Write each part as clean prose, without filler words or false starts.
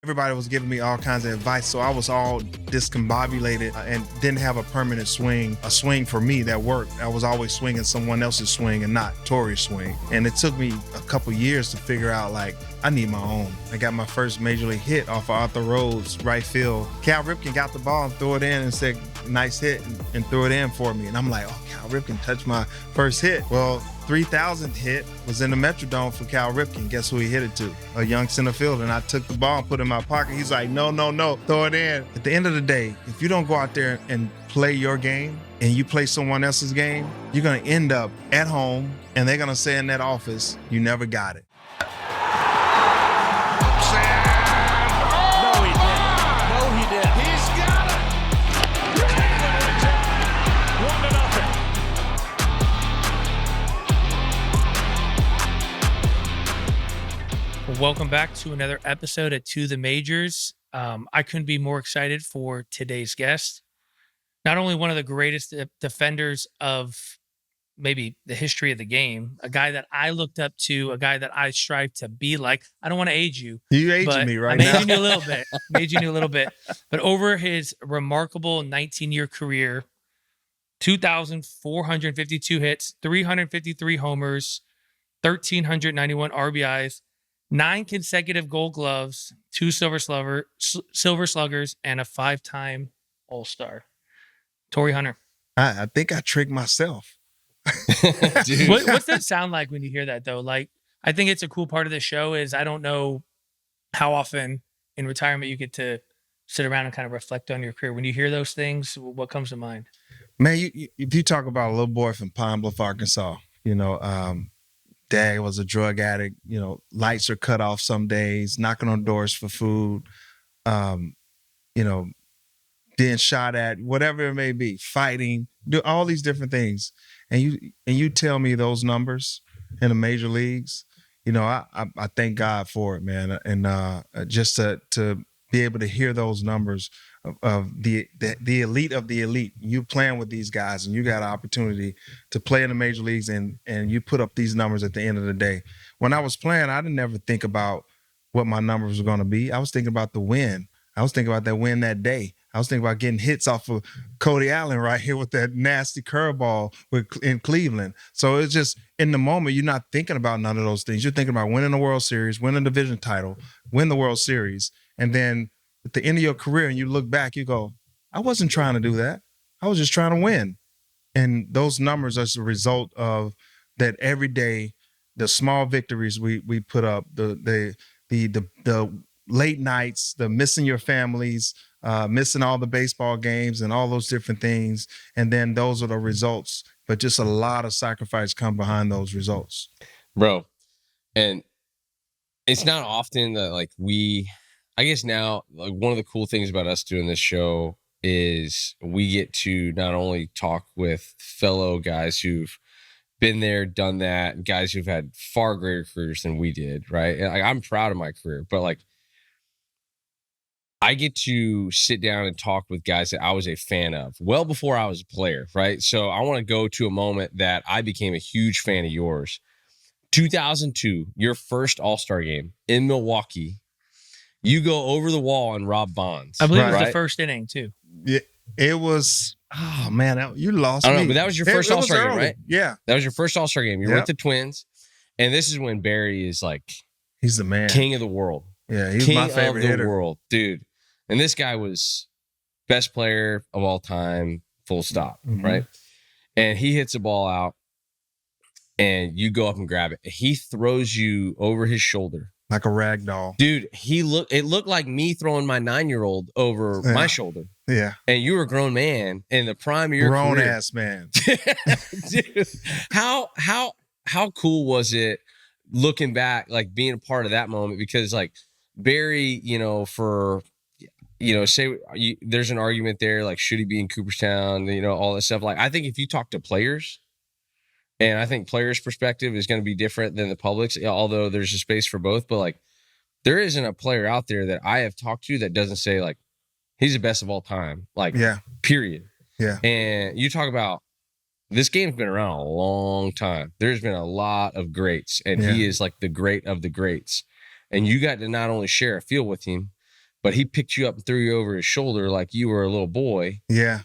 Everybody was giving me all kinds of advice, so I was all discombobulated and didn't have a permanent swing, a swing for me that worked. I was always swinging someone else's swing and not Torii's swing. And it took me a couple years to figure out, like, I need my own. I got my first major league hit off of Arthur Rhodes, right field. Cal Ripken got the ball and threw it in and said, nice hit, and threw it in for me. And I'm like, oh, Cal Ripken touched my first hit. Well, 3,000th hit was in the Metrodome for Cal Ripken. Guess who he hit it to? A young center fielder. And I took the ball and put it in my pocket. He's like, no, throw it in. At the end of the day, if you don't go out there and play your game and you play someone else's game, you're going to end up at home and they're going to say in that office, you never got it. Welcome back to another episode of To the Majors. I couldn't be more excited for today's guest. Not only one of the greatest defenders of maybe the history of the game, a guy that I looked up to, a guy that I strive to be like. I don't want to age you. You aging me right now. I made you a little bit. But over his remarkable 19-year career, 2,452 hits, 353 homers, 1,391 RBIs, 9 consecutive Gold Gloves, 2 Silver Sluggers, and a 5-time All-Star. Torii Hunter. I think I tricked myself. Dude. What's that sound like when you hear that, though? Like, I think it's a cool part of the show is I don't know how often in retirement you get to sit around and kind of reflect on your career. When you hear those things, what comes to mind? Man, if you talk about a little boy from Pine Bluff, Arkansas, dad was a drug addict, lights are cut off some days, knocking on doors for food, being shot at, whatever it may be, fighting, do all these different things. And you tell me those numbers in the major leagues, I thank God for it, man. And just to be able to hear those numbers of the elite of the elite. You playing with these guys and you got an opportunity to play in the major leagues and you put up these numbers at the end of the day. When I was playing, I didn't ever think about what my numbers were going to be. I was thinking about the win. I was thinking about that win that day. I was thinking about getting hits off of Cody Allen right here with that nasty curveball in Cleveland. So it's just in the moment, you're not thinking about none of those things. You're thinking about winning the World Series, winning the division title, win the World Series. And then at the end of your career and you look back, you go, I wasn't trying to do that. I was just trying to win. And those numbers are the result of that every day, the small victories we put up, the late nights, the missing your families, missing all the baseball games and all those different things. And then those are the results. But just a lot of sacrifice come behind those results. Bro, and it's not often that I guess now, one of the cool things about us doing this show is we get to not only talk with fellow guys who've been there, done that, guys who've had far greater careers than we did, right? And I'm proud of my career, but I get to sit down and talk with guys that I was a fan of well before I was a player, right? So I want to go to a moment that I became a huge fan of yours. 2002, your first All-Star game in Milwaukee. You go over the wall on Rob Bonds. I believe it was the first inning, too. Yeah, it was, oh, man, you lost me. I don't know, but that was your first All-Star game, right? Yeah. That was your first All-Star game. You're with the Twins. And this is when Barry is he's the man. King of the world. Yeah, he's my favorite hitter. King of the world, dude. And this guy was best player of all time, full stop, right? And he hits a ball out, and you go up and grab it. He throws you over his shoulder. Like a rag doll. Dude, it looked like me throwing my 9-year-old over my shoulder. Yeah. And you were a grown man in the prime of your career. Grown ass man. Dude, how cool was it looking back, being a part of that moment? Because Barry, there's an argument there, should he be in Cooperstown, all this stuff. I think if you talk to players, and I think players' perspective is going to be different than the public's, although there's a space for both. But there isn't a player out there that I have talked to that doesn't say he's the best of all time. Period. Yeah. And you talk about this game's been around a long time. There's been a lot of greats, and he is the great of the greats. And you got to not only share a field with him, but he picked you up and threw you over his shoulder like you were a little boy. Yeah.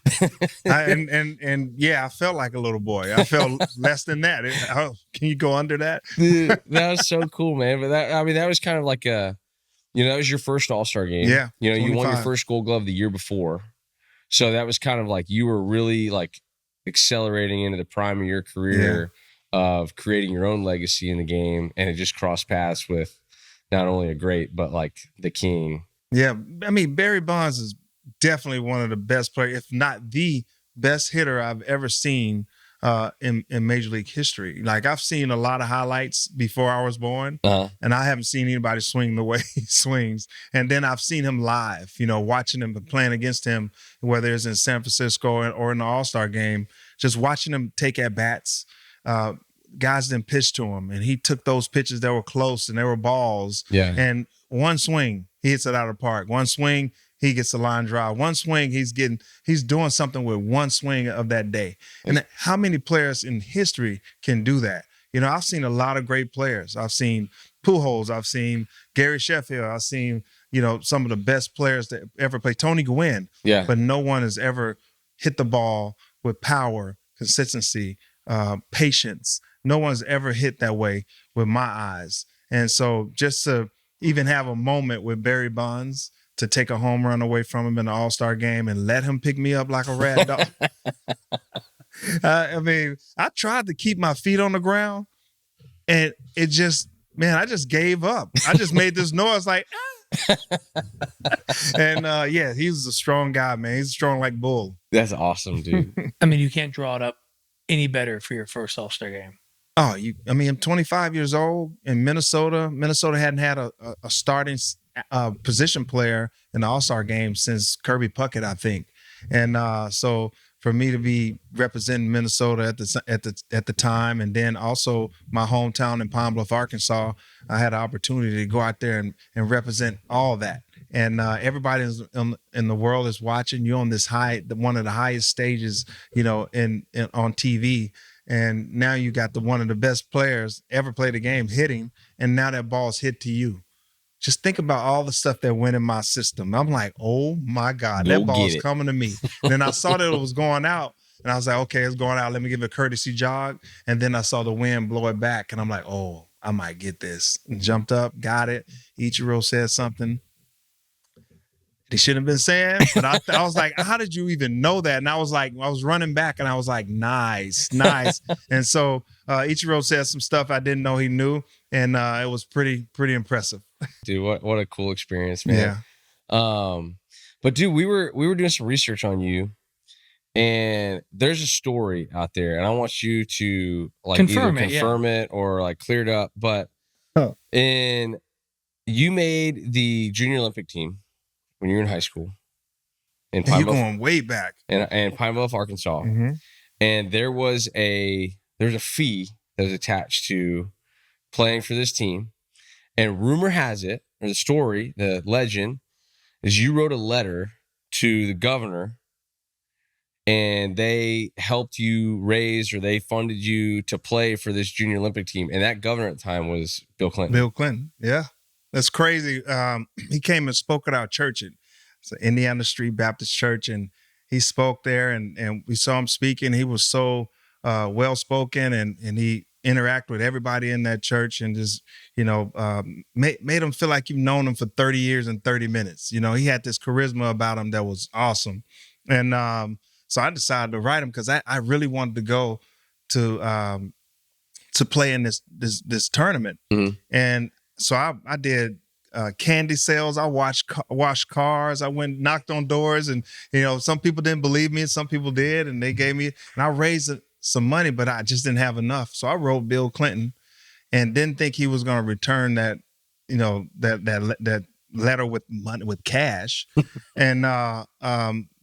And yeah, I felt like a little boy. I felt less than that. Can you go under that? Dude, that was so cool, man. But that was kind of like that was your first All-Star game. Yeah. You won your 25. first Gold Glove the year before. So that was kind of like you were really like accelerating into the prime of your career of creating your own legacy in the game. And it just crossed paths with not only a great, but like the king. Yeah. I mean, Barry Bonds is definitely one of the best players, if not the best hitter I've ever seen in Major League history. Like, I've seen a lot of highlights before I was born, and I haven't seen anybody swing the way he swings. And then I've seen him live, watching him and playing against him, whether it's in San Francisco or in the All-Star game, just watching him take at-bats. Guys didn't pitch to him, and he took those pitches that were close and they were balls. Yeah. And one swing, he hits it out of the park. One swing, he gets a line drive. One swing, he's doing something with one swing of that day. And how many players in history can do that? I've seen a lot of great players. I've seen Pujols. I've seen Gary Sheffield. I've seen, some of the best players that ever played. Tony Gwynn. Yeah. But no one has ever hit the ball with power, consistency, patience. No one's ever hit that way with my eyes. And so just to even have a moment with Barry Bonds, to take a home run away from him in the All-Star game and let him pick me up like a rag dog. I mean, I tried to keep my feet on the ground, and it just, man, I just gave up. I just made this noise like, ah. And yeah, he's a strong guy, man. He's strong like bull. That's awesome, dude. I mean, you can't draw it up any better for your first All-Star game. Oh, I'm 25 years old in Minnesota. Minnesota hadn't had a starting position player in the All-Star game since Kirby Puckett, I think. And so for me to be representing Minnesota at the time, and then also my hometown in Pine Bluff, Arkansas, I had an opportunity to go out there and represent all that. And everybody in the world is watching you on this one of the highest stages, on TV. And now you got one of the best players ever played the game hitting, and now that ball's hit to you. Just think about all the stuff that went in my system. I'm like, oh my God, that ball's coming to me. And then I saw that it was going out, and I was like, okay, it's going out. Let me give it a courtesy jog. And then I saw the wind blow it back, and I'm like, oh, I might get this. And jumped up, got it. Ichiro said something he shouldn't have been saying, but I was like, how did you even know that? And I was running back, and I was like, nice. And so Ichiro said some stuff I didn't know he knew, and it was pretty impressive. Dude, what a cool experience, man. Yeah. But dude, we were doing some research on you, and there's a story out there, and I want you to like confirm it or like clear it up. But you made the junior Olympic team when you were in high school. You're going way back. And Pine Bluff, Arkansas. Mm-hmm. And there's a fee that was attached to playing for this team. And rumor has it, or the story, the legend, is you wrote a letter to the governor, and they helped you raise, or they funded you to play for this junior Olympic team. And that governor at the time was Bill Clinton. Bill Clinton, yeah. That's crazy. He came and spoke at our church. It's an Indiana Street Baptist Church, and he spoke there, and we saw him speaking. He was so well-spoken, and he interacted with everybody in that church, and just, made him feel like you've known him for 30 years and 30 minutes. He had this charisma about him that was awesome. And so I decided to write him because I really wanted to go to play in this tournament. Mm-hmm. And so I did candy sales. I washed cars. I went knocked on doors, and some people didn't believe me, and some people did, and they gave me. And I raised some money, but I just didn't have enough. So I wrote Bill Clinton, and didn't think he was going to return that that letter with money, with cash. And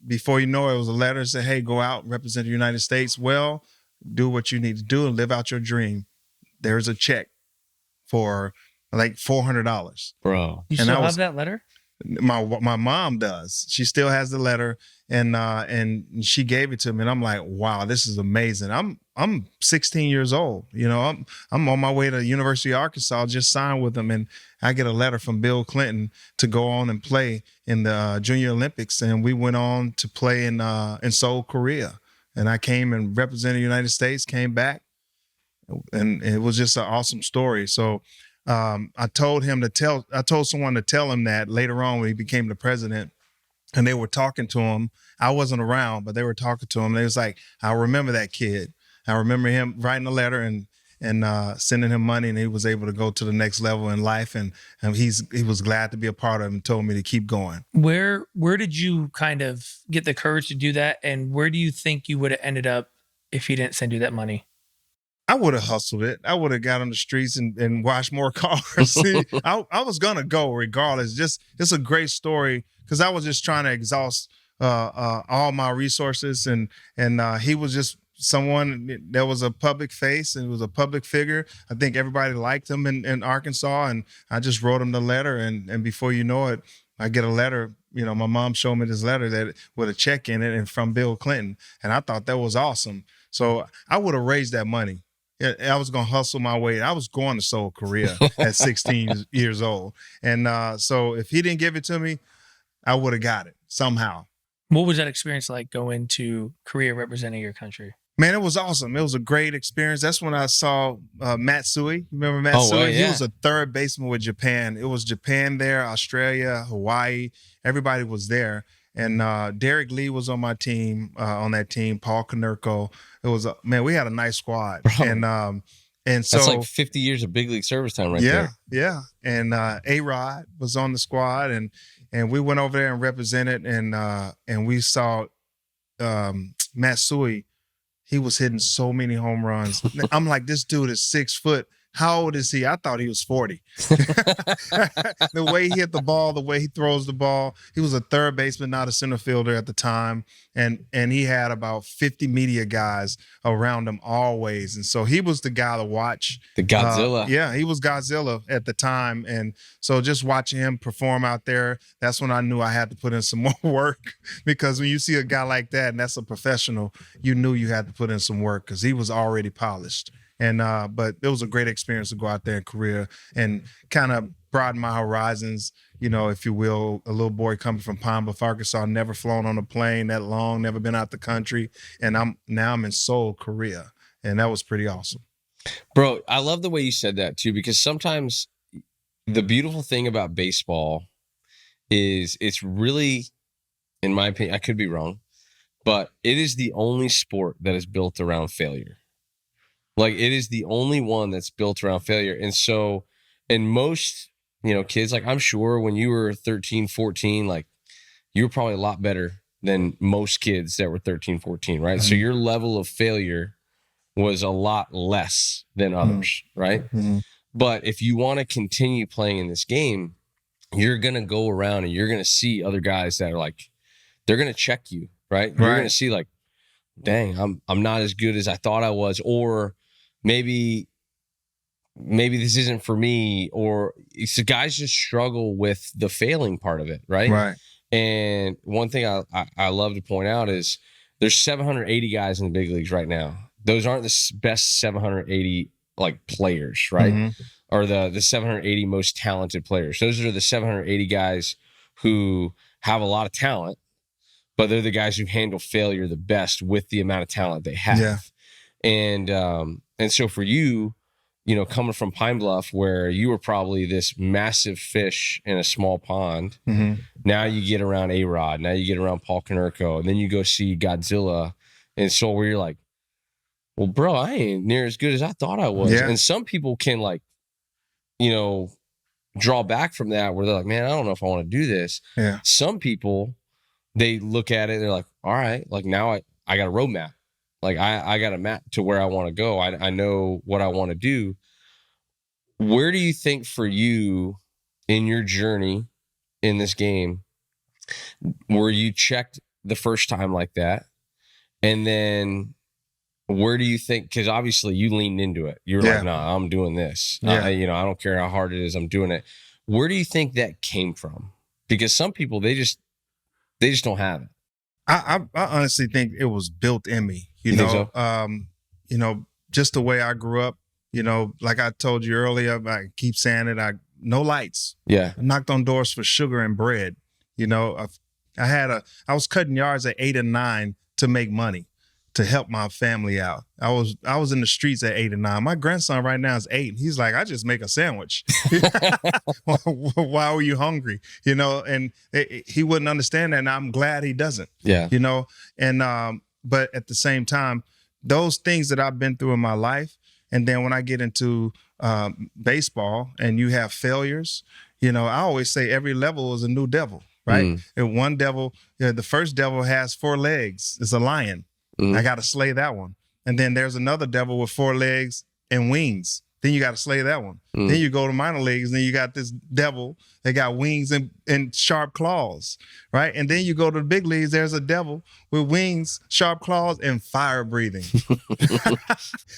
before you know it, was a letter that said, "Hey, go out, represent the United States well, do what you need to do, and live out your dream." There's a check for like $400. Bro. You still have that letter? My mom does. She still has the letter, and she gave it to me, and I'm like, wow, this is amazing. I'm 16 years old. I'm on my way to the University of Arkansas. Just signed with them, and I get a letter from Bill Clinton to go on and play in the Junior Olympics, and we went on to play in Seoul, Korea. And I came and represented the United States. Came back, and it was just an awesome story. So. I told someone to tell him that later on when he became the president, and they were talking to him. I wasn't around, but they were talking to him. They was like, I remember that kid. I remember him writing a letter and sending him money, and he was able to go to the next level in life. And he was glad to be a part of it and told me to keep going. Where did you kind of get the courage to do that? And where do you think you would have ended up if he didn't send you that money? I would have hustled it. I would have got on the streets and washed more cars. See, I was going to go regardless. It's a great story because I was just trying to exhaust all my resources. And he was just someone that was a public face and was a public figure. I think everybody liked him in Arkansas. And I just wrote him the letter. And before you know it, I get a letter. My mom showed me this letter that with a check in it and from Bill Clinton. And I thought that was awesome. So I would have raised that money. I was going to hustle my way. I was going to Seoul, Korea at 16 years old. And so if he didn't give it to me, I would have got it somehow. What was that experience like going to Korea representing your country? Man, it was awesome. It was a great experience. That's when I saw Matsui. Remember Matsui? Oh, well, yeah. He was a third baseman with Japan. It was Japan there, Australia, Hawaii. Everybody was there. And Derek Lee was on my team, on that team, Paul Konerko. It was, we had a nice squad. Bro, and so. That's like 50 years of big league service time there. Yeah. And A-Rod was on the squad, and we went over there and represented, and we saw Matsui. He was hitting so many home runs. I'm like, this dude is 6 foot. How old is he? I thought he was 40. The way he hit the ball, the way he throws the ball. He was a third baseman, not a center fielder at the time. And he had about 50 media guys around him always. And so he was the guy to watch. The Godzilla. Yeah, he was Godzilla at the time. And so just watching him perform out there, that's when I knew I had to put in some more work. Because when you see a guy like that, and that's a professional, you knew you had to put in some work because he was already polished. And but it was a great experience to go out there in Korea and kind of broaden my horizons, if you will. A little boy coming from Pine Bluff, Arkansas, never flown on a plane that long, never been out the country. And I'm in Seoul, Korea. And that was pretty awesome. Bro, I love the way you said that too, because sometimes the beautiful thing about baseball is it's really, in my opinion, I could be wrong, but it is the only sport that is built around failure. Like, it is the only one that's built around failure. And so, and most, kids, like, I'm sure when you were 13, 14, like, you were probably a lot better than most kids that were 13, 14, right? Mm-hmm. So your level of failure was a lot less than others, right? Mm-hmm. But if you want to continue playing in this game, you're going to go around and you're going to see other guys that are like, they're going to check you, right? You're going to see like, dang, I'm not as good as I thought I was, or maybe this isn't for me, or it's the guys just struggle with the failing part of it, right? Right. And one thing I love to point out is there's 780 guys in the big leagues right now. Those aren't the best 780 like players, right? Mm-hmm. Or the 780 most talented players. Those are the 780 guys who have a lot of talent, but they're the guys who handle failure the best with the amount of talent they have. Yeah. And so for you, coming from Pine Bluff, where you were probably this massive fish in a small pond, mm-hmm. Now you get around A-Rod, now you get around Paul Konerko, and then you go see Godzilla in Seoul, where you're like, well, bro, I ain't near as good as I thought I was. Yeah. And some people can draw back from that, where they're like, man, I don't know if I want to do this. Yeah. Some people, they look at it and they're like, all right, like now I got a roadmap. Like I got a map to where I want to go. I know what I want to do. Where do you think for you in your journey in this game, were you checked the first time like that? And then where do you think, because obviously you leaned into it. You were like, nah, I'm doing this. Yeah. I don't care how hard it is. I'm doing it. Where do you think that came from? Because some people they just don't have it. I honestly think it was built in me. You think so? You know, just the way I grew up. You know, like I told you earlier, I keep saying it. No lights. Yeah. I knocked on doors for sugar and bread. You know, I was cutting yards at 8 and 9 to make money, to help my family out. I was in the streets at 8 and 9. My grandson right now is 8. And he's like, I just make a sandwich. Why were you hungry? You know, and he wouldn't understand that. And I'm glad he doesn't. Yeah. You know, and but at the same time, those things that I've been through in my life, and then when I get into baseball and you have failures, you know, I always say every level is a new devil, right? And one devil, the first devil has 4 legs. It's a lion. I got to slay that one. And then there's another devil with 4 legs and wings. Then you got to slay that one. Then you go to minor leagues, and then you got this devil that got wings and sharp claws, right? And then you go to the big leagues, there's a devil with wings, sharp claws, and fire breathing.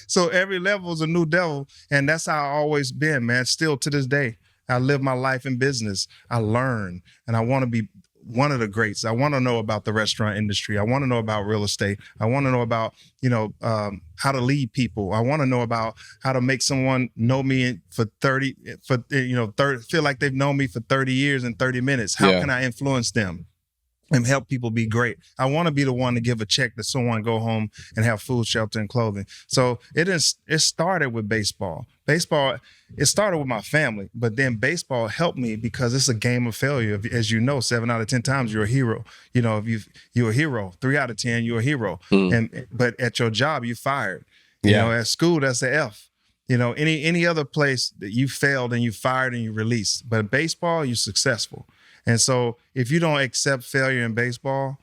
So every level is a new devil, and that's how I always been, man. Still to this day, I live my life in business. I learn, and I want to be one of the greats. I want to know about the restaurant industry. I want to know about real estate. I want to know about, you know, how to lead people. I want to know about how to make someone know me feel like they've known me for 30 years and 30 minutes. How can I influence them and help people be great? I want to be the one to give a check to someone, go home and have food, shelter, and clothing. So it started with baseball. Baseball, it started with my family, but then baseball helped me because it's a game of failure. As you know, 7 out of 10 times you're a hero. You know, if you're a hero, 3 out of 10, you're a hero. But at your job, you fired. You know, at school, that's the F. You know, any other place that you failed and you fired and you released. But baseball, you're successful. And so if you don't accept failure in baseball,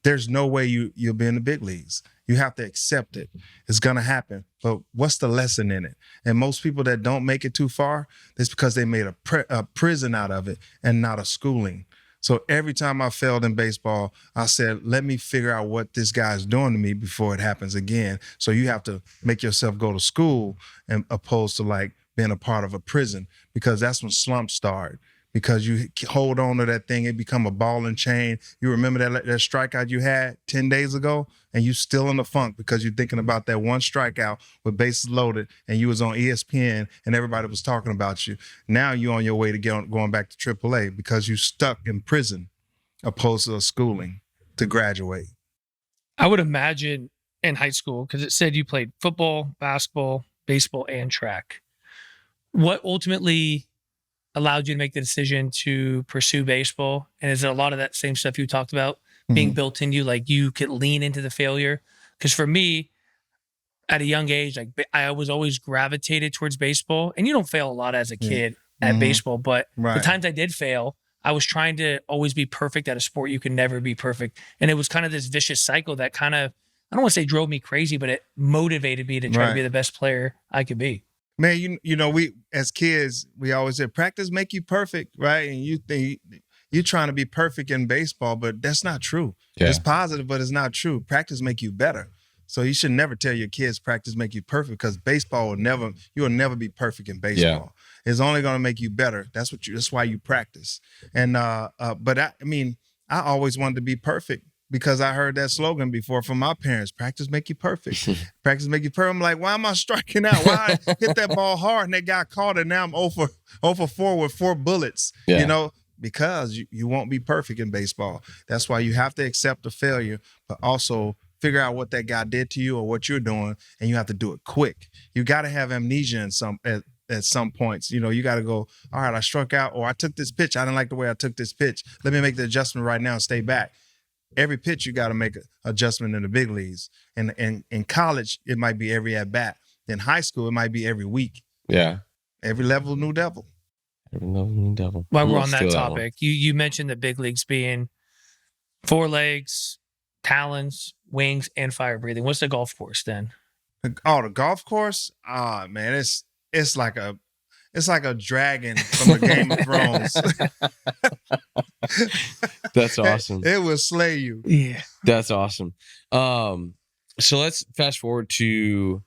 there's no way you'll be in the big leagues. You have to accept it. It's going to happen. But what's the lesson in it? And most people that don't make it too far, that's because they made a prison out of it and not a schooling. So every time I failed in baseball, I said, let me figure out what this guy's doing to me before it happens again. So you have to make yourself go to school, and opposed to like being a part of a prison, because that's when slumps start. Because you hold on to that thing, it become a ball and chain. You remember that strikeout you had 10 days ago, and you still in the funk because you're thinking about that one strikeout with bases loaded, and you was on ESPN and everybody was talking about you. Now you're on your way to going back to AAA because you stuck in prison opposed to schooling to graduate. I would imagine in high school, because it said you played football, basketball, baseball, and track. What ultimately allowed you to make the decision to pursue baseball? And is it a lot of that same stuff you talked about being built in you, like you could lean into the failure? Because for me, at a young age, like I was always gravitated towards baseball, and you don't fail a lot as a kid at baseball, but the times I did fail, I was trying to always be perfect at a sport. You can never be perfect. And it was kind of this vicious cycle that kind of, I don't want to say drove me crazy, but it motivated me to try to be the best player I could be. Man, you know, we as kids, we always said practice make you perfect, right? And you think you're trying to be perfect in baseball, but that's not true. Yeah. It's positive, but it's not true. Practice make you better. So you should never tell your kids practice make you perfect, because baseball you will never be perfect in baseball. Yeah. It's only going to make you better. That's why you practice. And but I mean, I always wanted to be perfect, because I heard that slogan before from my parents: practice make you perfect. Practice make you perfect. I'm like, why am I striking out? Why I hit that ball hard and they got caught, and now I'm 0 for 4 with 4 bullets? Yeah. You know, because you won't be perfect in baseball. That's why you have to accept the failure, but also figure out what that guy did to you or what you're doing, and you have to do it quick. You got to have amnesia at some points. You know, you got to go, all right, I struck out, or I took this pitch. I didn't like the way I took this pitch. Let me make the adjustment right now and stay back. Every pitch you got to make an adjustment in the big leagues. And in college, it might be every at bat. In high school, it might be every week. Yeah. Every level, new devil. Every level, new devil. While we're on that topic, you mentioned the big leagues being 4 legs, talons, wings, and fire breathing. What's the golf course then? Oh, the golf course? Ah, man, it's like a dragon from the Game of Thrones. That's awesome. It will slay you. Yeah. That's awesome. So let's fast forward to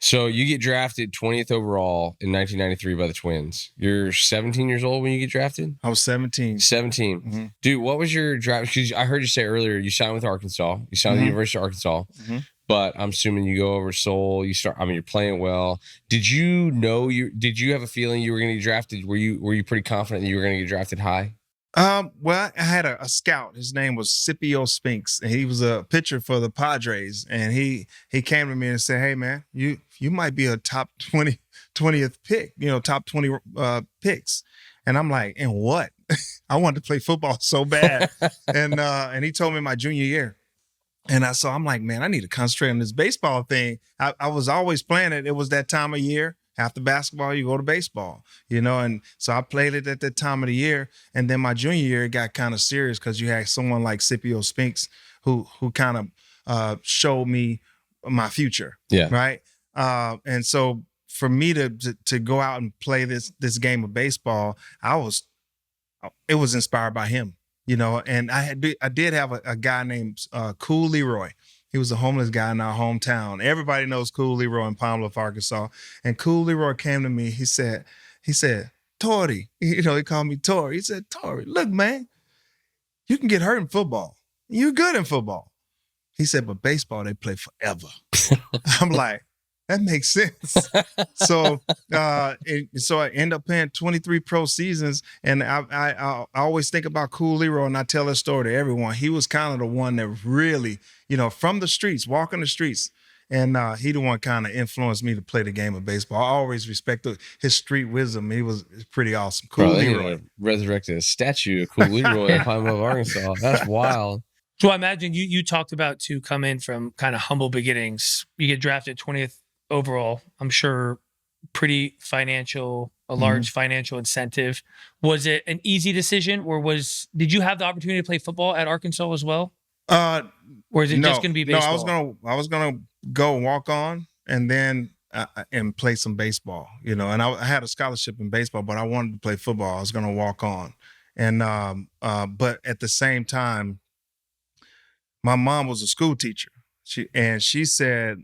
So you get drafted 20th overall in 1993 by the Twins. You're 17 years old when you get drafted? I was 17. 17. Mm-hmm. Dude, what was your draft? Because I heard you say earlier you signed with Arkansas. You signed with the University of Arkansas. Mm-hmm. But I'm assuming you go over Seoul. You're playing well. Did you have a feeling you were going to get drafted? Were you pretty confident that you were going to get drafted high? Well, I had a scout. His name was Scipio Spinks, and he was a pitcher for the Padres. And he came to me and said, "Hey, man, you might be a top 20th pick, top 20 picks." And I'm like, "And what?" I wanted to play football so bad. And he told me my junior year. And I'm like, man, I need to concentrate on this baseball thing. I was always playing it. It was that time of year. After basketball, you go to baseball, and so I played it at that time of the year. And then my junior year, it got kind of serious because you had someone like Scipio Spinks who kind of showed me my future. Yeah. Right. And so for me to go out and play this game of baseball, it was inspired by him, and I did have a guy named Cool Leroy. He was a homeless guy in our hometown. Everybody knows Cool Leroy in Palm Bluff, Arkansas. And Cool Leroy came to me. He said, Torii, he called me Torii. He said, Torii, look, man, you can get hurt in football. You're good in football. He said, but baseball, they play forever. I'm like, that makes sense. So I end up playing 23 pro seasons, and I always think about Cool Leroy, and I tell that story to everyone. He was kind of the one that really, from the streets, walking the streets, and he the one kind of influenced me to play the game of baseball. I always respected his street wisdom. He was pretty awesome. Cool Leroy. Resurrected a statue of Cool Leroy in Pine Bluff, Arkansas. That's wild. So I imagine you talked about to come in from kind of humble beginnings. You get drafted 20th overall. I'm sure pretty a large financial incentive. Was it an easy decision, or did you have the opportunity to play football at Arkansas as well? Or is it just going to be baseball? No, I was gonna go walk on and then and play some baseball, and I had a scholarship in baseball, but I wanted to play football. I was gonna walk on, and but at the same time, my mom was a school teacher. She said,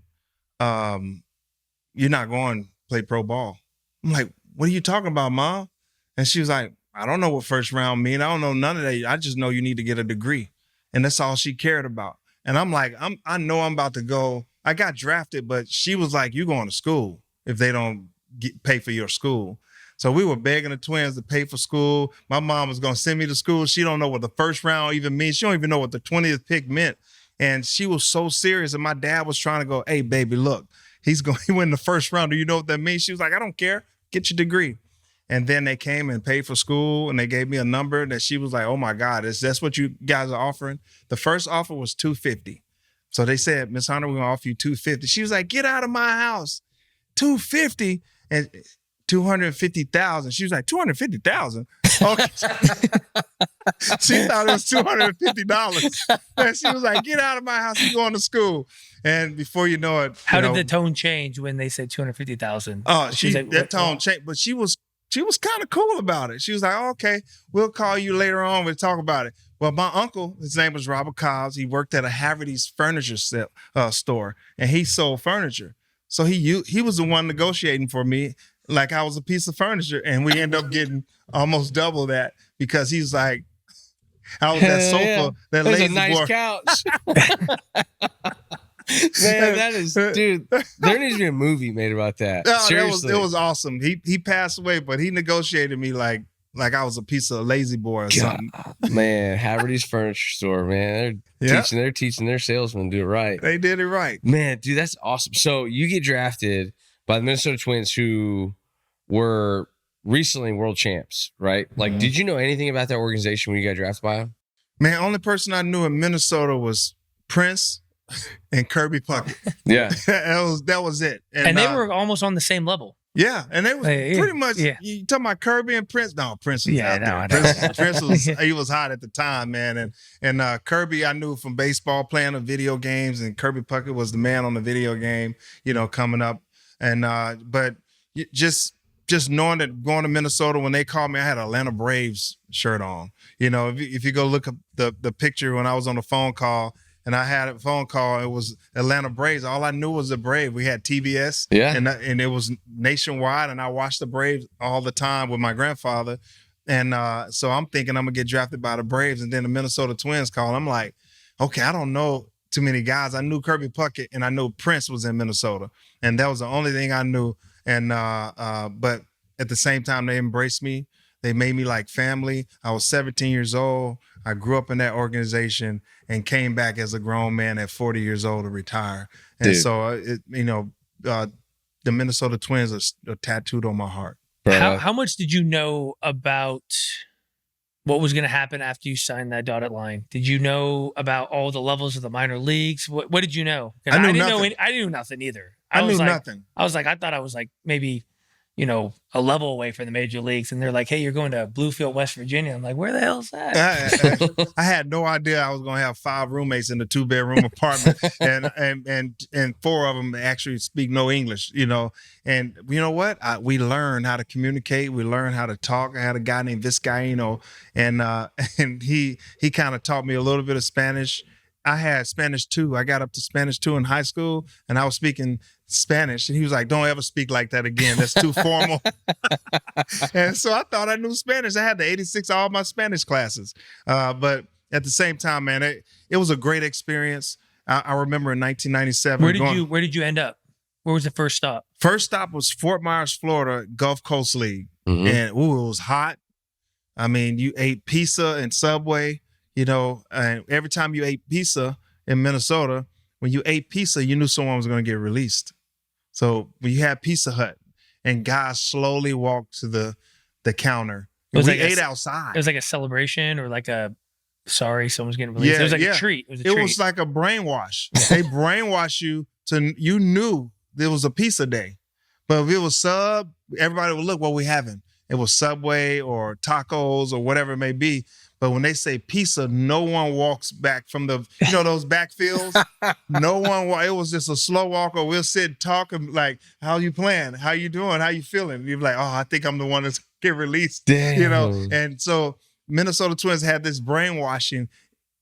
"You're not going to play pro ball." I'm like, "What are you talking about, Mom?" And she was like, "I don't know what first round mean. I don't know none of that. I just know you need to get a degree." And that's all she cared about. And I'm like, I know I'm about to go. I got drafted, but she was like, "You going to school if they don't pay for your school." So we were begging the Twins to pay for school. My mom was going to send me to school. She don't know what the first round even means. She don't even know what the 20th pick meant. And she was so serious. And my dad was trying to go, "Hey, baby, look, he went in the first round. Do you know what that means?" She was like, "I don't care. Get your degree." And then they came and paid for school, and they gave me a number that she was like, "Oh my God, that's what you guys are offering?" The first offer was $250. So they said, "Miss Hunter, we're gonna offer you $250." She was like, "Get out of my house. $250 and $250,000. She was like, $250,000? Okay. She thought it was $250. And she was like, "Get out of my house. You're going to school." And before you know it, how did the tone change when they said $250,000? Oh, that tone changed, but she was kind of cool about it. She was like, "Oh, okay, we'll call you later on. We'll talk about it." Well, my uncle, his name was Robert Cobbs. He worked at a Haverty's furniture store, and he sold furniture. So he was the one negotiating for me like I was a piece of furniture, and we ended up getting almost double that because he's like, I was that sofa, that lazy a nice boy. couch. Man, that is, dude. There needs to be a movie made about that. No, Seriously, it was awesome. He passed away, but he negotiated me like I was a piece of lazy boy or something. Man, Haverty's furniture store, man. They're teaching their salesmen to do it right. They did it right. Man, dude, that's awesome. So you get drafted by the Minnesota Twins, who were recently world champs, right? Like, did you know anything about that organization when you got drafted by them? Man, only person I knew in Minnesota was Prince and Kirby Puckett. Yeah. that was it. And they were almost on the same level. Yeah, and they was pretty much. Yeah. You talking about Kirby and Prince? No, Prince was out there. Prince was he was hot at the time, man. And Kirby I knew from baseball, playing the video games, and Kirby Puckett was the man on the video game, coming up. And but just knowing that going to Minnesota, when they called me, I had an Atlanta Braves shirt on. If you go look up the picture when I was on the phone call, and I had a phone call. It was Atlanta Braves. All I knew was the Braves. We had TBS, and it was nationwide, and I watched the Braves all the time with my grandfather. And so I'm thinking I'm gonna get drafted by the Braves, and then the Minnesota Twins call. I'm like, okay, I don't know too many guys. I knew Kirby Puckett, and I knew Prince was in Minnesota, and that was the only thing I knew. And but at the same time, they embraced me. They made me like family. I was 17 years old. I grew up in that organization and came back as a grown man at 40 years old to retire. And Dude. so, the Minnesota Twins are tattooed on my heart. How much did you know about what was going to happen after you signed that dotted line? Did you know about all the levels of the minor leagues? What did you know? I knew nothing. I knew nothing either. I knew like, nothing. I thought I was like maybe, a level away from the major leagues. And they're like, hey, you're going to Bluefield, West Virginia. I'm like, where the hell's that? I had no idea I was going to have 5 roommates in a 2-bedroom apartment, and 4 of them actually speak no English, And you know what? We learned how to communicate. We learned how to talk. I had a guy named Vizcaíno, and he kind of taught me a little bit of Spanish. I had Spanish 2. I got up to Spanish 2 in high school, and I was speaking Spanish, and he was like, don't ever speak like that again. That's too formal. And so I thought I knew Spanish. I had the 86 all my Spanish classes. But at the same time, man, it was a great experience. I remember in 1997. Where did you end up? Where was the first stop? First stop was Fort Myers, Florida, Gulf Coast League. Mm-hmm. And it was hot. I mean, you ate pizza and Subway, and every time you ate pizza in Minnesota, when you ate pizza, you knew someone was going to get released. So when you had Pizza Hut and guys slowly walked to the counter, we ate outside. It was like a celebration or like someone's getting released. It was like a treat. It was like a brainwash. They brainwash you you knew there was a pizza day. But if it was sub, everybody would look, what we having? It was Subway or tacos or whatever it may be. But when they say pizza, no one walks back from those backfields. No one. It was just a slow walk, or we'll sit and talk and like, how you playing? How you doing? How you feeling? You're like, oh, I think I'm the one that's get released. Damn. And so Minnesota Twins had this brainwashing.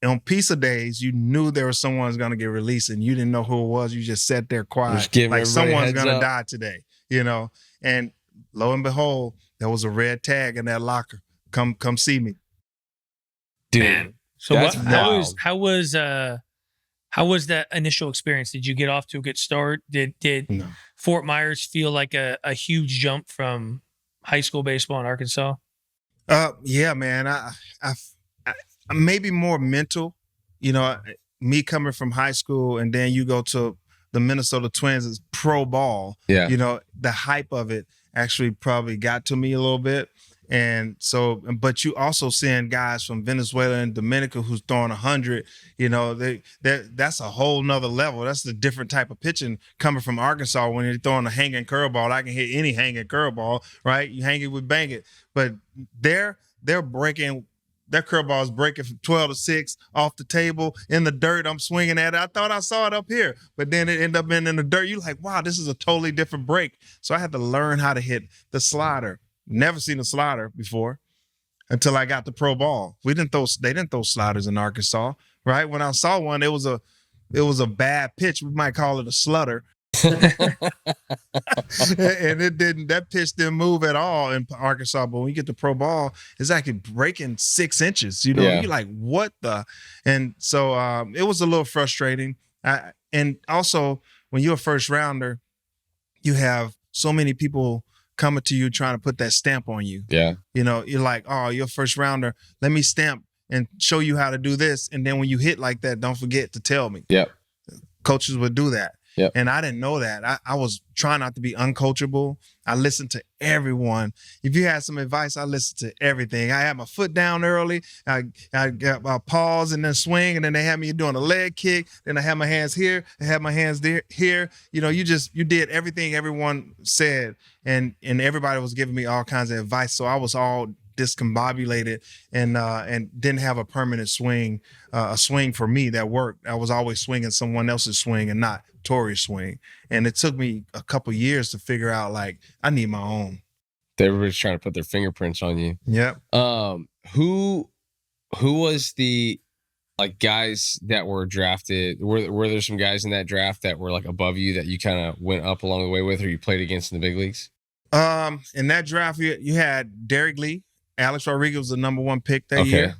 On pizza days, you knew there was someone's going to get released, and you didn't know who it was. You just sat there quiet, like someone's going to die today, And lo and behold, there was a red tag in that locker. Come see me. Dude, man. So how was that initial experience? Did you get off to a good start? Did No. Fort Myers feel like a huge jump from high school baseball in Arkansas? Yeah, man. I maybe more mental, me coming from high school, and then you go to the Minnesota Twins' pro ball. Yeah. The hype of it actually probably got to me a little bit. And so, but you also seeing guys from Venezuela and Dominica who's throwing 100, that's a whole nother level. That's the different type of pitching coming from Arkansas. When you're throwing a hanging curveball, I can hit any hanging curveball, right? You hang it with bang it. But they're breaking. Their curveball is breaking from 12-6 off the table in the dirt. I'm swinging at it. I thought I saw it up here, but then it ended up being in the dirt. You're like, wow, this is a totally different break. So I had to learn how to hit the slider. Never seen a slider before until I got the pro ball. They didn't throw sliders in Arkansas, right? When I saw one, it was a bad pitch. We might call it a slutter. And that pitch didn't move at all in Arkansas. But when you get the pro ball, it's actually breaking 6 inches. You're like, what the? And so it was a little frustrating. And also, when you're a first rounder, you have so many people coming to you trying to put that stamp on you. Yeah. You're like, oh, you're a first rounder. Let me stamp and show you how to do this. And then when you hit like that, don't forget to tell me. Yep. Coaches would do that. Yep. And I didn't know that. I was trying not to be uncoachable. I listened to everyone. If you had some advice, I listened to everything. I had my foot down early. I got my pause and then swing, and then they had me doing a leg kick. Then I had my hands here. I had my hands here. You did everything everyone said, and everybody was giving me all kinds of advice. So I was all discombobulated and didn't have a permanent swing, a swing for me that worked. I was always swinging someone else's swing and not Tori's swing. And it took me a couple years to figure out, like, I need my own. Everybody's trying to put their fingerprints on you. Yep. Who was the like guys that were drafted, were there some guys in that draft that were like above you that you kind of went up along the way with, or you played against in the big leagues? In that draft, you had Derek Lee, Alex Rodriguez was the number 1 pick that year.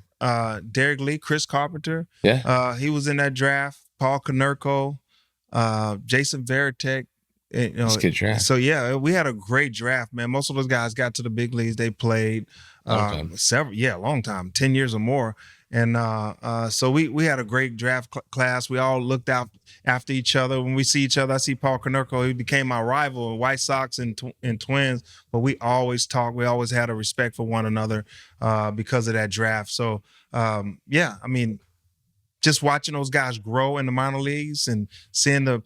Derek Lee, Chris Carpenter. Yeah. He was in that draft. Paul Konerko, Jason Varitek. It's a good draft. So yeah, we had a great draft, man. Most of those guys got to the big leagues. They played a long time, 10 years or more. And so we had a great draft class. We all looked out after each other. When we see each other, I see Paul Konerko. He became my rival in White Sox and Twins. But we always talked. We always had a respect for one another because of that draft. So yeah, I mean, just watching those guys grow in the minor leagues and seeing the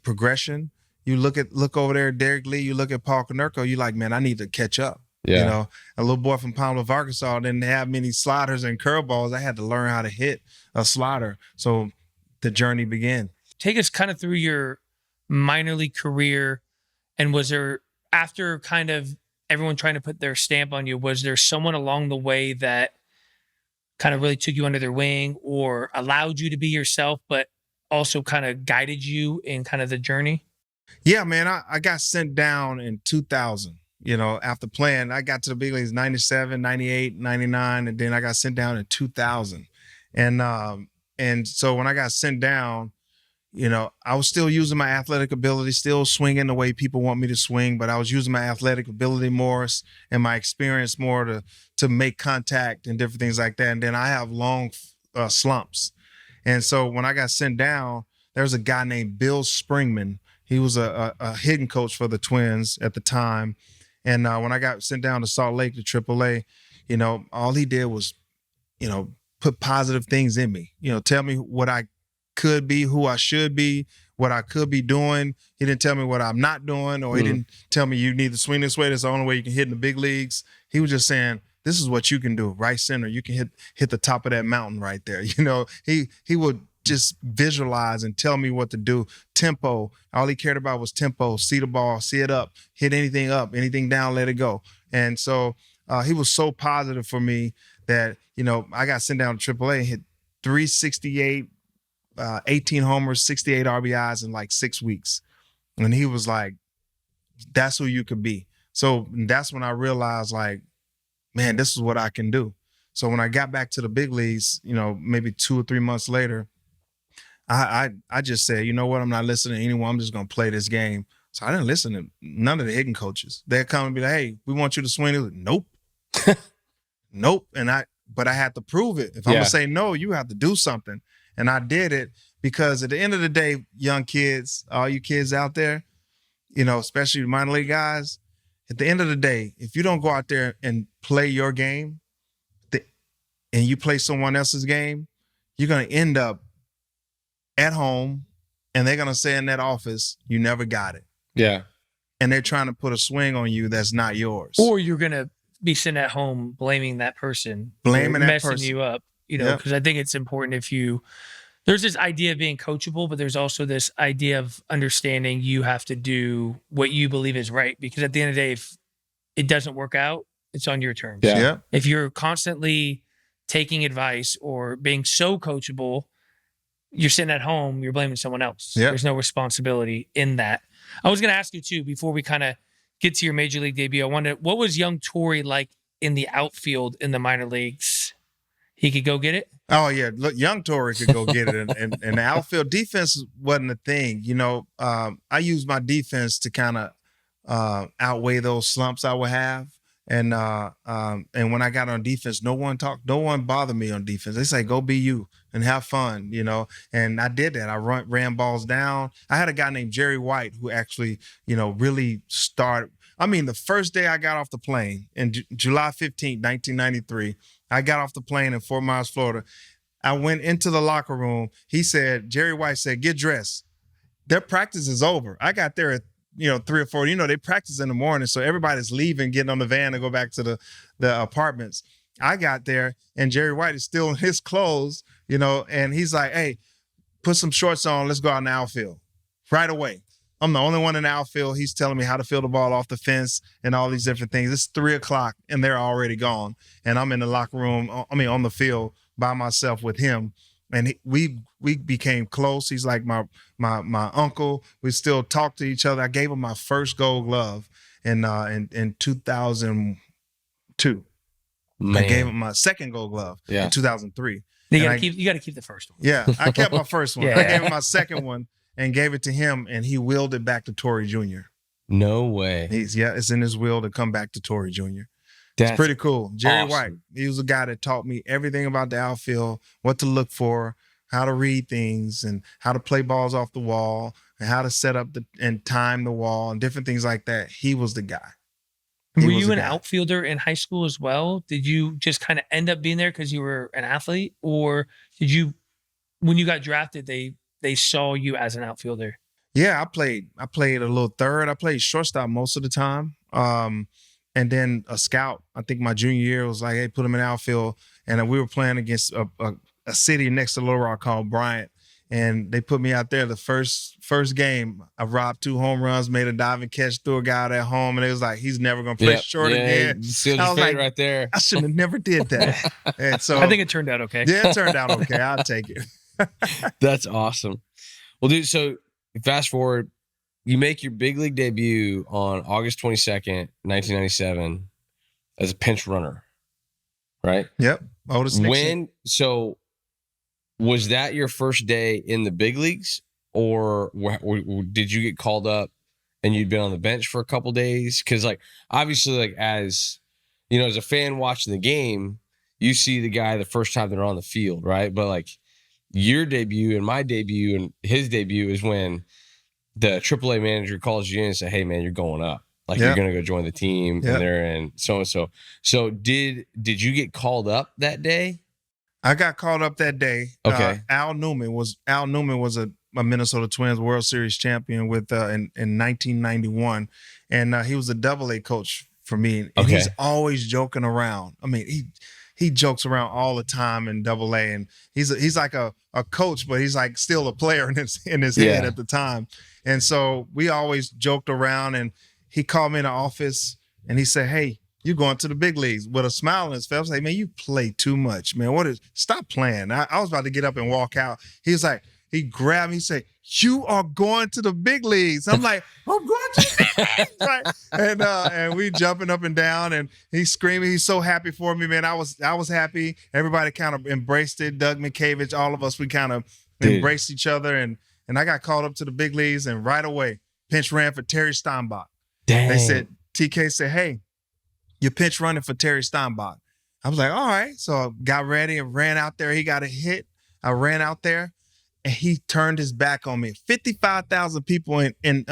progression. You look over there at Derek Lee. You look at Paul Konerko. You're like, man, I need to catch up. Yeah. You know, a little boy from Palm Beach, Arkansas didn't have many sliders and curveballs. I had to learn how to hit a slider. So the journey began. Take us kind of through your minor league career. And was there, after kind of everyone trying to put their stamp on you, was there someone along the way that kind of really took you under their wing or allowed you to be yourself, but also kind of guided you in kind of the journey? Yeah, man, I got sent down in 2000. You know, after playing, I got to the big leagues 97, 98, 99, and then I got sent down in 2000. And so when I got sent down, you know, I was still using my athletic ability, still swinging the way people want me to swing, but I was using my athletic ability more and my experience more to make contact and different things like that. And then I have long slumps. And so when I got sent down, there was a guy named Bill Springman. He was a hitting coach for the Twins at the time. And when I got sent down to Salt Lake to AAA, you know, all he did was, you know, put positive things in me. You know, tell me what I could be, who I should be, what I could be doing. He didn't tell me what I'm not doing, or he didn't tell me you need to swing this way. That's the only way you can hit in the big leagues. He was just saying, this is what you can do, right center. You can hit the top of that mountain right there. You know, he would just visualize and tell me what to do. Tempo. All he cared about was tempo. See the ball, see it up, hit anything up, anything down, let it go. And so he was so positive for me that, you know, I got sent down to AAA and hit 368, 18 homers, 68 RBIs in like 6 weeks. And he was like, that's who you could be. So that's when I realized, like, man, this is what I can do. So when I got back to the big leagues, you know, maybe 2 or 3 months later, I just said, you know what, I'm not listening to anyone. I'm just going to play this game. So I didn't listen to none of the hitting coaches. They'd come and be like, hey, we want you to swing. Like, nope. Nope. But I had to prove it. If I'm going to say no, you have to do something. And I did it because at the end of the day, young kids, all you kids out there, you know, especially the minor league guys, at the end of the day, if you don't go out there and play your game and you play someone else's game, you're going to end up at home and they're going to say in that office, you never got it. Yeah. And they're trying to put a swing on you that's not yours. Or you're going to be sitting at home blaming that person. Messing you up, you know, because I think it's important there's this idea of being coachable, but there's also this idea of understanding you have to do what you believe is right. Because at the end of the day, if it doesn't work out, it's on your terms. Yeah. If you're constantly taking advice or being so coachable, you're sitting at home, you're blaming someone else. Yeah. There's no responsibility in that. I was going to ask you too, before we kind of get to your major league debut, I wondered, what was young Torii like in the outfield in the minor leagues? He could go get it? Oh, yeah. Look, young Torii could go get it. And the outfield defense wasn't a thing. You know, I used my defense to kind of outweigh those slumps I would have. And when I got on defense, no one bothered me on defense. They say, go be you and have fun, you know. And I did that. I ran balls down. I had a guy named Jerry White who actually, you know, really started. I mean, the first day I got off the plane in July 15th, 1993, I got off the plane in Fort Myers, Florida. I went into the locker room. Jerry White said, get dressed. Their practice is over. I got there at 3 or 4, they practice in the morning. So everybody's leaving, getting on the van to go back to the apartments. I got there and Jerry White is still in his clothes, and he's like, hey, put some shorts on. Let's go out in the outfield right away. I'm the only one in the outfield. He's telling me how to field the ball off the fence and all these different things. It's 3:00 and they're already gone. And I'm in the locker room, on the field by myself with him. And we became close. He's like my uncle. We still talk to each other. I gave him my first Gold Glove in 2002. Man. I gave him my second Gold Glove in 2003. You gotta keep the first one. Yeah, I kept my first one. Yeah. I gave him my second one and gave it to him, and he willed it back to Torii Jr. No way. It's in his will to come back to Torii Jr. That's It's pretty cool. Jerry awesome. White, he was a guy that taught me everything about the outfield, what to look for, how to read things, and how to play balls off the wall, and how to set up and time the wall, and different things like that. He was the guy. Were you an outfielder in high school as well? Did you just kind of end up being there because you were an athlete, or did you, when you got drafted, they saw you as an outfielder? Yeah, I played a little third. I played shortstop most of the time. And then a scout, I think my junior year, was like, hey, put him in outfield. And we were playing against a city next to Little Rock called Bryant. And they put me out there the first game. I robbed 2 home runs, made a diving catch, threw a guy out at home. And it was like, he's never going to play short again. Sealed I your was fate like, right there. I should have never did that. And so I think it turned out okay. Yeah, it turned out okay. I'll take it. That's awesome. Well, dude, so fast forward, you make your big league debut on August 22nd, 1997 as a pinch runner, right? Yep. Otis Nixon. So was that your first day in the big leagues, or did you get called up and you'd been on the bench for a couple days? Because like, obviously, like, as you know, as a fan watching the game, you see the guy the first time they're on the field, right? But like your debut and my debut and his debut is when the AAA manager calls you in and says, hey man, you're going up. Like you're going to go join the team and they're in so-and-so. So did you get called up that day? I got called up that day. Okay. Al Newman was a Minnesota Twins World Series champion with in 1991. And he was a AA coach for me. And he's always joking around. I mean, he jokes around all the time in AA, and he's like a coach, but he's like still a player in his head at the time. And so we always joked around, and he called me in the office and he said, hey, you going to the big leagues, with a smile on his face. I was like, man, you play too much, man. Stop playing. I was about to get up and walk out. He was like, he grabbed me, he said, you are going to the big leagues. I'm like, I'm going to the big leagues. And we jumping up and down, and he's screaming. He's so happy for me, man. I was happy. Everybody kind of embraced it. Doug McCavich, all of us, we kind of embraced each other. And I got called up to the big leagues, and right away, pinch ran for Terry Steinbach. Dang. They said, TK said, hey, you're pinch running for Terry Steinbach. I was like, all right. So I got ready and ran out there. He got a hit. I ran out there, and he turned his back on me. 55,000 people in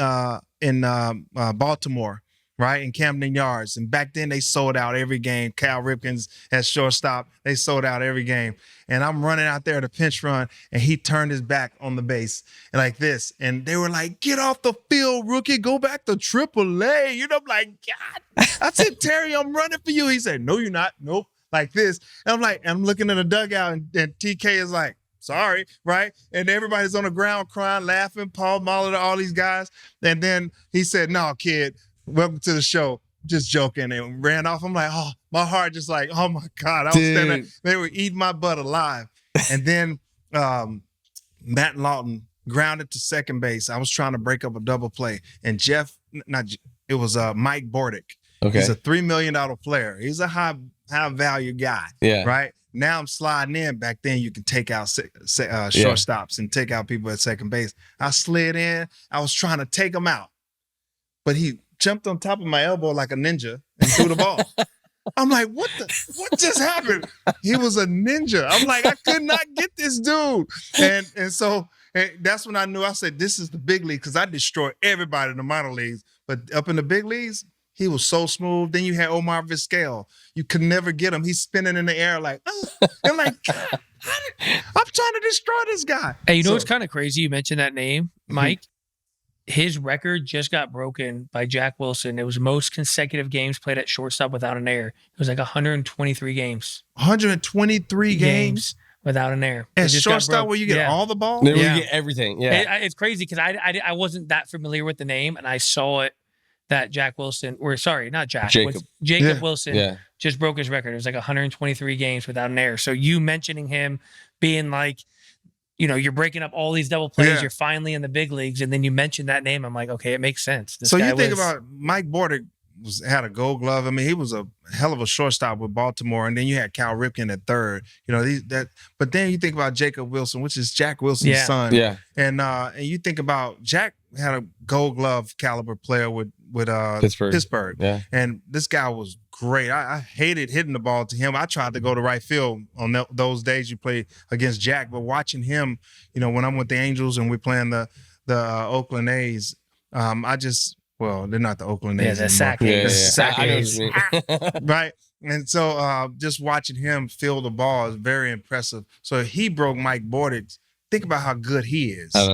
Baltimore, right, in Camden Yards. And back then they sold out every game. Cal Ripken's at shortstop, they sold out every game. And I'm running out there to pinch run, and he turned his back on the base like this. And they were like, get off the field, rookie. Go back to AAA. You know, I'm like, God. I said, Terry, I'm running for you. He said, no, you're not. Nope. Like this. And I'm like, I'm looking in the dugout, and TK is like, sorry, right? And everybody's on the ground crying, laughing, Paul Molitor, all these guys. And then he said, no, kid, welcome to the show. Just joking, and ran off. I'm like, oh, my heart just like, oh my God. I was standing there. They were eating my butt alive. And then Matt Lawton grounded to second base. I was trying to break up a double play. And it was Mike Bordick. Okay. He's a $3 million player. He's a high value guy. Yeah. Right? Now I'm sliding in. Back then, you could take out shortstops and take out people at second base. I slid in. I was trying to take him out, but he jumped on top of my elbow like a ninja and threw the ball. I'm like, what just happened? He was a ninja. I'm like, I could not get this dude. And so that's when I knew. I said, this is the big league, because I destroyed everybody in the minor leagues. But up in the big leagues, he was so smooth. Then you had Omar Vizquel. You could never get him. He's spinning in the air like, I'm like, God, I'm trying to destroy this guy. Hey, you know what's kind of crazy? You mentioned that name, Mike. His record just got broken by Jack Wilson. It was most consecutive games played at shortstop without an error. It was like 123 games. 123 games without an error. At shortstop, where you get all the balls? Then you get everything. Yeah. It's crazy because I wasn't that familiar with the name, and I saw it that Jack Wilson, or sorry, not Jack, Jacob. Jacob Yeah. Wilson Yeah. just broke his record. It was like 123 games without an error. So you mentioning him being like, you're breaking up all these double plays. Yeah. You're finally in the big leagues, and then you mentioned that name. I'm like, okay, it makes sense. This So guy you think was- about Mike Bordick had a Gold Glove. I mean, he was a hell of a shortstop with Baltimore, and then you had Cal Ripken at third. But then you think about Jacob Wilson, which is Jack Wilson's son. Yeah. And you think about Jack had a Gold Glove caliber player with Pittsburgh. Yeah. And this guy was great. I hated hitting the ball to him. I tried to go to right field on those days you play against Jack, but watching him, when I'm with the Angels and we're playing the Oakland A's, they're not the Oakland A's. the anymore. sack Yeah. A's. Yeah. Sack I know A's. what you mean. Right. And so just watching him field the ball is very impressive. So he broke Mike Bordick. Think about how good he is. I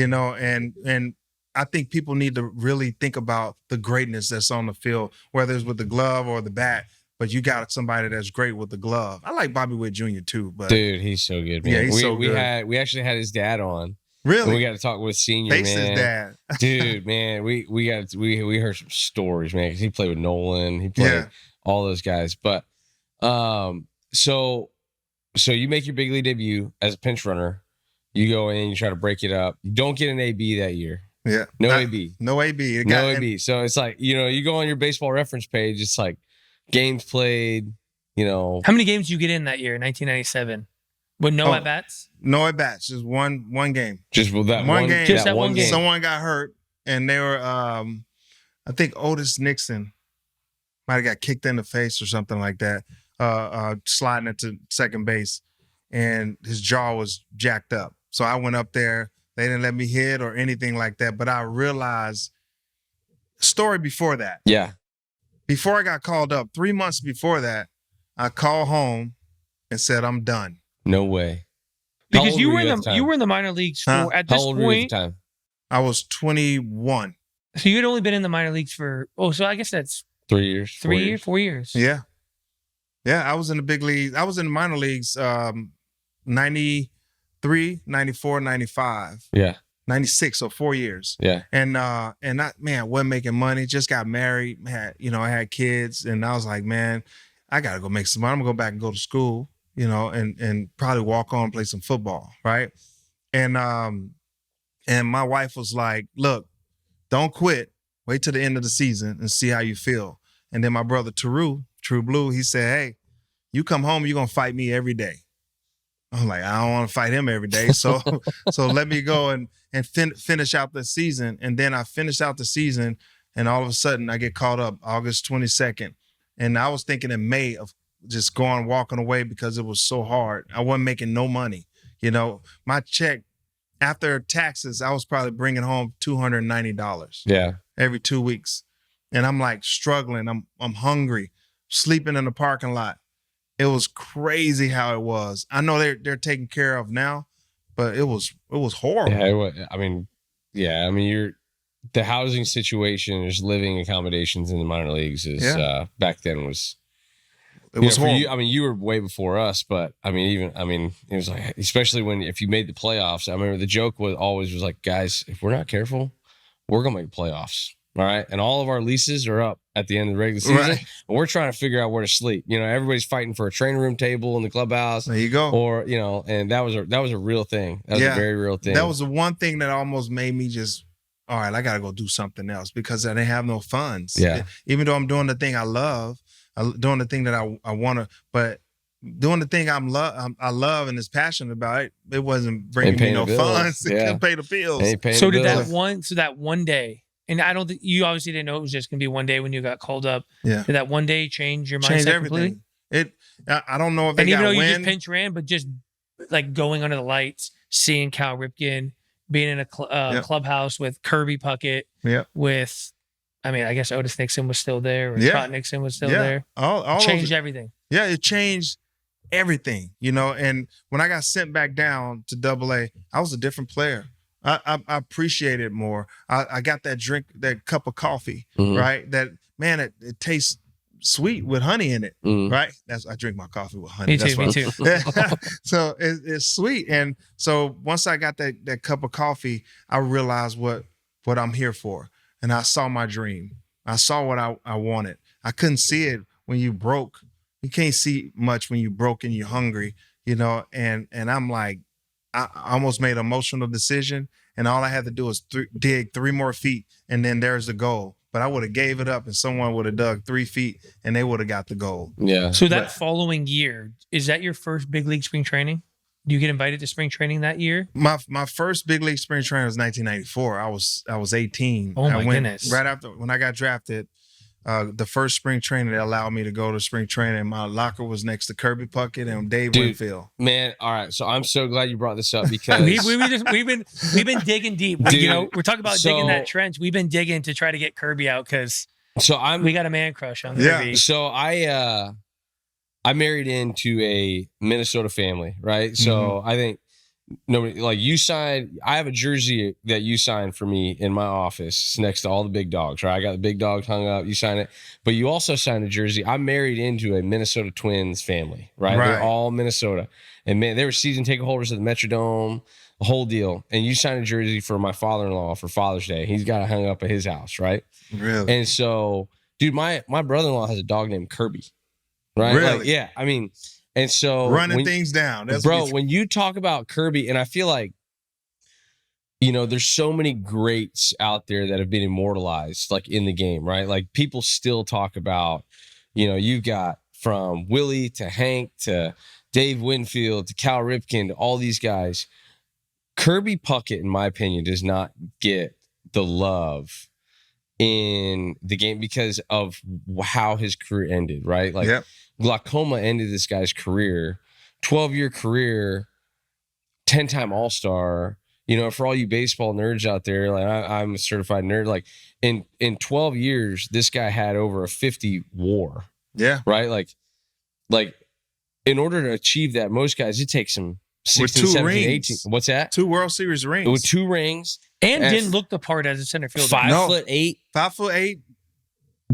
know. And I think people need to really think about the greatness that's on the field, whether it's with the glove or the bat. But you got somebody that's great with the glove. I like Bobby Witt Jr. too, but Dude, he's so good, man. Yeah, he's so we good. We actually had his dad on. And we really, got to talk with Senior, face man. his dad. Dude, man, we heard some stories, man, because he played with Nolan, he played Yeah. all those guys. But so you make your big league debut as a pinch runner. You go in, you try to break it up. You don't get an AB that year. Yeah, No AB. no AB. No AB. So it's like, you go on your baseball reference page, it's like games played, How many games did you get in that year, 1997? With no at bats? No at bats, just one game. just with that One one game. Just that that one game. Someone got hurt, and they were, I think Otis Nixon might have got kicked in the face or something like that, sliding into second base, and his jaw was jacked up. So I went up there. They didn't let me hit or anything like that. But I realized, story before that, Yeah. before I got called up, 3 months before that, I called home and said, I'm done. No way. How Because old you were were you in at the the time? you were in the minor leagues for Huh? at How this old were you at point. the time? I was 21. So you had only been in the minor leagues for so I guess that's 3 years. 3 years, 4 years. Yeah. Yeah, I was in the big leagues. I was in the minor leagues 93, 94, 95, Yeah. 96, so 4 years. Yeah. And I wasn't making money, just got married, I had kids, and I was like, man, I gotta go make some money. I'm gonna go back and go to school, and probably walk on and play some football, right? And my wife was like, look, don't quit. Wait till the end of the season and see how you feel. And then my brother True Blue, he said, hey, you come home, you're gonna fight me every day. I'm like, I don't want to fight him every day. So let me go and finish out the season. And then I finished out the season, and all of a sudden I get called up August 22nd. And I was thinking in May of just walking away because it was so hard. I wasn't making no money. My check after taxes, I was probably bringing home $290 Yeah. every 2 weeks. And I'm like struggling. I'm hungry, sleeping in the parking lot. It was crazy how it was. I know they're taken care of now, but it was horrible. Yeah. You're the housing situation, there's living accommodations in the minor leagues is back then was It was for horrible. you. You were way before us, but it was like, especially if you made the playoffs. I remember the joke was always like, guys, if we're not careful, we're gonna make the playoffs. All right. And all of our leases are up at the end of the regular season. Right. And we're trying to figure out where to sleep. Everybody's fighting for a training room table in the clubhouse. There you go. Or, and that was a real thing. That was a very real thing. That was the one thing that almost made me just, all right, I got to go do something else because I didn't have no funds. Yeah. Even though I'm doing the thing I love, doing the thing that I want to, but doing the thing I love and is passionate about, it wasn't bringing me no funds. It couldn't pay the bills. So did that one day, and I don't think you obviously didn't know it was just going to be one day when you got called up. Yeah. Did that one day change your mindset Changed completely? everything. I don't know if they And even got though you wind. just pinch ran, but just like going under the lights, seeing Cal Ripken, being in a clubhouse with Kirby Puckett, with, I guess Otis Nixon was still there, or Trout Nixon was still there. All changed everything. Yeah, it changed everything, and when I got sent back down to AA, I was a different player. I appreciate it more. I got that cup of coffee, right? That, man, it tastes sweet with honey in it, right? I drink my coffee with honey. Me too. So it's sweet. And so once I got that cup of coffee, I realized what I'm here for. And I saw my dream. I saw what I wanted. I couldn't see it when you broke. You can't see much when you broke and you're hungry, and I'm like, I almost made an emotional decision, and all I had to do was dig 3 more feet, and then there's the goal. But I would have gave it up, and someone would have dug 3 feet, and they would have got the goal. Yeah. So that following year, is that your first big league spring training? Do you get invited to spring training that year? My first big league spring training was 1994. I was 18. Oh my goodness! Right after when I got drafted, the first spring training that allowed me to go to spring training, my locker was next to Kirby Puckett and Dave Winfield. Man, all right. So I'm so glad you brought this up because we've been digging deep. Dude, we're talking about digging that trench. We've been digging to try to get Kirby out because we got a man crush on Kirby. So I married into a Minnesota family, right? So I think nobody like you signed. I have a jersey that you signed for me in my office next to all the big dogs, right? I got the big dogs hung up. You signed it, but you also signed a jersey. I'm married into a Minnesota Twins family, right? They're all Minnesota, and man, they were season ticket holders of the Metrodome, the whole deal. And you signed a jersey for my father-in-law for Father's Day. He's got it hung up at his house, right? Really? And so, dude, my brother-in-law has a dog named Kirby. Right? Really? Like, yeah. I mean, and so running things down. That's when you talk about Kirby, and I feel like, there's so many greats out there that have been immortalized, like in the game, right? Like people still talk about, you've got from Willie to Hank to Dave Winfield to Cal Ripken to all these guys. Kirby Puckett, in my opinion, does not get the love in the game because of how his career ended, right? Like glaucoma ended this guy's career, 12-year career, 10-time All-Star. For all you baseball nerds out there, like I'm a certified nerd. Like in 12 years, this guy had over a 50 WAR. Yeah. Right. Like in order to achieve that, most guys it takes them 16, 17, 18. What's that? 2 World Series rings. With 2 rings. And didn't look the part as a center fielder. 5'8". 5'8".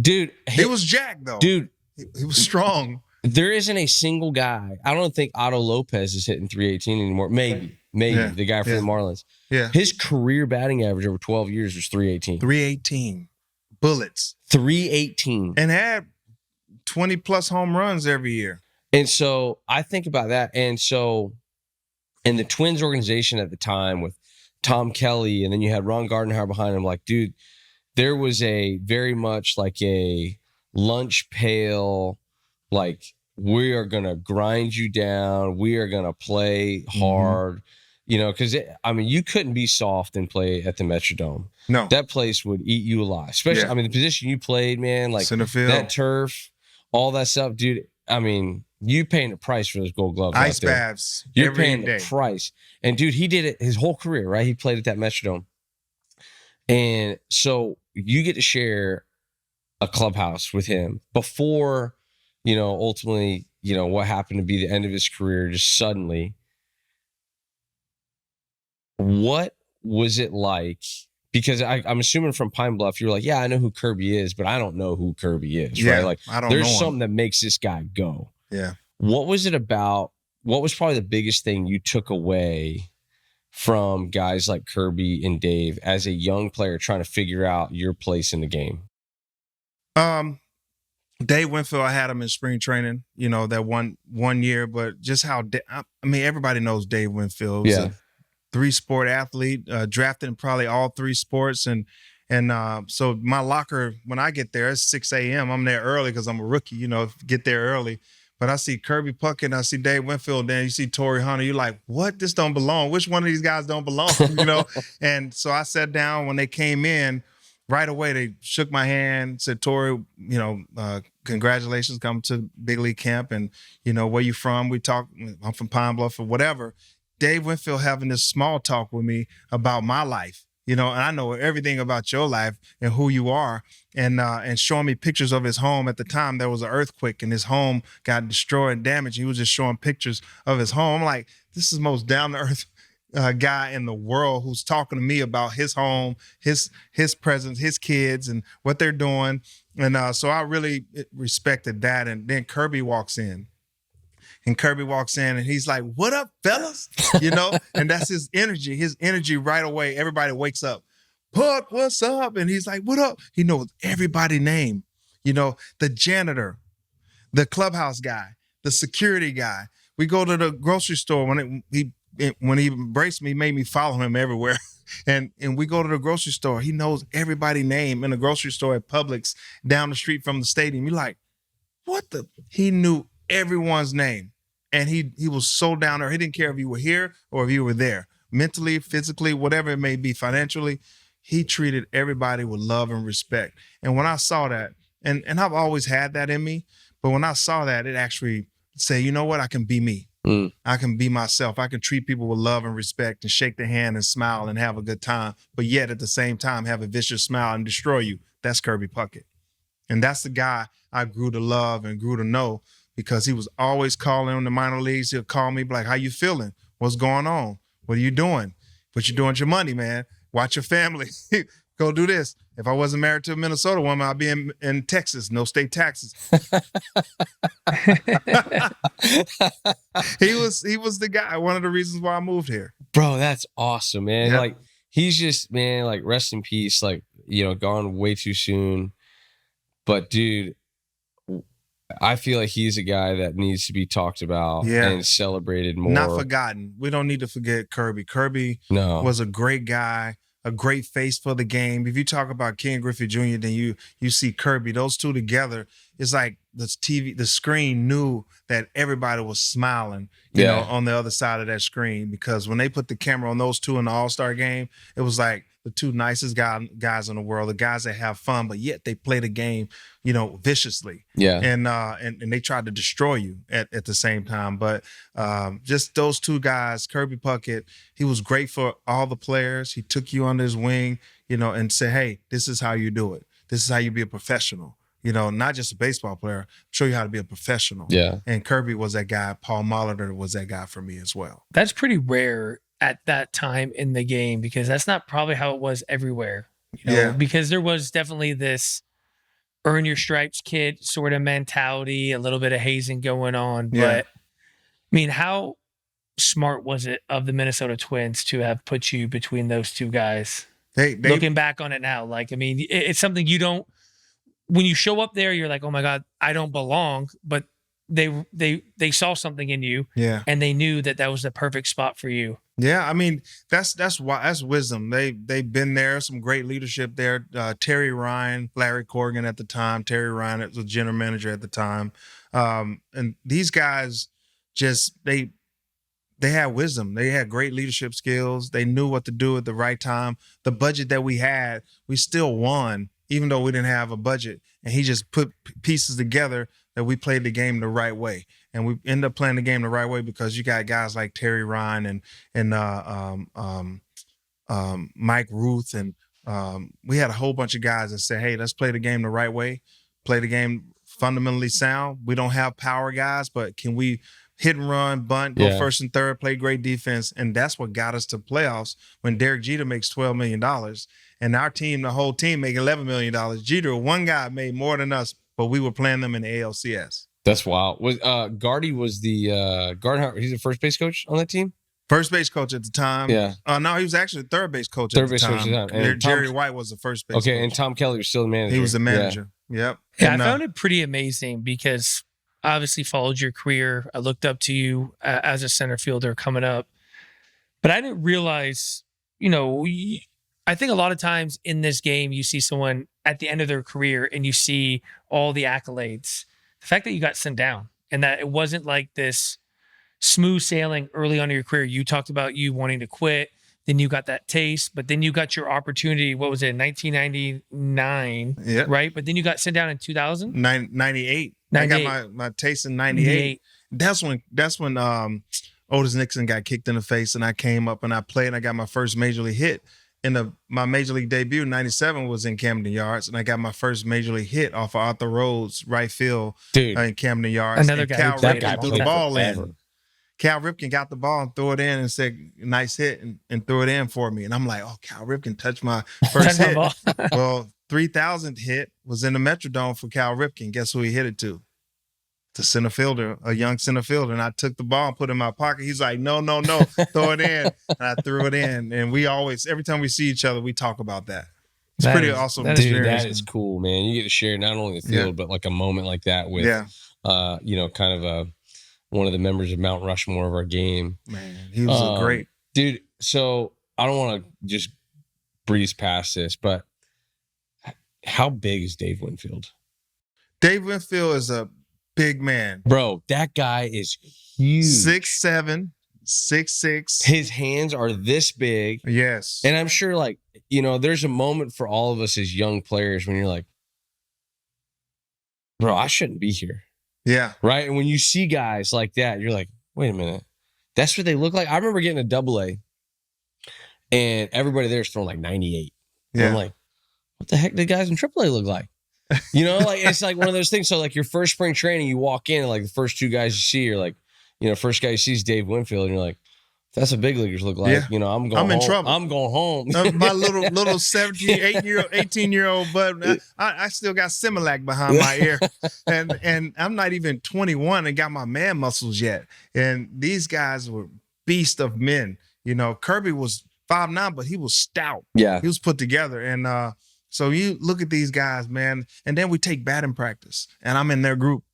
Dude. He was jacked though. Dude. He was strong. There isn't a single guy. I don't think Otto Lopez is hitting 318 anymore. Maybe the guy from the Marlins. Yeah. His career batting average over 12 years was 318. 318 bullets. 318. And had 20 plus home runs every year. And so I think about that. And so in the Twins organization at the time with Tom Kelly, and then you had Ron Gardenhire behind him, like, dude, there was a very much like a lunch pail, like, we are going to grind you down. We are going to play hard, because you couldn't be soft and play at the Metrodome. No. That place would eat you alive, especially, the position you played, man, like center field, that turf, all that stuff, dude. You paying the price for those Gold Gloves. Ice baths. You're paying the price. And dude, he did it his whole career, right? He played at that Metrodome. And so you get to share a clubhouse with him before, ultimately, what happened to be the end of his career just suddenly. What was it like? Because I'm assuming from Pine Bluff, you're like, yeah, I know who Kirby is, but I don't know who Kirby is, right? Like, I don't know there's something that makes this guy go. Yeah. What was it about? What was probably the biggest thing you took away from guys like Kirby and Dave as a young player trying to figure out your place in the game? Dave Winfield, I had him in spring training, that one year, but just how, everybody knows Dave Winfield. He's a 3-sport athlete, drafted in probably all 3 sports. And so my locker, when I get there, it's 6 a.m. I'm there early because I'm a rookie, get there early. But I see Kirby Puckett and I see Dave Winfield, then you see Torii Hunter. You're like, what? This don't belong. Which one of these guys don't belong? And so I sat down when they came in. Right away, they shook my hand, said, Torii, congratulations, come to big league camp. And, where you from? We talked, I'm from Pine Bluff or whatever. Dave Winfield having this small talk with me about my life, and I know everything about your life and who you are, and showing me pictures of his home. At the time, there was an earthquake and his home got destroyed and damaged. He was just showing pictures of his home. I'm like, this is the most down-to-earth guy in the world who's talking to me about his home, his presence, his kids, and what they're doing. And so I really respected that. And then Kirby walks in. And Kirby walks in and he's like, what up, fellas? And that's his energy right away. Everybody wakes up. Puck, what's up? And he's like, what up? He knows everybody's name. You know, the janitor, the clubhouse guy, the security guy. We go to the grocery store when he embraced me, he made me follow him everywhere. And we go to the grocery store. He knows everybody's name in the grocery store at Publix down the street from the stadium. You're like, what the? He knew everyone's name. And he was so down there. He didn't care if you were here or if you were there. Mentally, physically, whatever it may be, financially, he treated everybody with love and respect. And when I saw that, and I've always had that in me, but when I saw that, it actually said, you know what? I can be me. I can be myself. I can treat people with love and respect and shake their hand and smile and have a good time, but yet at the same time have a vicious smile and destroy you. That's Kirby Puckett. And that's the guy I grew to love and grew to know, because he was always calling in the minor leagues. He'll call me, be like, how you feeling? What's going on? What are you doing? What you doing with your money, man? Watch your family. Go do this. If I wasn't married to a Minnesota woman, I'd be in Texas, no state taxes. He was the guy, one of the reasons why I moved here. Bro, that's awesome, man. Yep. Like, he's just, man, like, rest in peace, like, you know, gone way too soon. But dude, I feel like he's a guy that needs to be talked about and celebrated more. Not forgotten. We don't need to forget Kirby. Kirby was a great guy, a great face for the game. If you talk about Ken Griffey Jr., then you see Kirby. Those two together, it's like the screen knew that everybody was smiling, you know, on the other side of that screen, because when they put the camera on those two in the All-Star game, it was like the two nicest guys in the world, the guys that have fun, but yet they play the game, you know, viciously. Yeah. And they tried to destroy you at the same time. But just those two guys, Kirby Puckett, he was great for all the players. He took you under his wing, you know, and said, hey, this is how you do it. This is how you be a professional. You know, not just a baseball player, show you how to be a professional. Yeah. And Kirby was that guy. Paul Molitor was that guy for me as well. That's pretty rare at that time in the game, because that's not probably how it was everywhere. You know? Because there was definitely this earn your stripes kid sort of mentality, a little bit of hazing going on. But I mean, how smart was it of the Minnesota Twins to have put you between those two guys? They looking back on it now, like, I mean, it's something you don't, when you show up there, you're like, oh my God, I don't belong. But they saw something in you, and they knew that was the perfect spot for you. Yeah, I mean, that's wisdom. They've been there, some great leadership there. Terry Ryan, Larry Corrigan at the time. Terry Ryan was the general manager at the time. And these guys just they had wisdom. They had great leadership skills. They knew what to do at the right time. The budget that we had, we still won, even though we didn't have a budget. And he just put pieces together that we played the game the right way. And we end up playing the game the right way because you got guys like Terry Ryan and Mike Ruth. And we had a whole bunch of guys that said, hey, let's play the game the right way, play the game fundamentally sound. We don't have power guys, but can we hit and run, bunt, go first and third, play great defense? And that's what got us to playoffs when Derek Jeter makes $12 million. And our team, the whole team, make $11 million. Jeter, one guy, made more than us, but we were playing them in the ALCS. That's wild. Was Gardy was the he's the first base coach on that team? First base coach at the time. Yeah. No, he was actually the third base coach at the time. And Jerry White was the first base coach. And Tom Kelly was still the manager. He was the manager. Yep. Yeah, and I found it pretty amazing because obviously followed your career. I looked up to you as a center fielder coming up. But I didn't realize, you know, I think a lot of times in this game, you see someone at the end of their career and you see all the accolades. The fact that you got sent down and that it wasn't like this smooth sailing early on in your career. You talked about you wanting to quit. Then you got that taste, but then you got your opportunity. What was it, 1999, right? But then you got sent down in 2000? 98. I got my taste in 98. That's when Otis Nixon got kicked in the face, and I came up and I played, and I got my first major league hit. My major league debut in 97 was in Camden Yards, and I got my first major league hit off of Arthur Rhodes' right field in Camden Yards. Another guy Cal Ripken threw the ball in. Cal Ripken got the ball and threw it in and said, nice hit, and threw it in for me. And I'm like, oh, Cal Ripken touched my first hit. Well, 3,000th hit was in the Metrodome for Cal Ripken. Guess who he hit it to? the center fielder, a young center fielder, and I took the ball and put it in my pocket. He's like, no, throw it in. And I threw it in. And we always, every time we see each other, we talk about that. It's pretty awesome. Dude, that is cool, man. You get to share not only the field, but like a moment like that with, kind of one of the members of Mount Rushmore of our game. Man, he was a great dude. So I don't want to just breeze past this, but how big is Dave Winfield? Dave Winfield is a big man. Bro, that guy is huge. 6'7", 6'6". His hands are this big. Yes. And I'm sure, like, there's a moment for all of us as young players when you're like, bro, I shouldn't be here. Yeah. Right? And when you see guys like that, you're like, wait a minute. That's what they look like? I remember getting a AA, and everybody there is throwing like 98. Yeah. And I'm like, what the heck did guys in AAA look like? Like it's like one of those things. So like your first spring training, you walk in and like the first two guys you see, you're like, first guy you see is Dave Winfield, and you're like, that's what big leaguers look like. Yeah. I'm going I'm in home. trouble. I'm going home. My little 18-year-old bud, I still got Similac behind my ear. And I'm not even 21 and got my man muscles yet. And these guys were beasts of men. Kirby was 5'9", but he was stout. Yeah. He was put together. And so you look at these guys, man, and then we take batting practice, and I'm in their group.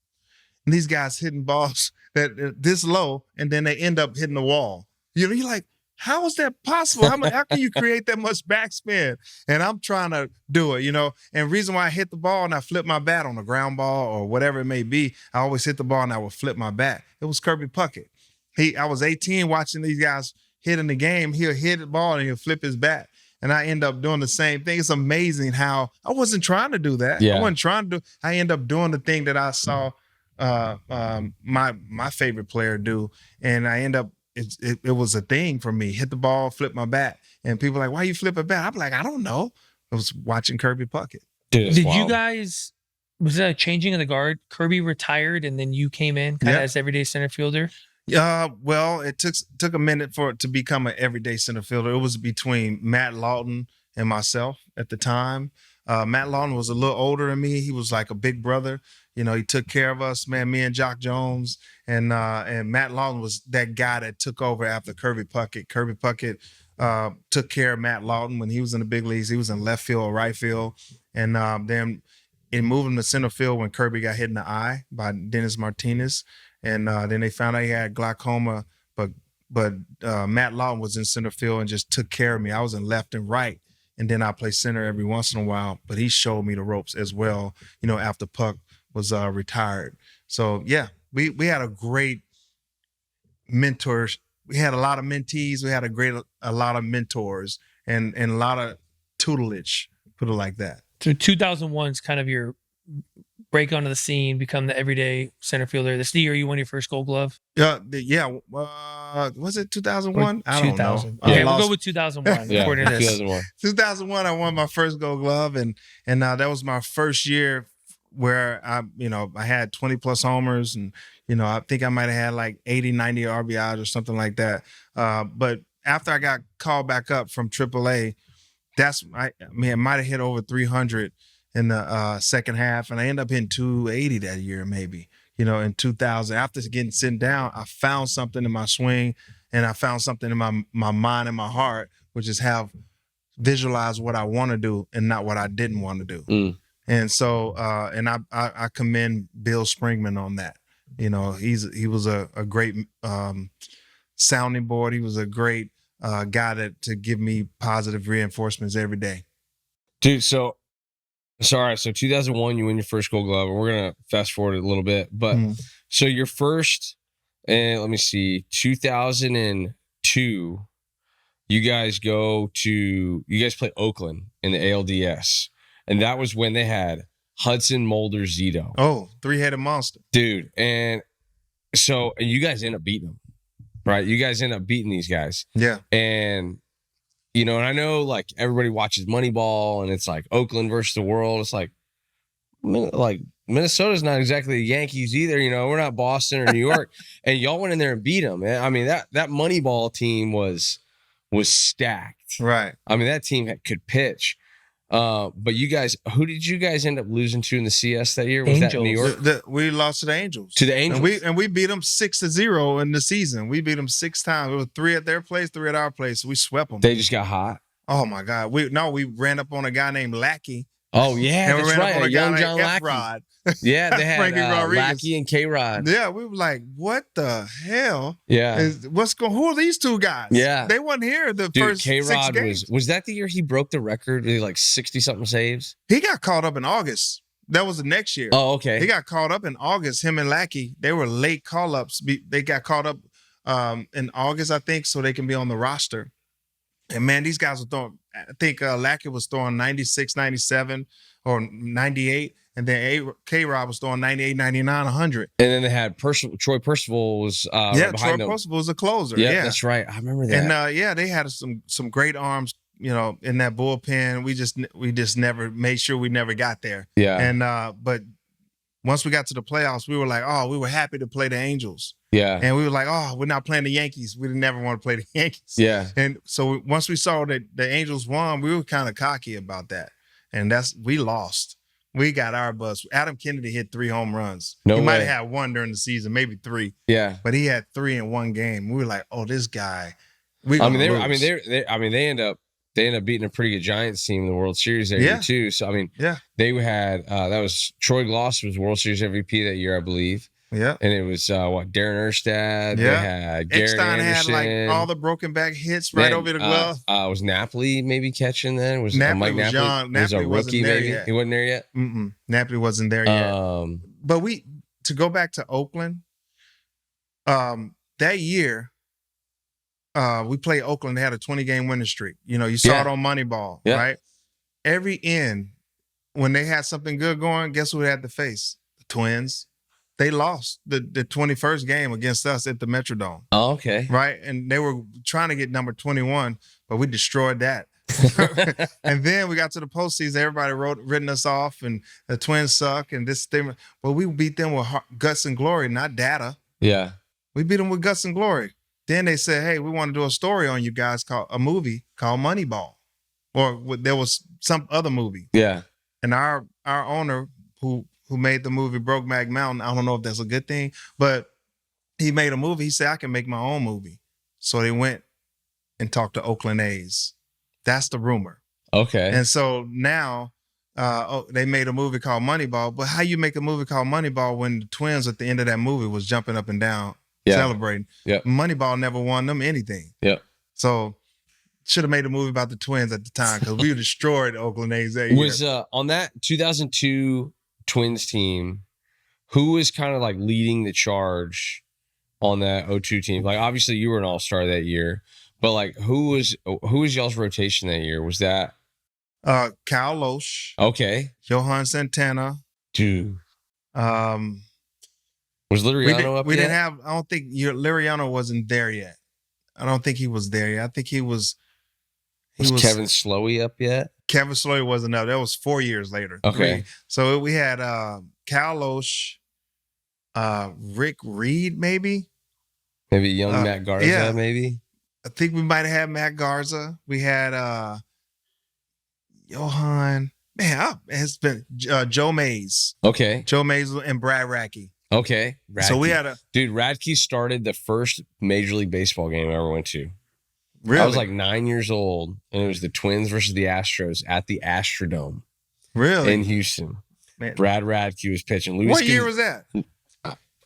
And these guys hitting balls that this low, and then they end up hitting the wall. You're like, how is that possible? How can you create that much backspin? And I'm trying to do it, And reason why I hit the ball and I flip my bat on a ground ball or whatever it may be, I always hit the ball and I would flip my bat. It was Kirby Puckett. I was 18 watching these guys hit in the game. He'll hit the ball and he'll flip his bat. And I end up doing the same thing. It's amazing how I wasn't trying to do that. Yeah. I wasn't trying to do. I end up doing the thing that I saw my favorite player do, and I end up. It was a thing for me. Hit the ball, flip my bat, and people are like, "Why you flip a bat?" I'm like, "I don't know." I was watching Kirby Puckett. Dude, did you guys? Was that a changing of the guard? Kirby retired, and then you came in kind of as everyday center fielder. Well, it took a minute for it to become an everyday center fielder. It was between Matt Lawton and myself at the time. Matt Lawton was a little older than me. He was like a big brother. He took care of us, man, me and Jock Jones. And Matt Lawton was that guy that took over after Kirby Puckett. Kirby Puckett took care of Matt Lawton when he was in the big leagues. He was in left field or right field. And then it moved him to center field when Kirby got hit in the eye by Dennis Martinez. And then they found out he had glaucoma, but Matt Lawton was in center field and just took care of me. I was in left and right, and then I play center every once in a while. But he showed me the ropes as well, after Puck was retired. So, yeah, we had a great mentors. We had a lot of mentees. We had a lot of mentors and a lot of tutelage, put it like that. So 2001 is kind of your break onto the scene, become the everyday center fielder. This is the year you won your first Gold Glove? Yeah. Was it 2001? I don't know. Okay, we'll go with 2001. Yeah, according to this. 2001. 2001, I won my first Gold Glove, and that was my first year where I had 20 plus homers, and I think I might have had like 80, 90 RBIs or something like that. But after I got called back up from AAA, I might have hit over 300 in the second half, and I ended up hitting 280 that year, maybe, in 2000. After getting sent down, I found something in my swing, and I found something in my mind and my heart, which is visualize what I want to do and not what I didn't want to do. Mm. And so, and I commend Bill Springman on that. He was a great sounding board. He was a great guy to give me positive reinforcements every day. Dude, so 2001, you win your first Gold Glove, and we're going to fast forward a little bit. But so your first, and let me see, 2002, you guys play Oakland in the ALDS. And that was when they had Hudson, Mulder, Zito. Oh, three-headed monster. Dude. And so you guys end up beating them, right? You guys end up beating these guys. Yeah. And, and I know like everybody watches Moneyball and it's like Oakland versus the world. It's like Minnesota's not exactly the Yankees either. We're not Boston or New York. And y'all went in there and beat them. I mean, that Moneyball team was stacked. Right. I mean, that team could pitch. But you guys, who did you guys end up losing to in the CS that year? Was that New Angels. York? We lost to the Angels. To the Angels. And we beat them 6-0 in the season. We beat them 6 times. It was 3 at their place, 3 at our place. We swept them. They just got hot. Oh my God. We ran up on a guy named Lackey. Oh yeah, And we that's ran up right. on a Young guy John named Lackey. F-Rod. Yeah, they had Frankie Rodriguez. Lackey and K-Rod. Yeah, we were like, what the hell? Yeah. Who are these two guys? Yeah. They weren't here the Dude, first 6 K-Rod games. was that the year he broke the record with like 60-something saves? He got caught up in August. That was the next year. Oh, okay. He got caught up in August. Him and Lackey, they were late call-ups. They got caught up in August, I think, so they can be on the roster. And man, these guys were throwing, I think Lackey was throwing 96, 97, or 98. And then K-Rod was throwing 98, 99, 100. And then they had Troy Percival was right Troy behind them. Percival was a closer. Yeah, Yeah, that's right. I remember that. And they had some great arms, in that bullpen. We just never made sure we never got there. Yeah. And but once we got to the playoffs, we were like, we were happy to play the Angels. Yeah. And we were like, we're not playing the Yankees. We never want to play the Yankees. Yeah. And so once we saw that the Angels won, we were kind of cocky about that. And we lost. We got our bus. Adam Kennedy hit 3 home runs. He might have had 1 during the season, maybe 3. Yeah. But he had 3 in 1 game. We were like, this guy. They end up beating a pretty good Giants team in the World Series that year too. So they had that was Troy Gloss was World Series MVP that year, I believe. Yeah. And it was Darren Erstad. They had Garrett Eckstein Anderson. had like all the broken back hits right over the glove. Was Napoli maybe catching then? Was Napoli Mike was young. was a Napoli wasn't rookie there maybe? yet. He wasn't there yet? Napoli wasn't there yet. But to go back to Oakland, that year, we played Oakland. They had a 20-game winning streak. You saw it on Moneyball, right? Every end, when they had something good going, guess who they had to face? The Twins. They lost the 21st game against us at the Metrodome. Oh, okay. Right? And they were trying to get number 21, but we destroyed that. And then we got to the postseason. Everybody written us off, and the Twins suck, and this thing. But we beat them with guts and glory, not data. Yeah. We beat them with guts and glory. Then they said, hey, we want to do a story on you guys, a movie called Moneyball. Or there was some other movie. Yeah. And our owner, who made the movie Brokeback Mountain, I don't know if that's a good thing, but he made a movie. He said, I can make my own movie. So they went and talked to Oakland A's. That's the rumor. Okay. And so now they made a movie called Moneyball. But how you make a movie called Moneyball when the Twins at the end of that movie was jumping up and down, celebrating? Yeah. Moneyball never won them anything. Yeah. So should have made a movie about the Twins at the time, because we destroyed Oakland A's that year. Was on that 2002 Twins team, who was kind of like leading the charge on that 02 team? Like, obviously you were an all-star that year, but like who was y'all's rotation that year? Was that Kyle Loesch? Okay. Johan Santana. Dude. Was Liriano up we yet? didn't have, I don't think Liriano wasn't there yet. I don't think he was there yet. I think he was Kevin Slowey up yet? Kevin Slowey wasn't up. That was 4 years later. Okay. So we had Kyle Loesch, Rick Reed, maybe young Matt Garza, maybe. I think we might have had Matt Garza. We had Johan. Man, it's been Joe Mays. Okay. Joe Mays and Brad Radke. Okay. Radke. So we had Radke started the first Major League Baseball game I ever went to. Really? I was like 9 years old, and it was the Twins versus the Astros at the Astrodome. Really? In Houston. Man. Brad Radke was pitching. What year was that?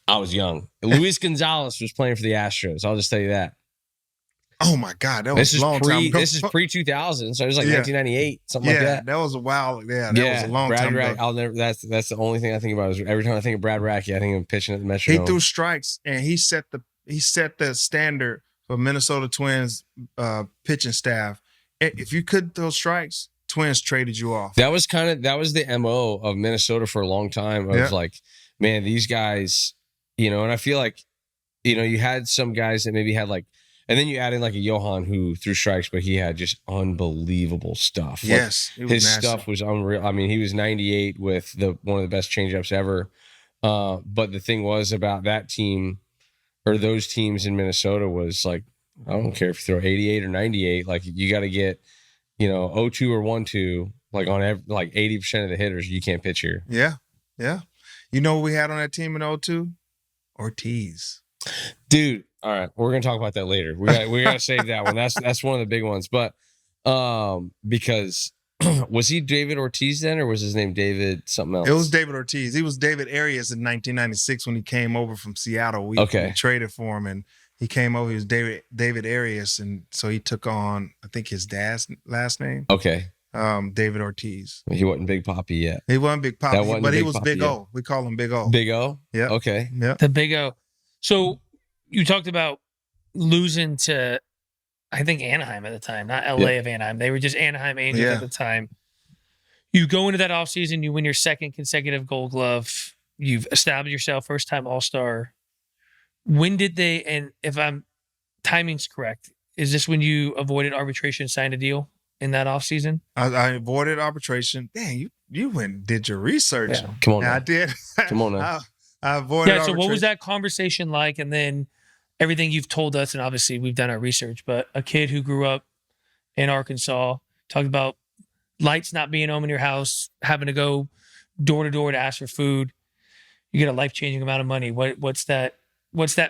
I was young. Luis Gonzalez was playing for the Astros. I'll just tell you that. Oh my God, that was a long time ago. This is pre-2000, so it was like 1998, something like that. That was a while. Yeah, that was a long time ago. I'll never. That's the only thing I think about is every time I think of Brad Radke, I think of him pitching at the Metrodome. He threw strikes, and he set the standard for Minnesota Twins pitching staff. If you couldn't throw strikes, Twins traded you off. That was the MO of Minnesota for a long time. Of like, man, these guys, and I feel like, you had some guys that maybe had like. And then you add in like a Johan who threw strikes, but he had just unbelievable stuff. Yes. His stuff was unreal. I mean, he was 98 with one of the best changeups ever. But the thing was about that team or those teams in Minnesota was like, I don't care if you throw 88 or 98, like you got to get, 0-2 or 1-2 Like on like 80% of the hitters, you can't pitch here. Yeah. Yeah. You know what we had on that team in 02? Ortiz. Dude, all right, we're gonna talk about that later. We gotta save that one. That's one of the big ones. But because was he David Ortiz then, or was his name David something else? It was David Ortiz. He was David Arias in 1996 when he came over from Seattle. We traded for him, and he came over. He was David Arias, and so he took on, I think, his dad's last name. Okay. David Ortiz. He wasn't Big Papi yet. He wasn't Big Papi, but he was Papi Big yet. O. We call him Big O. Big O? Yeah. Okay. Yeah. The Big O. So you talked about losing to, I think, Anaheim at the time, not LA of Anaheim. They were just Anaheim Angels at the time. You go into that offseason, you win your second consecutive Gold Glove. You've established yourself, first-time All-Star. When did they, and if timing's correct, is this when you avoided arbitration, signed a deal in that offseason? I avoided arbitration. Dang, you went and did your research. Yeah. Come on now. I did. Come on now. I avoided arbitration. So what was that conversation like? And then everything you've told us, and obviously we've done our research, but a kid who grew up in Arkansas, talked about lights not being home in your house, having to go door to door to ask for food. You get a life-changing amount of money. What's that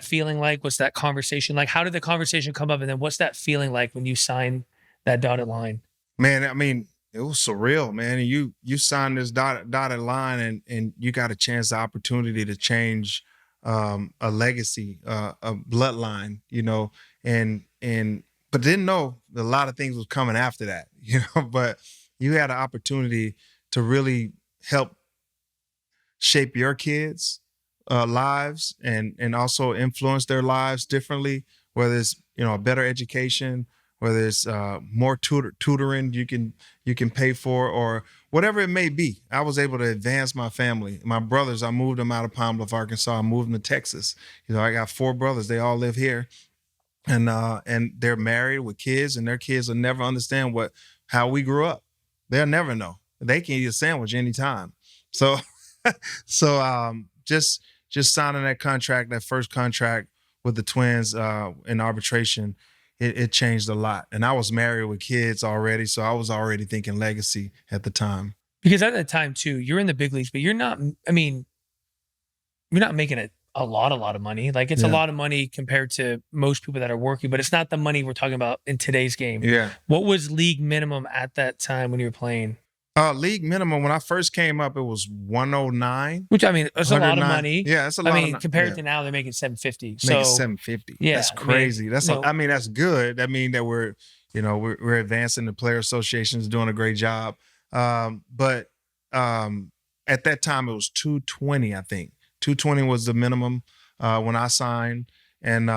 feeling like? What's that conversation like? How did the conversation come up? And then what's that feeling like when you sign that dotted line? Man, I mean, it was surreal, man. And you signed this dotted line, and you got a chance, the opportunity to change a legacy, a bloodline, you know, but didn't know a lot of things was coming after that, you know. But you had an opportunity to really help shape your kids' lives and also influence their lives differently, whether it's, you know, a better education, whether it's more tutoring you can pay for, or whatever it may be. I was able to advance my family. My brothers, I moved them out of Pine Bluff, Arkansas. I moved them to Texas. You know, I got 4 brothers. They all live here, and they're married with kids, and their kids will never understand how we grew up. They'll never know. They can eat a sandwich anytime. So, just signing that contract, that first contract with the Twins in arbitration, it changed a lot. And I was married with kids already, so I was already thinking legacy at the time. Because at that time too, you're in the big leagues, but you're not making a lot of money. Like, it's a lot of money compared to most people that are working, but it's not the money we're talking about in today's game. Yeah. What was league minimum at that time when you were playing? League minimum, when I first came up, it was 109. Which, I mean, that's a lot of money. Yeah, that's a lot. I mean, compared to now, they're making $750. So making $750. Yeah, that's crazy. That's good. I mean that we're advancing. The player association is doing a great job. But at that time it was 220. I think 220 was the minimum when I signed, and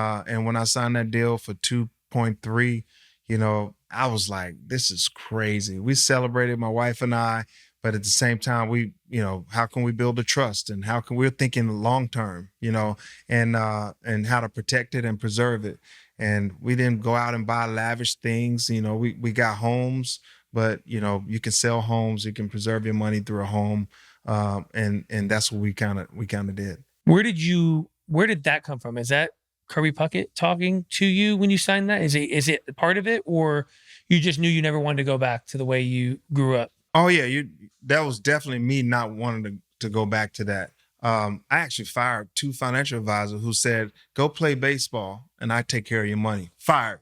when I signed that deal for 2.3, you know, I was like, this is crazy. We celebrated, my wife and I, but at the same time, we, you know, how can we build a trust, and how can we're thinking long term, you know, and how to protect it and preserve it. And we didn't go out and buy lavish things. You know, we got homes, but, you know, you can sell homes, you can preserve your money through a home, and that's what we kind of did. Where did that come from? Is that Kirby Puckett talking to you when you signed that? Is it part of it, or you just knew you never wanted to go back to the way you grew up? Oh yeah, that was definitely me not wanting to go back to that. I actually fired 2 financial advisors who said, go play baseball and I take care of your money. Fired.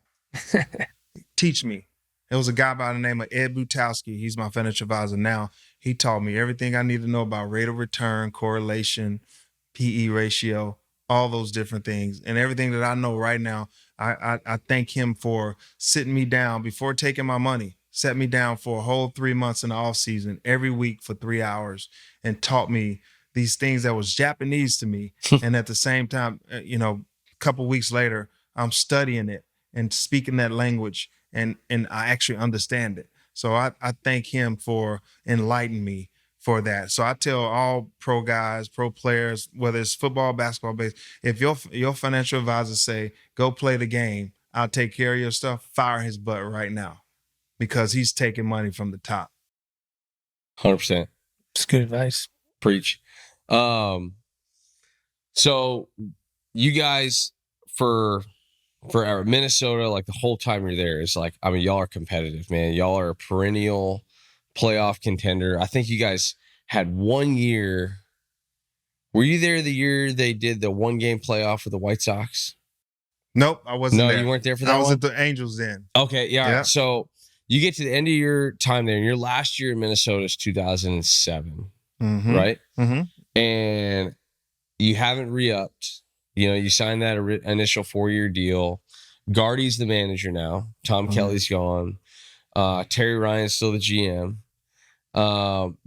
Teach me. It was a guy by the name of Ed Butowski. He's my financial advisor now. He taught me everything I need to know about rate of return, correlation, PE ratio, all those different things. And everything that I know right now, I thank him for sitting me down before taking my money, set me down for a whole 3 months in the off season, every week for 3 hours, and taught me these things that was Japanese to me. And at the same time, you know, a couple weeks later, I'm studying it and speaking that language, and I actually understand it. So I thank him for enlightening me for that. So I tell all pro guys, pro players, whether it's football, basketball, baseball, if your financial advisor say, go play the game, I'll take care of your stuff, fire his butt right now, because he's taking money from the top. 100%. It's good advice. Preach. So you guys for Minnesota, like the whole time you're there, it's like, I mean, y'all are competitive, man. Y'all are a perennial playoff contender. I think you guys had 1 year. Were you there the year they did the 1-game playoff with the White Sox? Nope, I wasn't No, there. you weren't there for that I was one? at the Angels then. Okay, yeah. All Yeah. right. So you get to the end of your time there, and your last year in Minnesota is 2007, Mm-hmm. right? Mm-hmm. And you haven't re-upped. You signed that initial 4-year deal. Gardy's the manager now. Tom Kelly's gone. Terry Ryan's still the GM.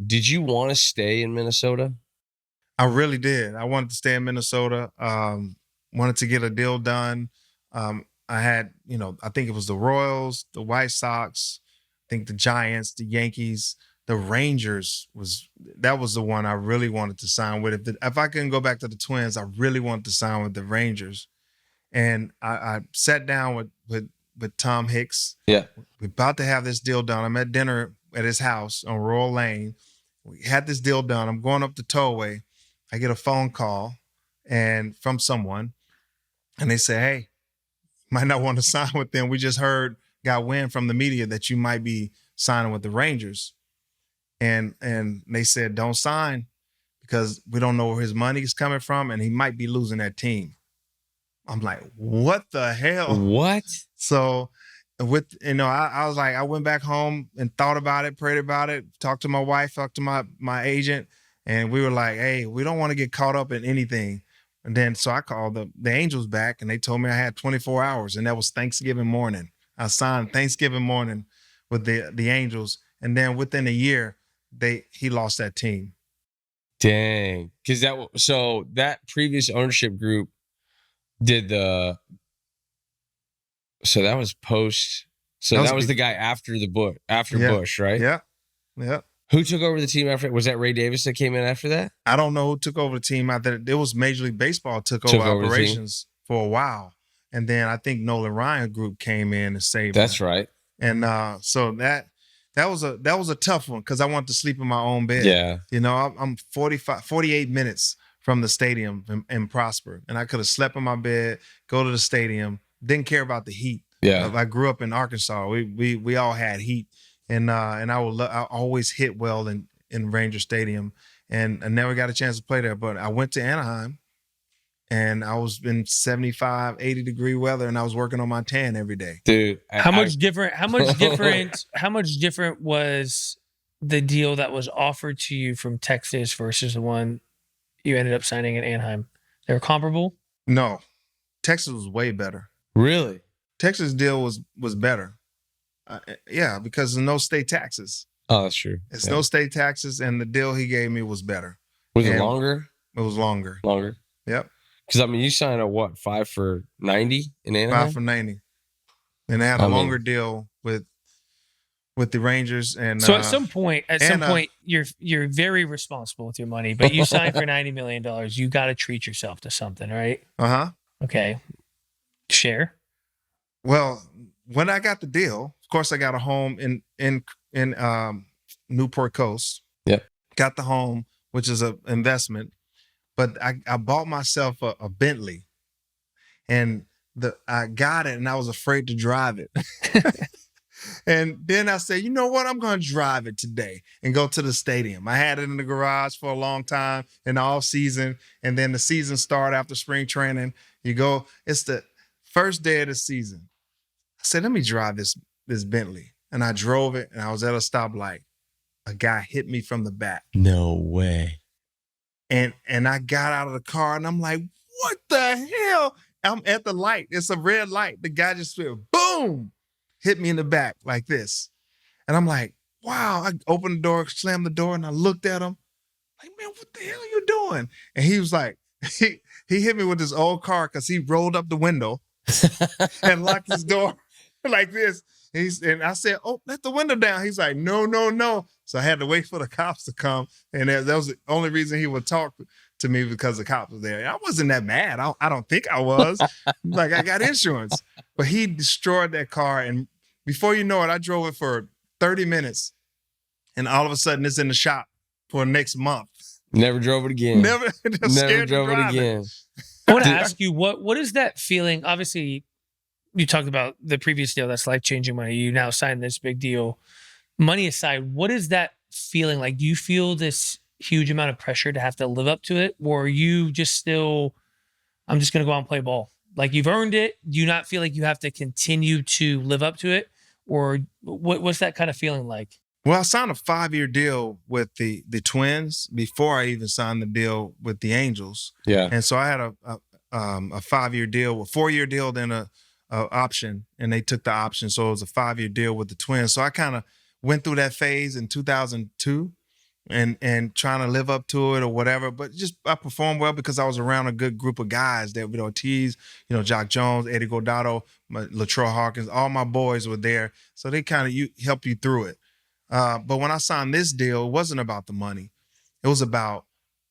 Did you want to stay in Minnesota? I really did. I wanted to stay in Minnesota. Wanted to get a deal done. I had, I think it was the Royals, the White Sox, I think the Giants, the Yankees, the Rangers that was the one I really wanted to sign with. If I couldn't go back to the Twins, I really wanted to sign with the Rangers. And I sat down with Tom Hicks. Yeah. We're about to have this deal done. I'm at dinner at his house on Royal Lane. We had this deal done. I'm going up the tollway. I get a phone call from someone, and they say, "Hey, you might not want to sign with them. We just got wind from the media that you might be signing with the Rangers." And they said, "Don't sign because we don't know where his money is coming from, and he might be losing that team." I'm like, "What the hell?" What? So I was like, I went back home and thought about it, prayed about it, talked to my wife, talked to my agent, and we were like, "Hey, we don't want to get caught up in anything." And then so I called the Angels back, and they told me I had 24 hours, and that was Thanksgiving morning. I signed Thanksgiving morning with the Angels, and then within a year, he lost that team. Dang. Because that previous ownership group did so that was post. So that was the guy after Bush, right? Yeah. Yeah. Who took over the team after? Was that Ray Davis that came in after that? I don't know who took over the team after. It was Major League Baseball took over operations for a while, and then I think Nolan Ryan Group came in and saved. That's them. Right. And so that was a tough one because I wanted to sleep in my own bed. Yeah. I'm 48 minutes from the stadium in Prosper, and I could have slept in my bed, go to the stadium, didn't care about the heat. Yeah. I grew up in Arkansas. We all had heat. And I always hit well in Ranger Stadium, and I never got a chance to play there. But I went to Anaheim, and I was in 75, 80 degree weather, and I was working on my tan every day. Dude, How much different was the deal that was offered to you from Texas versus the one you ended up signing in Anaheim? They were comparable? No, Texas was way better. Really? Texas deal was better. Yeah, because there's no state taxes. Oh, that's true. It's no state taxes, and the deal he gave me was better. Was it longer? It was longer. Longer? Yep. Because, you signed a 5 for 90 in Anaheim? 5 for 90. And they had a longer deal with the Rangers. And so at some point, you're very responsible with your money, but you signed for $90 million. You got to treat yourself to something, right? Uh-huh. Okay. Share. Well, when I got the deal, of course, I got a home in Newport Coast. Yep. Got the home, which is an investment, but I bought myself a Bentley, and I got it, and I was afraid to drive it. And then I said, you know what? I'm going to drive it today and go to the stadium. I had it in the garage for a long time in the off season, and then the season started after spring training. You go, it's the first day of the season. I said, let me drive this Bentley. And I drove it, and I was at a stoplight. A guy hit me from the back. No way. And I got out of the car, and I'm like, what the hell? I'm at the light. It's a red light. The guy just went, boom, hit me in the back like this. And I'm like, wow. I opened the door, slammed the door, and I looked at him. Like, man, what the hell are you doing? And he was like, he hit me with his old car because he rolled up the window and locked his door like this. And I said, oh, let the window down. He's like, no. So I had to wait for the cops to come. And that was the only reason he would talk to me, because the cops were there. I wasn't that mad. I don't think I was. Like, I got insurance. But he destroyed that car. And before you know it, I drove it for 30 minutes. And all of a sudden, it's in the shop for next month. Never drove it again. Never drove it again. I want to ask you, what is that feeling? Obviously, you talked about the previous deal. That's life-changing money. You now signed this big deal. money aside, what is that feeling like? Do you feel this huge amount of pressure to have to live up to it? Or are you just still, I'm just going to go out and play ball? Like you've earned it. Do you not feel like you have to continue to live up to it? Or what's that kind of feeling like? Well, I signed a 5-year deal with the Twins before I even signed the deal with the Angels. Yeah. And so I had a 5-year deal, a 4-year deal, then a option, and they took the option. So it was a 5-year deal with the Twins. So I kind of went through that phase in 2002 and trying to live up to it or whatever. But just I performed well because I was around a good group of guys that with Ortiz, Jock Jones, Eddie Godado, Latrell Hawkins, all my boys were there. So they kind of help you through it. But when I signed this deal, it wasn't about the money. It was about,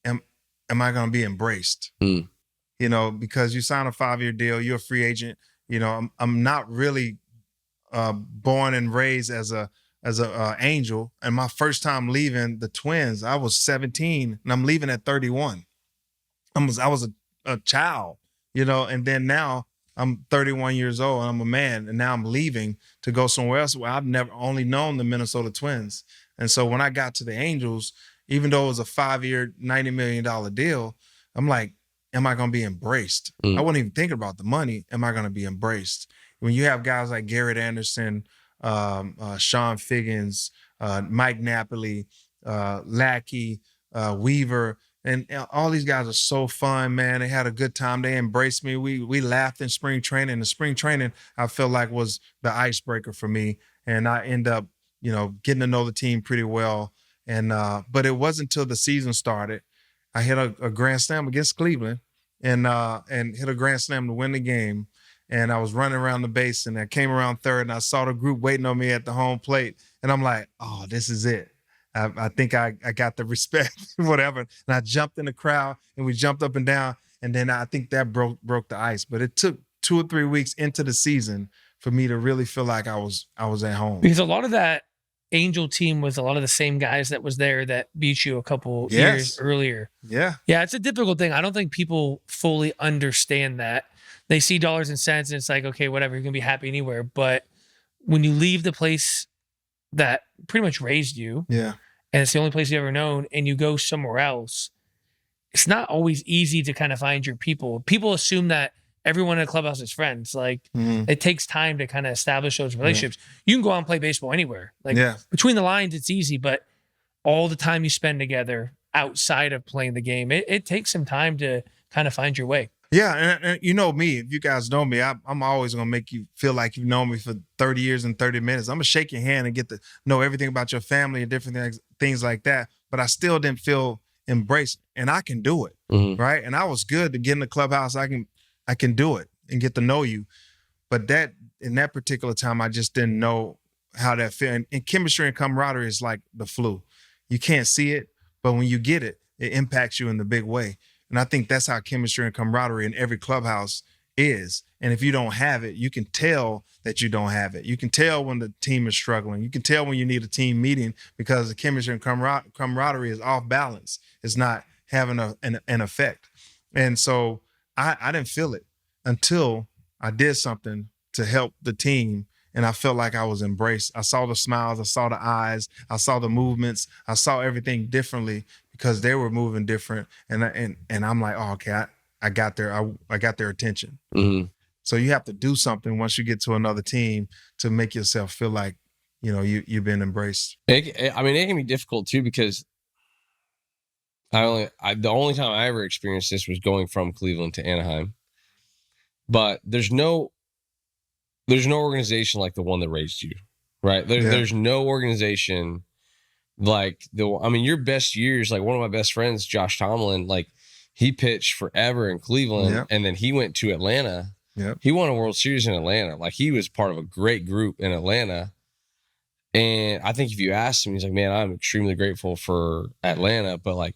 am I going to be embraced? Because you sign a 5-year deal, you're a free agent. I'm not really born and raised as a Angel. And my first time leaving the Twins, I was 17 and I'm leaving at 31. I was a child, and then now I'm 31 years old and I'm a man, and now I'm leaving to go somewhere else where I've never only known the Minnesota Twins. And so when I got to the Angels, even though it was a 5-year, $90 million deal, I'm like, am I going to be embraced? I wasn't even thinking about the money. Am I going to be embraced? When you have guys like Garrett Anderson, Sean Figgins, Mike Napoli, Lackey, Weaver, and all these guys are so fun, man. They had a good time. They embraced me. We laughed in spring training. The spring training, I felt like, was the icebreaker for me. And I end up, getting to know the team pretty well. And but it wasn't until the season started. I hit a grand slam against Cleveland and hit a grand slam to win the game. And I was running around the base, and I came around third, and I saw the group waiting on me at the home plate. And I'm like, oh, this is it. I think I got the respect, whatever. And I jumped in the crowd, and we jumped up and down. And then I think that broke the ice. But it took 2 or 3 weeks into the season for me to really feel like I was at home. Because a lot of that Angel team was a lot of the same guys that was there that beat you a couple years earlier. Yeah. Yeah, it's a difficult thing. I don't think people fully understand that. They see dollars and cents, and it's like, okay, whatever, you're going to be happy anywhere. But when you leave the place that pretty much raised you, and it's the only place you've ever known, and you go somewhere else, it's not always easy to kind of find your people. People assume that everyone in a clubhouse is friends. Like, it takes time to kind of establish those relationships. You can go out and play baseball anywhere. Like, between the lines, it's easy, but all the time you spend together outside of playing the game, it takes some time to kind of find your way. Yeah, and you know me. If you guys know me, I'm always going to make you feel like you've known me for 30 years and 30 minutes. I'm going to shake your hand and get to know everything about your family and different things like that. But I still didn't feel embraced, and I can do it, right? And I was good to get in the clubhouse. I can do it and get to know you. But in that particular time, I just didn't know how that felt. And chemistry and camaraderie is like the flu. You can't see it, but when you get it, it impacts you in the big way. And I think that's how chemistry and camaraderie in every clubhouse is. And if you don't have it, you can tell that you don't have it. You can tell when the team is struggling. You can tell when you need a team meeting because the chemistry and camaraderie is off balance. It's not having an effect. And so I didn't feel it until I did something to help the team, and I felt like I was embraced. I saw the smiles, I saw the eyes, I saw the movements, I saw everything differently because they were moving different. And I'm like, oh, okay, I got their attention. So you have to do something once you get to another team to make yourself feel like, you've been embraced. It can be difficult too because the only time I ever experienced this was going from Cleveland to Anaheim. But there's no organization like the one that raised you, right? There's no organization like your best years, like one of my best friends, Josh Tomlin, like he pitched forever in Cleveland and then he went to Atlanta. He won a World Series in Atlanta. Like he was part of a great group in Atlanta. And I think if you asked him, he's like, man, I'm extremely grateful for Atlanta, but like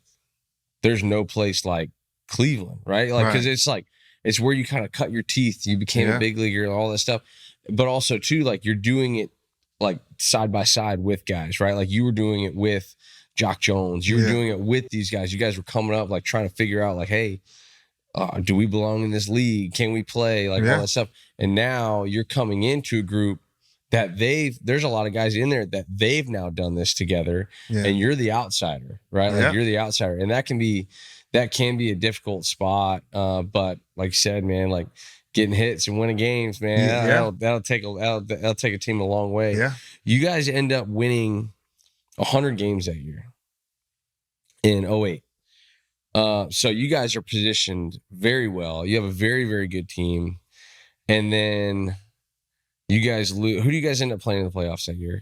there's no place like Cleveland, right? Like, cause it's like, it's where you kind of cut your teeth. You became a big leaguer and all that stuff. But also too, like you're doing it like side by side with guys, right? Like you were doing it with Jock Jones. You were doing it with these guys. You guys were coming up, like trying to figure out like, hey, do we belong in this league? Can we play? Like all that stuff. And now you're coming into a group that there's a lot of guys in there that they've now done this together, and you're the outsider, right? Like you're the outsider, and that can be a difficult spot. But like you said, man, like getting hits and winning games, man, that'll take a team a long way. Yeah. You guys end up winning 100 games that year in 08. So you guys are positioned very well. You have a very, very good team. And then you guys lose. Who do you guys end up playing in the playoffs that year?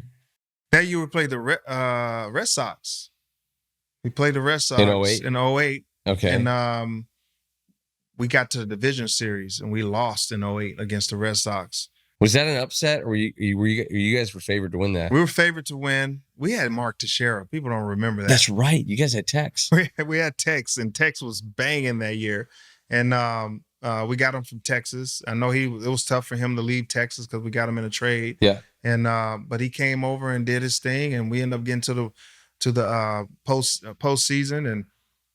That year we played the Red Sox. We played the Red Sox in 08. Okay. And we got to the division series and we lost in 08 against the Red Sox. Was that an upset, or were you guys were favored to win that? We were favored to win. We had Mark Teixeira. People don't remember that. That's right. You guys had Tex. We had Tex, and Tex was banging that year. And we got him from Texas. I know it was tough for him to leave Texas because we got him in a trade. Yeah. And but he came over and did his thing, and we ended up getting to the postseason. And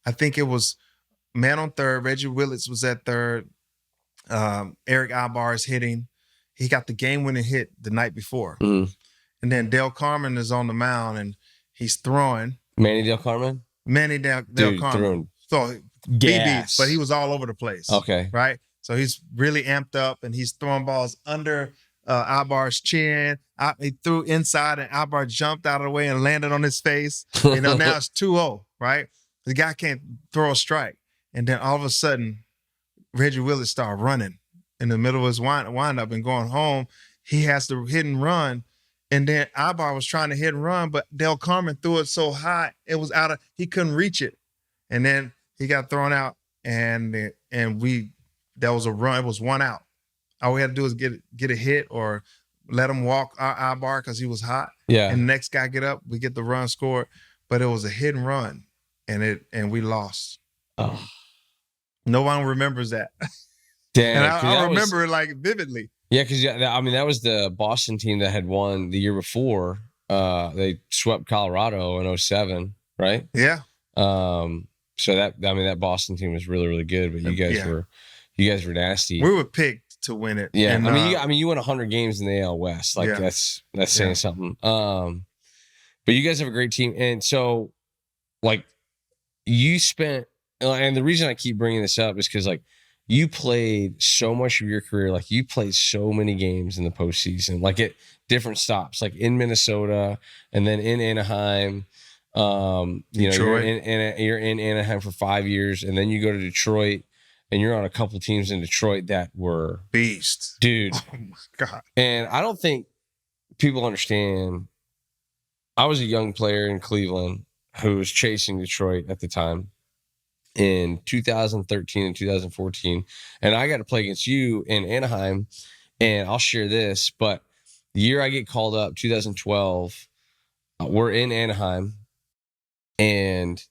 I think it was man on third. Reggie Willits was at third. Eric Albar's hitting. He got the game-winning hit the night before. Mm-hmm. And then Dale Carmen is on the mound, and he's throwing. Manny Dale Carmen? Dale Carmen. So BB, but he was all over the place. Okay. Right? So he's really amped up, and he's throwing balls under Albar's chin. He threw inside, and Albar jumped out of the way and landed on his face. Now it's 2-0, right? The guy can't throw a strike. And then all of a sudden, Reggie Willits started running in the middle of his wind-up and going home. He has to hit and run. And then Albar was trying to hit and run, but Dale Carmen threw it so high, it was he couldn't reach it. And then he got thrown out, and that was a run. It was 1 out. All we had to do was get a hit or let him walk Albar because he was hot. Yeah. And the next guy get up, we get the run scored. But it was a hit and run, and we lost. Oh. No one remembers that. Damn. And I remember it like vividly. Yeah, because that was the Boston team that had won the year before. They swept Colorado in 07, right? Yeah. So that Boston team was really, really good, but you guys were nasty. We were picked to win it. Yeah, and, you won 100 games in the AL West. Like that's saying something. But you guys have a great team, and so like you spent, and the reason I keep bringing this up is because like you played so much of your career, like you played so many games in the postseason, like at different stops, like in Minnesota and then in Anaheim. You're in Anaheim for 5 years, and then you go to Detroit, and you're on a couple teams in Detroit that were beasts, dude. Oh my God! And I don't think people understand. I was a young player in Cleveland who was chasing Detroit at the time in 2013 and 2014, and I got to play against you in Anaheim. And I'll share this, but the year I get called up, 2012, we're in Anaheim. And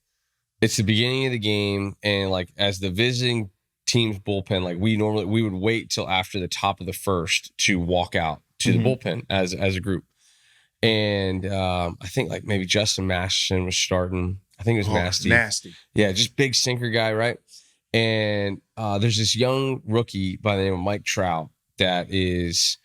it's the beginning of the game, and like as the visiting team's bullpen, like we would wait till after the top of the first to walk out to the bullpen as a group. And I think like maybe Justin Masterson was starting. I think it was Nasty. Yeah, just big sinker guy, right? And there's this young rookie by the name of Mike Trout that is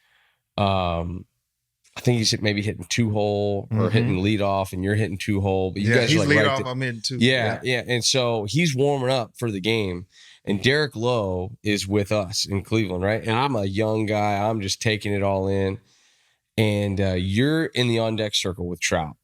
I think he's maybe hitting 2-hole or hitting lead off, and you're hitting 2-hole. But you guys are like lead right off. I'm hitting 2. Yeah. And so he's warming up for the game, and Derek Lowe is with us in Cleveland, right? And I'm a young guy. I'm just taking it all in. And you're in the on deck circle with Trout,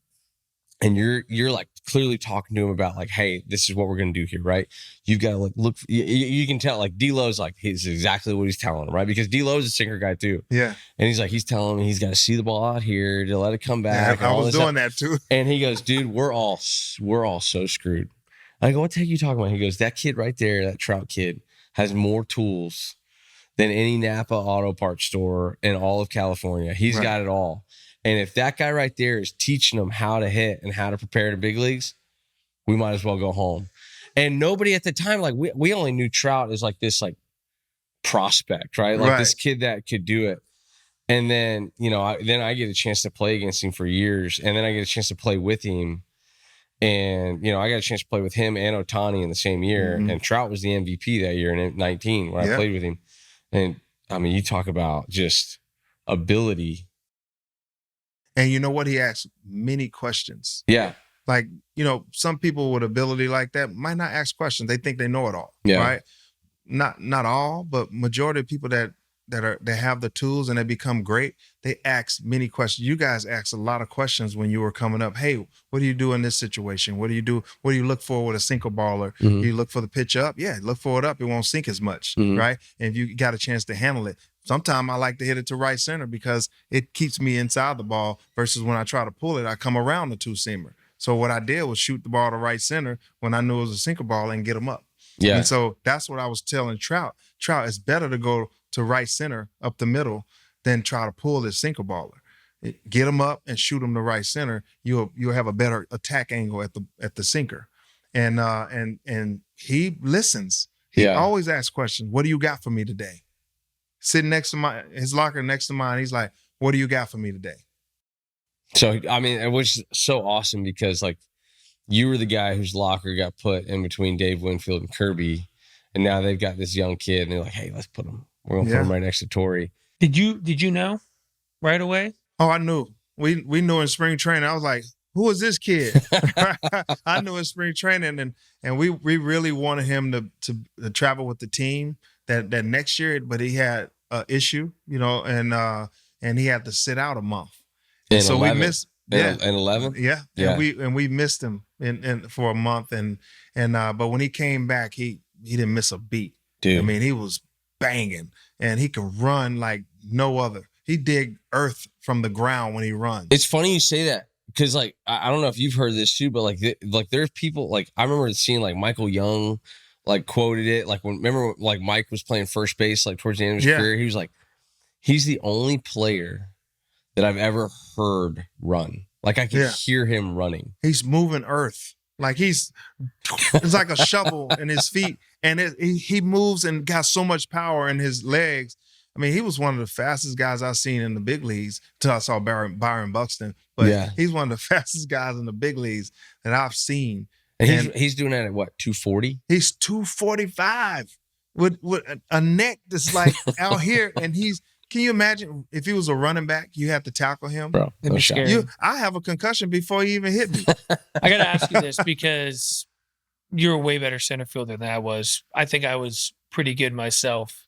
and you're like clearly talking to him about like, hey, this is what we're gonna do here, right? You've got to like look. You can tell like D-Lo's like he's exactly what he's telling him, right? Because D-Lo's a sinker guy too. Yeah. And he's telling him he's got to see the ball out here to let it come back. Yeah, I was doing that too. And he goes, dude, we're all so screwed. I go, what the heck are you talking about? He goes, that kid right there, that Trout kid, has more tools than any Napa auto parts store in all of California. He's got it all. And if that guy right there is teaching them how to hit and how to prepare to big leagues, we might as well go home. And nobody at the time, like we only knew Trout as like this like prospect, right? Like this kid that could do it. And then, I get a chance to play against him for years. And then I get a chance to play with him. And, I got a chance to play with him and Ohtani in the same year. And Trout was the MVP that year in 19 when I played with him. And I mean, you talk about just ability. And you know what? He asked many questions. Yeah. Like, some people with ability like that might not ask questions. They think they know it all, Yeah. right? Not all, but majority of people that have the tools and they become great, they ask many questions. You guys asked a lot of questions when you were coming up. Hey, what do you do in this situation? What do you do? What do you look for with a sinker baller? Mhm. Do you look for the pitch up? Yeah, look for it up. It won't sink as much, Mhm. right? And if you got a chance to handle it. Sometimes I like to hit it to right center because it keeps me inside the ball versus when I try to pull it, I come around the two-seamer. So what I did was shoot the ball to right center when I knew it was a sinker ball and get them up. Yeah. And so that's what I was telling Trout. Trout, it's better to go to right center up the middle than try to pull this sinker baller. Get them up and shoot them to right center. You'll have a better attack angle at the sinker. And he listens. He always asks questions. What do you got for me today? Sitting next to his locker next to mine, he's like, what do you got for me today? So, I mean, it was so awesome because, like, you were the guy whose locker got put in between Dave Winfield and Kirby, and now they've got this young kid, and they're like, hey, let's put him. We're going to put him right next to Torii. Did you know right away? Oh, I knew. We knew in spring training. I was like, who is this kid? I knew in spring training, and we really wanted him to travel with the team that next year, but he had an issue, and he had to sit out a month. And so 11. We missed. Yeah, and 11. Yeah, and we missed him in for a month, but when he came back, he didn't miss a beat. Dude, I mean, he was banging, and he could run like no other. He dig earth from the ground when he runs. It's funny you say that because, like, I don't know if you've heard this too, but like there's people like I remember seeing like Michael Young, like quoted it like remember like Mike was playing first base like towards the end of his career. He was like, he's the only player that I've ever heard run. Like I can hear him running. He's moving earth. Like it's like a shovel in his feet. And he moves and got so much power in his legs. I mean, he was one of the fastest guys I've seen in the big leagues until I saw Byron Buxton. But he's one of the fastest guys in the big leagues that I've seen. And he's doing that at what, 240? He's 245 with a neck that's like out here. And can you imagine if he was a running back, you have to tackle him? Bro, it'd be scary. I have a concussion before he even hit me. I got to ask you this because you're a way better center fielder than I was. I think I was pretty good myself.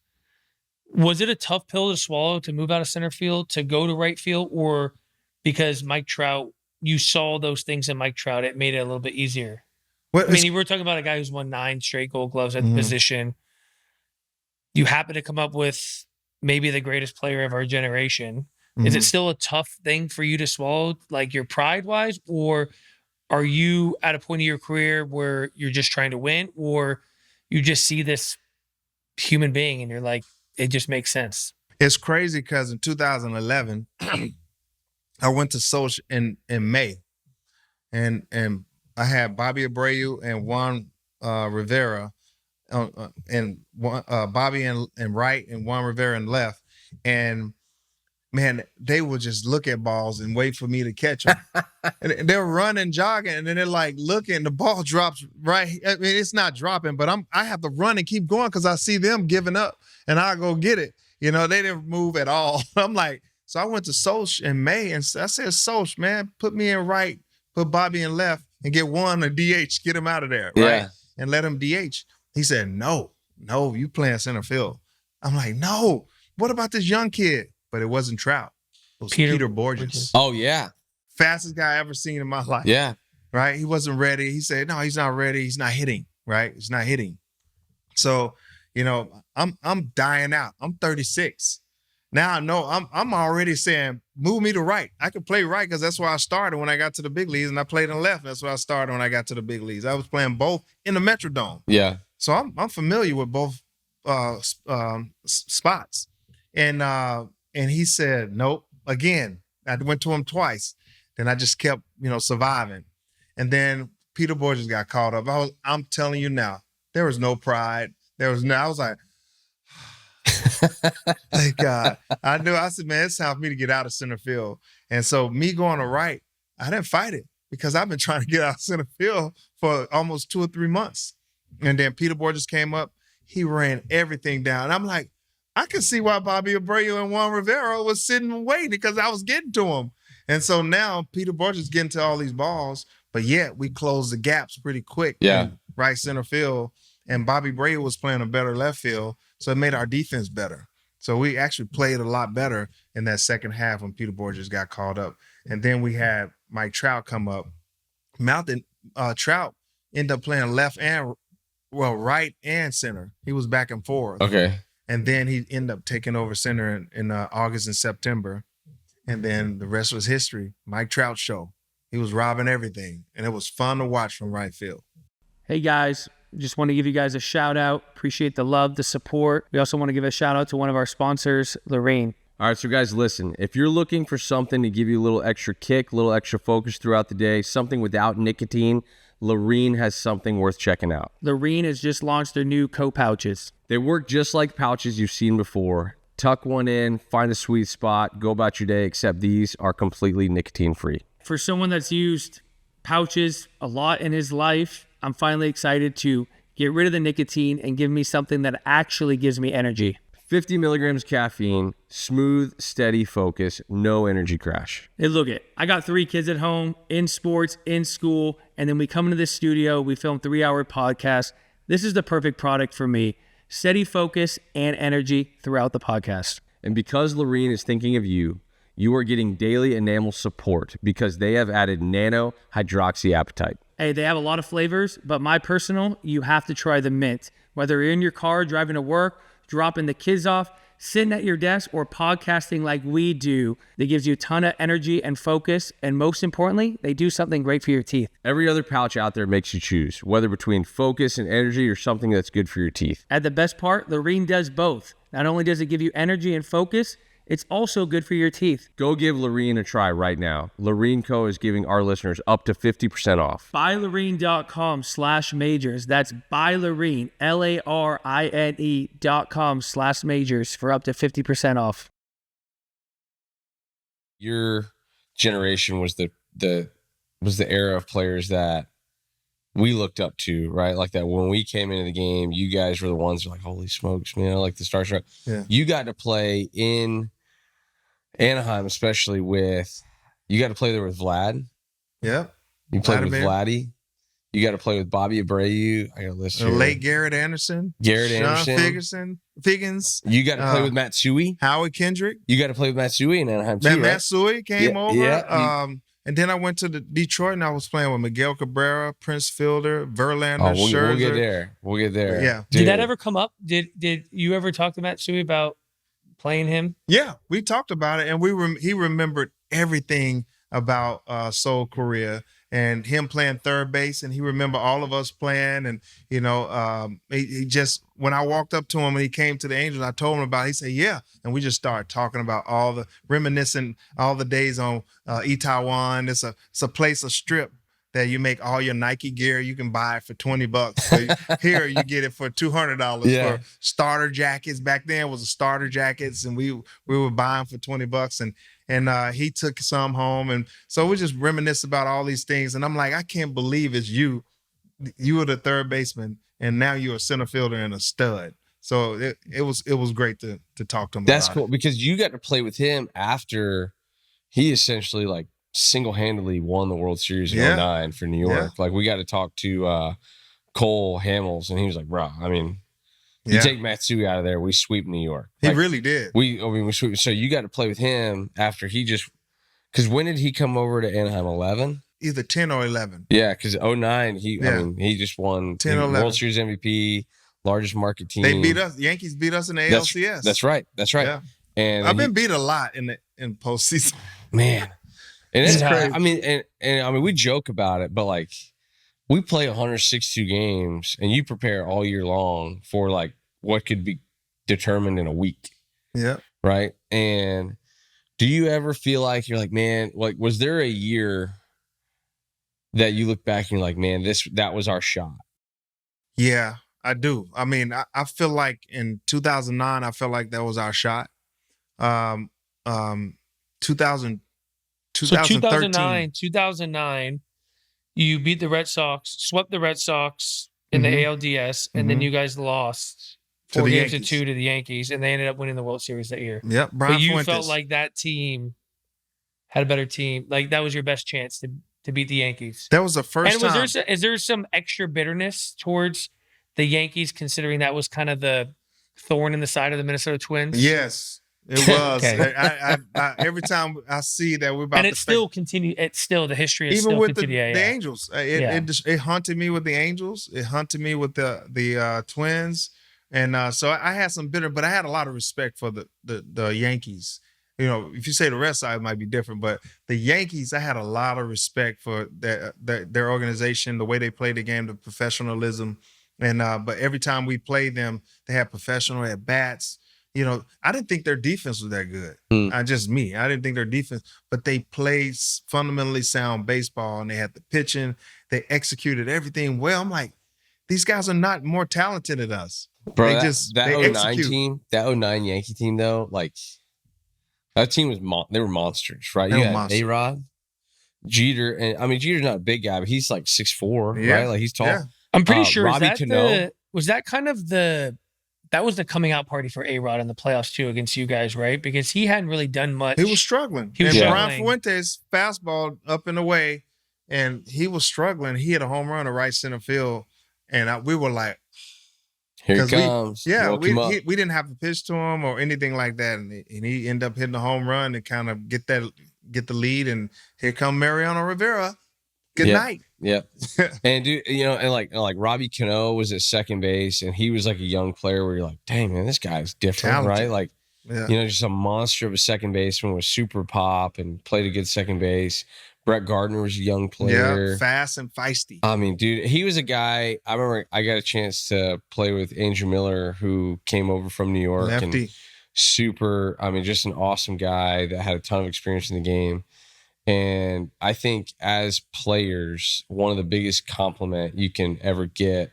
Was it a tough pill to swallow to move out of center field, to go to right field, or because Mike Trout, you saw those things in Mike Trout, it made it a little bit easier? I mean, we're talking about a guy who's won 9 straight Gold Gloves at the position. You happen to come up with maybe the greatest player of our generation. Is it still a tough thing for you to swallow, like your pride-wise, or are you at a point of your career where you're just trying to win, or you just see this human being and you're like, it just makes sense? It's crazy because in 2011, I went to Seoul in May, and I had Bobby Abreu and Juan Rivera, and Bobby in right and Juan Rivera in left, and man, they would just look at balls and wait for me to catch them. And they're running, jogging, and then they're like looking. The ball drops right. I mean, it's not dropping, but I have to run and keep going because I see them giving up, and I go get it. They didn't move at all. I'm like, so I went to Soch in May, and I said, Soch, man, put me in right, put Bobby in left, and get one a DH, get him out of there, right, and let him DH. He said, no, you playing center field. I'm like, no. What about this young kid? But it wasn't Trout. It was Peter Borges. Oh, yeah. Fastest guy I ever seen in my life. Yeah. Right? He wasn't ready. He said, no, he's not ready. He's not hitting. Right? He's not hitting. So, I'm dying out. I'm 36. Now I know I'm already saying, move me to right. I could play right because that's where I started when I got to the big leagues, and I played in left. That's where I started when I got to the big leagues. I was playing both in the Metrodome. Yeah. So I'm familiar with both spots. And he said, nope. Again, I went to him twice. Then I just kept, surviving. And then Peter Borges got caught up. I'm telling you now, there was no pride. I was like, thank God. I said, man, it's time for me to get out of center field. And so me going to right, I didn't fight it because I've been trying to get out of center field for almost 2 or 3 months. And then Peter Borges came up. He ran everything down. I'm like, I could see why Bobby Abreu and Juan Rivera was sitting and waiting because I was getting to him. And so now Peter Borges getting to all these balls, but yet we closed the gaps pretty quick. Yeah. In right center field, and Bobby Bray was playing a better left field, so it made our defense better. So we actually played a lot better in that second half when Peter Borges got called up. And then we had Mike Trout come up. Trout ended up playing right and center. He was back and forth. Okay. And then he ended up taking over center in August and September. And then the rest was history. Mike Trout show. He was robbing everything. And it was fun to watch from right field. Hey guys, just want to give you guys a shout out. Appreciate the love, the support. We also want to give a shout out to one of our sponsors, Lorraine. All right, so guys, listen, if you're looking for something to give you a little extra kick, a little extra focus throughout the day, something without nicotine, Lorraine has something worth checking out. Lorraine has just launched their new co-pouches. They work just like pouches you've seen before. Tuck one in, find a sweet spot, go about your day, except these are completely nicotine-free. For someone that's used pouches a lot in his life, I'm finally excited to get rid of the nicotine and give me something that actually gives me energy. 50 milligrams caffeine, smooth, steady focus, no energy crash. Hey, look it. I got 3 kids at home, in sports, in school, and then we come into this studio, we film 3-hour podcasts. This is the perfect product for me. Steady focus and energy throughout the podcast. And because Lorraine is thinking of you, you are getting daily enamel support because they have added nano hydroxyapatite. Hey, they have a lot of flavors, but my personal, you have to try the mint. Whether you're in your car driving to work, dropping the kids off, sitting at your desk, or podcasting like we do, that gives you a ton of energy and focus. And most importantly, they do something great for your teeth. Every other pouch out there makes you choose, whether between focus and energy or something that's good for your teeth. And the best part, Lorraine does both. Not only does it give you energy and focus, it's also good for your teeth. Go give Lorraine a try right now. Lorraine Co. is giving our listeners up to 50% off. BuyLorraine.com/majors. That's BuyLorraine, LARINE.com/majors for up to 50% off. Your generation was the era of players that we looked up to, right? Like that when we came into the game, you guys were the ones who were like, holy smokes, man, like the starstruck. Yeah. You got to play in Anaheim, especially you got to play there with Vlad. Yep. You played with Vladimir. Vladdy. You got to play with Bobby Abreu. I got to list The here. late Garrett Anderson. Garrett Sean Anderson. Figgins. You got to play with Matsui. Howard Kendrick. You got to play with Matsui in Anaheim too, right? Matsui came over. Yeah. And then I went to Detroit and I was playing with Miguel Cabrera, Prince Fielder, Verlander, Oh, Scherzer. we'll get there. Yeah. Did that ever come up? Did you ever talk to Matsui about playing him? Yeah, we talked about it, and he remembered everything about Seoul, Korea, and him playing third base, and he remembered all of us playing, and he just, when I walked up to him and he came to the Angels, I told him about it. He said, yeah, and we just started talking about reminiscing all the days on Itaewon. It's a place, a strip that you make all your Nike gear. You can buy it for $20. But here you get it for $200 for starter jackets. Back then it was a starter jackets, and we were buying for $20. And he took some home, and so we just reminisce about all these things. And I'm like, I can't believe it's you. You were the third baseman, and now you're a center fielder and a stud. So it was great to talk to him. That's about cool it. because you got to play with him after he essentially like single-handedly won the World Series in 09 for New York. Yeah. Like we got to talk to Cole Hamels, and he was like, bro, I mean, you take Matsui out of there, we sweep New York. He like, really did. We sweep. So you got to play with him after because when did he come over to Anaheim? 11? Either 10 or 11. Yeah, because 09, he just won 10 or 11. World Series MVP, largest market team. They beat us. Yankees beat us in the ALCS. That's right. Yeah. And I've been beat a lot in postseason. Man. And it's Yeah. crazy. I mean, and I mean, we joke about it, but like we play 162 games and you prepare all year long for like what could be determined in a week. Yeah. Right. And do you ever feel like you're like, man, like, was there a year that you look back and you're like, man, that was our shot? Yeah, I do. I mean, I feel like in 2009, I felt like that was our shot. 2009, you beat the Red Sox, swept the Red Sox in the ALDS, and then you guys lost To 4 the games to Yankees. 2 to the Yankees, and they ended up winning the World Series that year. Yep. Brian But you Fuentes. felt like that team had a better team. Like that was your best chance to beat the Yankees. That was the first And time. is there some extra bitterness towards the Yankees, considering that was kind of the thorn in the side of the Minnesota Twins? Yes, it was. Okay. I every time I see that we're about And to it's still continue. It's still the history is even still with the continued. Angels, it hunted me with the Angels. It hunted me with the Twins, and so I had some bitter, but I had a lot of respect for the Yankees. You know, if you say the rest side, it might be different, but the Yankees, I had a lot of respect for their organization, the way they played the game, the professionalism, and but every time we played them, they had professional at bats. You know, I didn't think their defense was that good. I didn't think their defense, but they played fundamentally sound baseball, and they had the pitching. They executed everything well. I'm like, these guys are not more talented than us. Bro, they that just 09 execute. team, that 09 Yankee team though, like that team was they were monsters, right? They You were had monsters. A-Rod, Jeter, and I mean Jeter's not a big guy, but he's like 6'4", Yeah. right? Like he's tall. Yeah. I'm pretty sure Robbie was that kind of that was the coming out party for A-Rod in the playoffs too against you guys, right? Because he hadn't really done much. He was struggling. He was and struggling. Brian Fuentes fastball up and away, and he was struggling. He hit a home run to right center field, and we were like, Here he comes. we didn't have to pitch to him or anything like that, and he ended up hitting a home run to kind of get the lead. And here come Mariano Rivera. Good night. Yeah. And dude, you know, and like Robbie Cano was at second base, and he was like a young player where you're like, dang man, this guy's different, Talented. right? Like, you know, just a monster of a second baseman with super pop and played a good second base. Brett Gardner was a young player. Yeah, fast and feisty. I mean, dude, he was a guy. I remember I got a chance to play with Andrew Miller, who came over from New York. Lefty. And super, I mean, just an awesome guy that had a ton of experience in the game. And I think as players, one of the biggest compliment you can ever get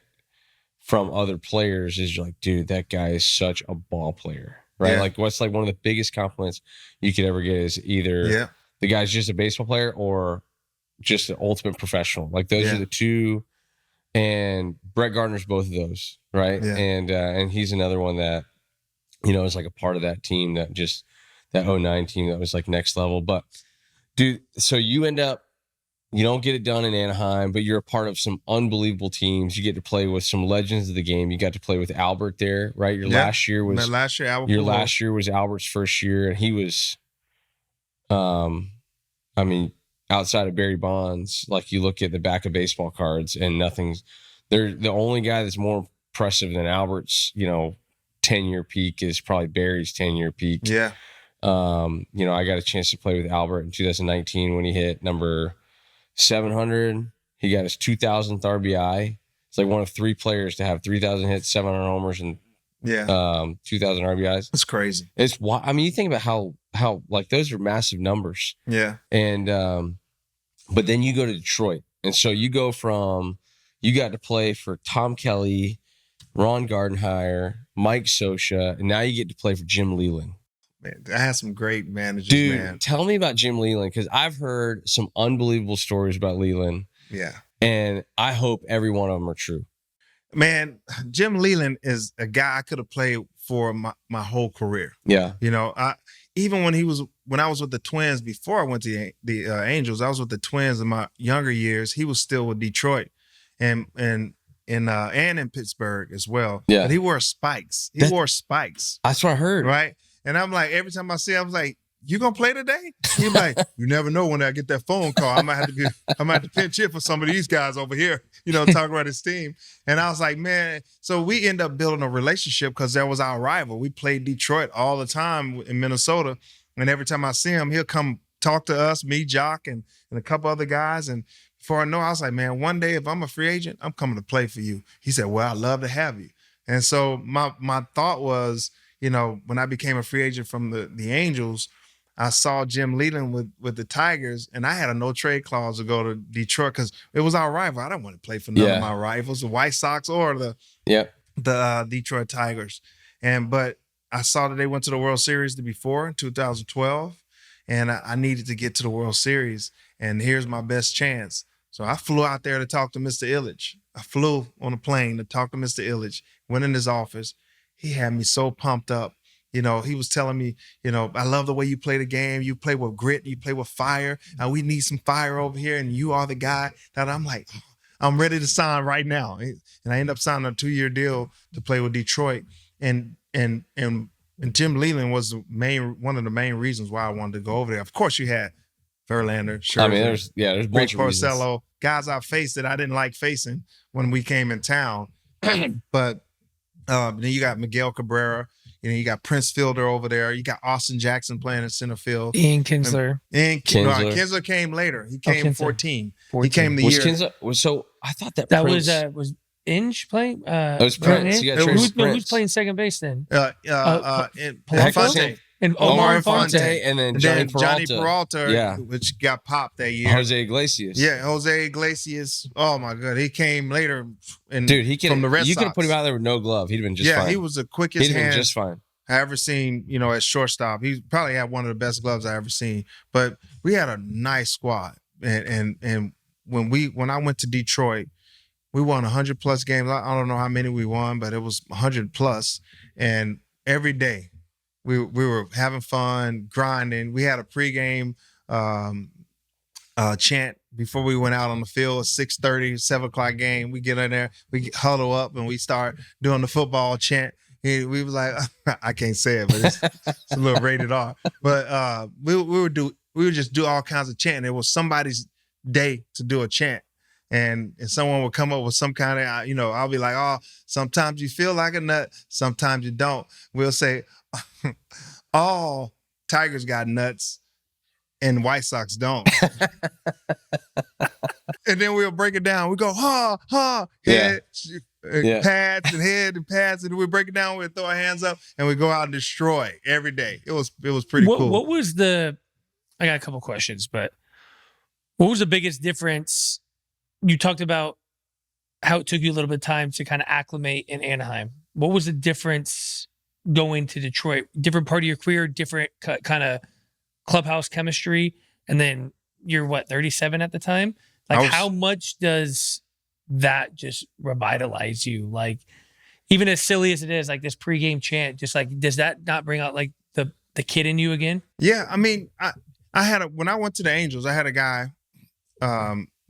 from other players is you're like, dude, that guy is such a ball player, right? Yeah. Like what's like one of the biggest compliments you could ever get is either the guy's just a baseball player or just an ultimate professional. Like those are the two. And Brett Gardner's both of those, right? Yeah. And he's another one that, you know, is like a part of that team that 09 team that was like next level. But dude, so you don't get it done in Anaheim, but you're a part of some unbelievable teams. You get to play with some legends of the game. You got to play with Albert there, right? Your last year was Albert's first year, and he was, I mean, outside of Barry Bonds, like you look at the back of baseball cards and they're the only guy that's more impressive than Albert's, you know, 10-year peak is probably Barry's 10-year peak. Yeah. You know, I got a chance to play with Albert in 2019 when he hit number 700. He got his 2000th RBI. It's like one of 3 players to have 3,000 hits, 700 homers, and 2,000 RBIs. That's crazy. I mean, you think about how like those are massive numbers. Yeah. And but then you go to Detroit, and so you got to play for Tom Kelly, Ron Gardenhire, Mike Scioscia, and now you get to play for Jim Leyland. Man, I had some great managers, dude, man. Tell me about Jim Leyland, because I've heard some unbelievable stories about Leyland. Yeah. And I hope every one of them are true. Man, Jim Leyland is a guy I could have played for my whole career. Yeah. You know, even when I was with the Twins before I went to the Angels, I was with the Twins in my younger years. He was still with Detroit and in Pittsburgh as well. Yeah. But he wore spikes. He wore spikes. That's what I heard. Right. And I'm like, every time I see him, I was like, you gonna play today? He's like, you never know when I get that phone call. I might have to pinch hit for some of these guys over here, you know, talking about his team. And I was like, man, so we end up building a relationship because that was our rival. We played Detroit all the time in Minnesota. And every time I see him, he'll come talk to us, me, Jock, and a couple other guys. And before I know, I was like, man, one day if I'm a free agent, I'm coming to play for you. He said, well, I'd love to have you. And so my thought was, you know, when I became a free agent from the Angels, I saw Jim Leyland with the Tigers, and I had a no trade clause to go to Detroit because it was our rival. I don't want to play for none of my rivals, the White Sox or the Detroit Tigers. But I saw that they went to the World Series before in 2012, and I needed to get to the World Series, and here's my best chance. So I flew out there to talk to Mr. Ilitch. I flew on a plane to talk to Mr. Ilitch, went in his office. He had me so pumped up He was telling me, I love the way you play the game. You play with grit. You play with fire. And we need some fire over here. And you are the guy that I'm like, I'm ready to sign right now. And I end up signing a 2-year deal to play with Detroit. And Jim Leyland was one of the main reasons why I wanted to go over there. Of course, you had Verlander, Scherzer, I mean, there's a bunch of reasons. Porcello, guys I faced that I didn't like facing when we came in town. But then you got Miguel Cabrera. You got Prince Fielder over there. You got Austin Jackson playing in center field. Ian Kinsler. Kinsler came later. He came in 14. He came the year. Kinsler, so I thought that Prince, was Inge playing? It was Prince. Who's playing second base then? Infante. And Omar Infante, and then Johnny Peralta, which got popped that year. Jose Iglesias. Yeah, Jose Iglesias. Oh my God, he came later. From the Red Sox. You could have put him out there with no glove. He'd have been just fine. Yeah, he was the quickest He'd have hand been just fine. I ever seen. At shortstop, he probably had one of the best gloves I ever seen. But we had a nice squad, and when I went to Detroit, we won 100+ games. I don't know how many we won, but it was 100+, and every day. We were having fun, grinding. We had a pregame chant before we went out on the field. 6:30, 7 o'clock game. We get in there, we huddle up, and we start doing the football chant. We was like, I can't say it, but it's a little rated R. But we would just do all kinds of chanting. It was somebody's day to do a chant. And someone would come up with some kind of, I'll be like, oh, sometimes you feel like a nut, sometimes you don't. We'll say, all Tigers got nuts and White Sox don't. And then we'll break it down. We go, head, pads and head and pads. And we break it down. We'll throw our hands up and we go out and destroy every day. It was pretty cool. What was I got a couple questions, but what was the biggest difference? You talked about how it took you a little bit of time to kind of acclimate in Anaheim. What was the difference going to Detroit? Different part of your career, different kind of clubhouse chemistry, and then you're 37 at the time? How much does that just revitalize you? Like, even as silly as it is, like this pregame chant, just like, does that not bring out like the kid in you again? Yeah, I mean, when I went to the Angels, I had a guy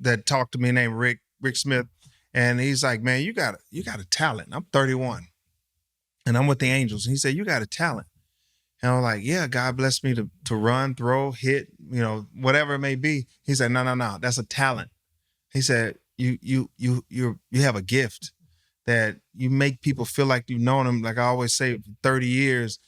that talked to me named Rick Smith, and he's like, man, you got a talent. I'm 31, and I'm with the Angels. And he said, you got a talent. And I'm like, yeah, God blessed me to run, throw, hit, whatever it may be. He said, no, that's a talent. He said, you have a gift that you make people feel like you've known them, like I always say, 30 years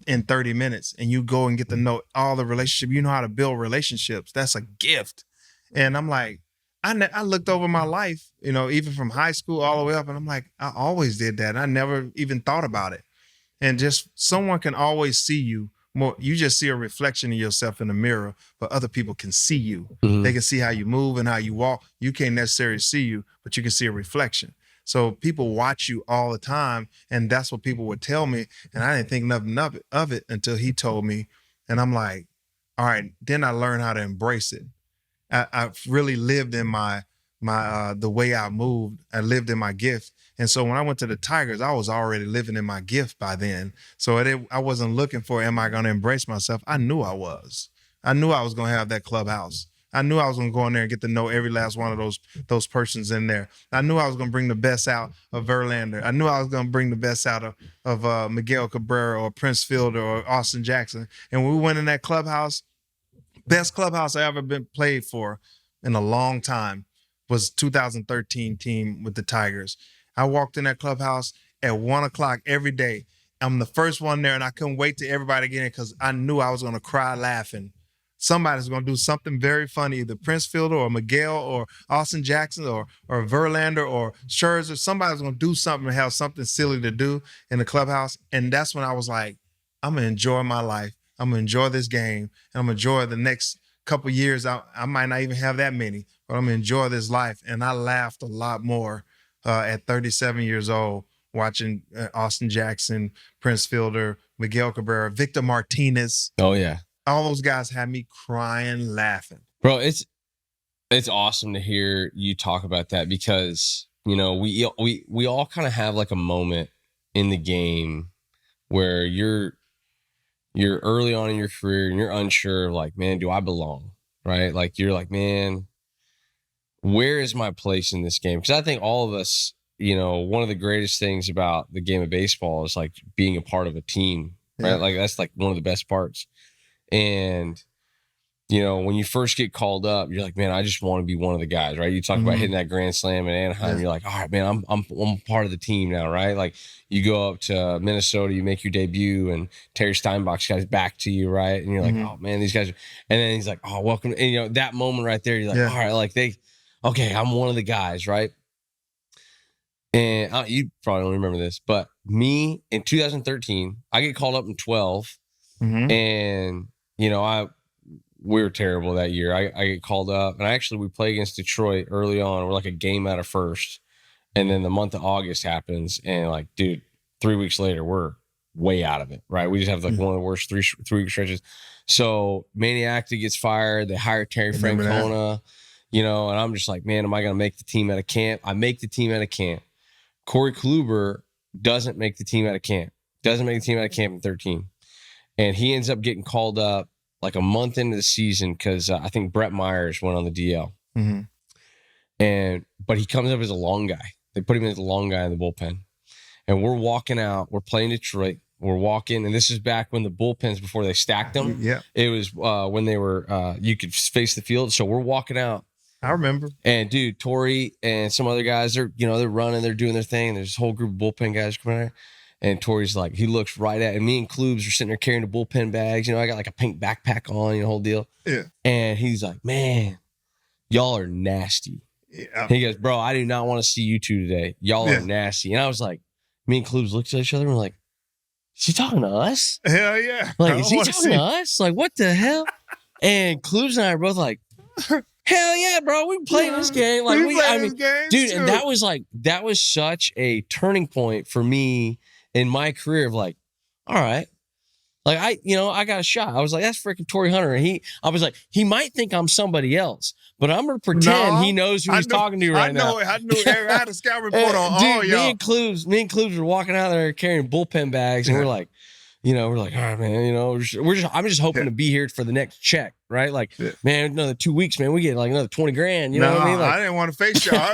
in 30 minutes, and you go and get to know all the relationship. You know how to build relationships. That's a gift. And I'm like, I looked over my life, even from high school all the way up, and I'm like, I always did that. I never even thought about it. And just someone can always see you more. You just see a reflection of yourself in the mirror, but other people can see you. Mm-hmm. They can see how you move and how you walk. You can't necessarily see you, but you can see a reflection. So people watch you all the time, and that's what people would tell me. And I didn't think nothing of it until he told me. And I'm like, all right, then I learned how to embrace it. I really lived in the way I moved. I lived in my gift. And so when I went to the Tigers, I was already living in my gift by then. So I wasn't looking for, am I going to embrace myself? I knew I was. I knew I was going to have that clubhouse. I knew I was going to go in there and get to know every last one of those persons in there. I knew I was going to bring the best out of Verlander. I knew I was going to bring the best out of Miguel Cabrera or Prince Fielder or Austin Jackson. And when we went in that clubhouse, best clubhouse I ever been played for in a long time was 2013 team with the Tigers. I walked in that clubhouse at 1:00 every day. I'm the first one there, and I couldn't wait till everybody get in because I knew I was going to cry laughing. Somebody's going to do something very funny, either Prince Fielder or Miguel or Austin Jackson or Verlander or Scherzer. Somebody's going to do something and have something silly to do in the clubhouse. And that's when I was like, I'm going to enjoy my life. I'm going to enjoy this game, and I'm going to enjoy the next couple of years. I might not even have that many, but I'm going to enjoy this life. And I laughed a lot more at 37 years old watching Austin Jackson, Prince Fielder, Miguel Cabrera, Victor Martinez. Oh, yeah. All those guys had me crying, laughing. Bro, it's awesome to hear you talk about that because, we all kind of have like a moment in the game where you're you're early on in your career and you're unsure of like, man, do I belong? Right? Like you're like, man, where is my place in this game? Because I think all of us, you know, one of the greatest things about the game of baseball is like being a part of a team, right? Yeah. Like that's like one of the best parts. And you know, when you first get called up, you're like, man, I just want to be one of the guys, right? You talk about hitting that grand slam in Anaheim. Yeah. You're like, all right, man, I'm part of the team now, right? Like you go up to Minnesota, you make your debut, and Terry Steinbach's guys back to you, right? And you're like, oh man, these guys are, and then he's like, oh, welcome. And you know, that moment right there, you're like, all right, like okay, I'm one of the guys, right? And you probably don't remember this, but me in 2013, I get called up in 12, and you know, we were terrible that year. I get called up, and we play against Detroit early on. We're like a game out of first, and then the month of August happens, and like, dude, 3 weeks later, we're way out of it, right? We just have like one of the worst three-week stretches. So Maniac gets fired. They hire Terry Francona, you know, and I'm just like, man, am I going to make the team out of camp? I make the team out of camp. Corey Kluber doesn't make the team out of camp. Doesn't make the team out of camp in 13, and he ends up getting called up like a month into the season because I think Brett Myers went on the DL. But he comes up as a long guy. They put him as a long guy in the bullpen. And we're walking out. We're playing Detroit. We're walking. And this is back when the bullpens, before they stacked them. Yeah. It was when they were, you could face the field. So we're walking out. I remember. And dude, Torii and some other guys, they're running, they're doing their thing. There's a whole group of bullpen guys coming there. And Tori's like, he looks right at, and me and Klubes are sitting there carrying the bullpen bags. You know, I got like a pink backpack on, the whole deal. Yeah. And he's like, man, y'all are nasty. Yeah. He goes, bro, I do not want to see you two today. Y'all are nasty. And I was like, me and Klubes looked at each other and we're like, is he talking to us? Hell yeah. Like, is he talking to us? Like, what the hell? And Klubes and I are both like, hell yeah, bro. We playing this game. Like, dude, and that was such a turning point for me in my career of like, all right, like I got a shot. I was like, that's freaking Torii Hunter. And I was like, he might think I'm somebody else, but I'm going to pretend he knows who he's talking to right now. I knew. I had a scout report on all y'all. Me and Klubes were walking out there carrying bullpen bags, and we're like, all right, man, I'm just hoping to be here for the next check, right? Like, man, another 2 weeks, man, we get like another 20 grand. You know what I mean? Like, I didn't want to face y'all.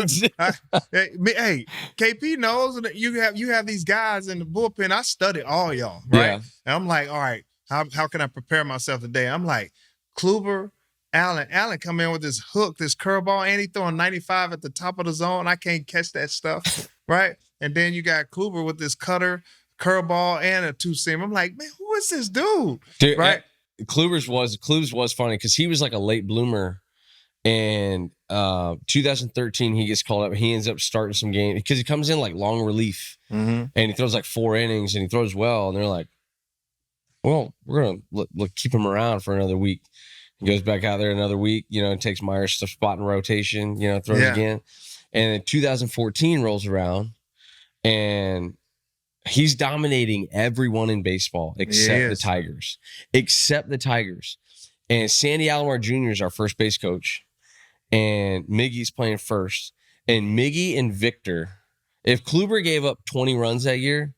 Hey, KP knows that you have these guys in the bullpen. I studied all y'all, right? Yeah. And I'm like, all right, how can I prepare myself today? I'm like, Kluber, Allen come in with this hook, this curveball, and he throwing 95 at the top of the zone. I can't catch that stuff, right? And then you got Kluber with this cutter, curveball, and a two-seam. I'm like, man, who is this dude? Right? Klubes was funny because he was like a late bloomer. And 2013, he gets called up. He ends up starting some game because he comes in like long relief, and he throws like 4 innings, and he throws well. And they're like, well, we're gonna keep him around for another week. He goes back out there another week, and takes Myers' spot in rotation, throws again. And then 2014 rolls around, and he's dominating everyone in baseball except the Tigers. And Sandy Alomar Jr. is our first base coach. And Miggy's playing first. And Miggy and Victor, if Kluber gave up 20 runs that year,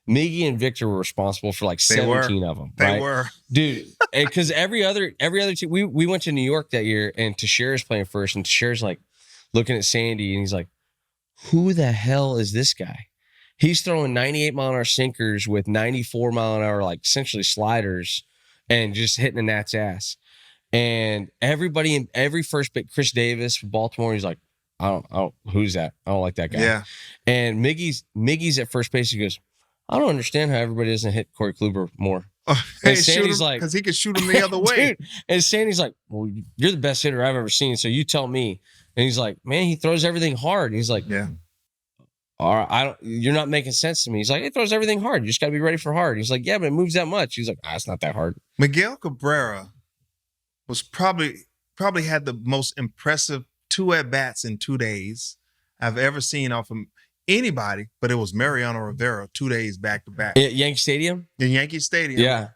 Miggy and Victor were responsible for like 17 of them. They were. Dude, because every other team, we went to New York that year, and Teixeira's playing first, and Teixeira's like looking at Sandy, and he's like, who the hell is this guy? He's throwing 98-mile-an-hour sinkers with 94-mile-an-hour, like essentially sliders, and just hitting the Nats' ass. And everybody in every first bit, Chris Davis from Baltimore, he's like, I don't, who's that? I don't like that guy. Yeah. And Miggy's at first base. He goes, I don't understand how everybody doesn't hit Corey Kluber more. And Sandy's like, because he could shoot him the other way. Dude, and Sandy's like, well, you're the best hitter I've ever seen, so you tell me. And he's like, man, he throws everything hard. And he's like, yeah. All right, you're not making sense to me. He's like, it throws everything hard. You just got to be ready for hard. He's like, yeah, but it moves that much. He's like, it's not that hard. Miguel Cabrera was probably had the most impressive 2 at-bats in 2 days I've ever seen off of anybody, but it was Mariano Rivera 2 days back-to-back. At Yankee Stadium? In Yankee Stadium. Yeah.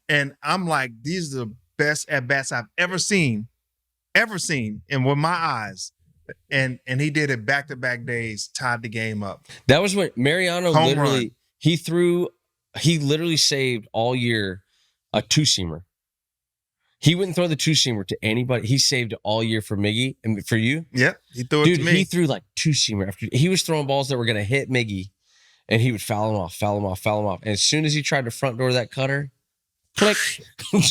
And I'm like, these are the best at-bats I've ever seen, and with my eyes. And he did it back-to-back days, tied the game up. That was when Mariano he literally saved all year a two-seamer. He wouldn't throw the two-seamer to anybody. He saved it all year for Miggy and for you. Yep, he threw it Dude, to me. he threw like two-seamer after he was throwing balls that were going to hit Miggy, and he would foul him off. And as soon as he tried to front door that cutter, click. He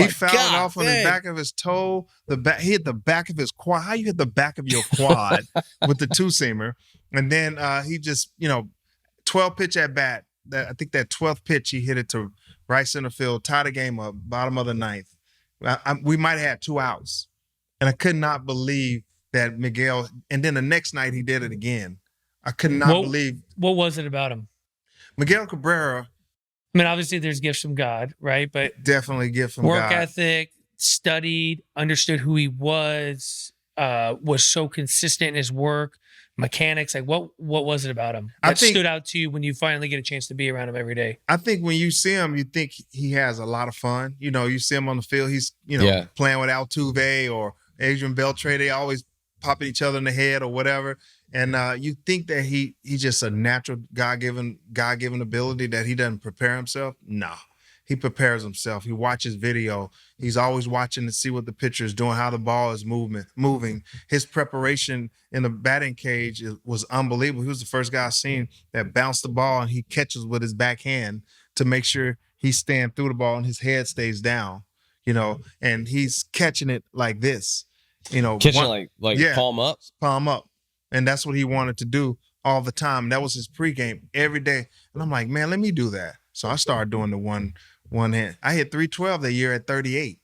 fouled it off on the back of his toe. He hit the back of his quad. How you hit the back of your quad with the two-seamer? And then he just, 12 pitch at bat. I think that 12th pitch he hit it to right center field, tied the game up, bottom of the ninth. We might have had 2 outs. And I could not believe that Miguel, and then the next night he did it again. I could not believe. What was it about him? Miguel Cabrera. I mean, obviously there's gifts from God, right? But definitely gift from work God. ethic, studied, understood who he was so consistent in his work, mechanics. Like what was it about him that stood out to you when you finally get a chance to be around him every day? I think when you see him, you think he has a lot of fun. You see him on the field, he's, playing with Altuve or Adrian Beltre. They always popping each other in the head or whatever. And you think that he's just a natural God-given ability that he doesn't prepare himself. No, he prepares himself. He watches video. He's always watching to see what the pitcher is doing, how the ball is moving. His preparation in the batting cage was unbelievable. He was the first guy I seen that bounced the ball and he catches with his backhand to make sure he's staying through the ball and his head stays down, and he's catching it like this, Catching palm up. Palm up. And that's what he wanted to do all the time. That was his pregame every day. And I'm like, man, let me do that. So I started doing the one hand. I hit 312 that year at 38.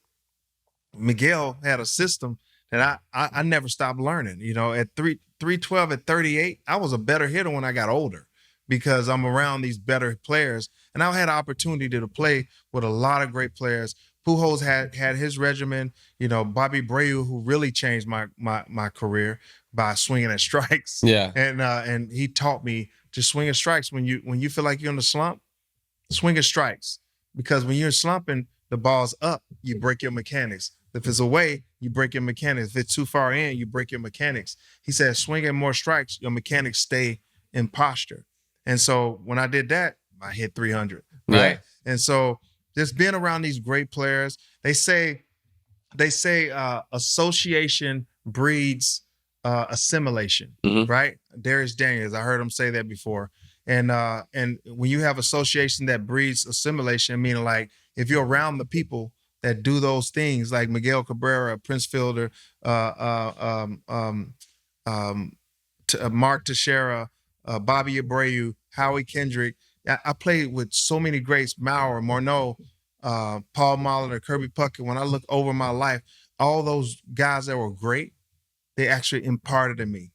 Miguel had a system that I never stopped learning. At 312 at 38, I was a better hitter when I got older because I'm around these better players. And I had an opportunity to play with a lot of great players. Pujols had his regimen, Bobby Abreu, who really changed my career by swinging at strikes. Yeah. And he taught me to swing at strikes. When you feel like you're in the slump, swing at strikes. Because when you're slumping, the ball's up, you break your mechanics. If it's away, you break your mechanics. If it's too far in, you break your mechanics. He said, swing at more strikes, your mechanics stay in posture. And so when I did that, I hit 300, right? Yeah. And so just being around these great players, they say association breeds assimilation, right? Darius Daniels, I heard him say that before. And when you have association that breeds assimilation, meaning like if you're around the people that do those things, like Miguel Cabrera, Prince Fielder, Mark Teixeira, Bobby Abreu, Howie Kendrick. I played with so many greats, Maurer, Morneau, Paul Molitor, Kirby Puckett. When I look over my life, all those guys that were great, they actually imparted in me.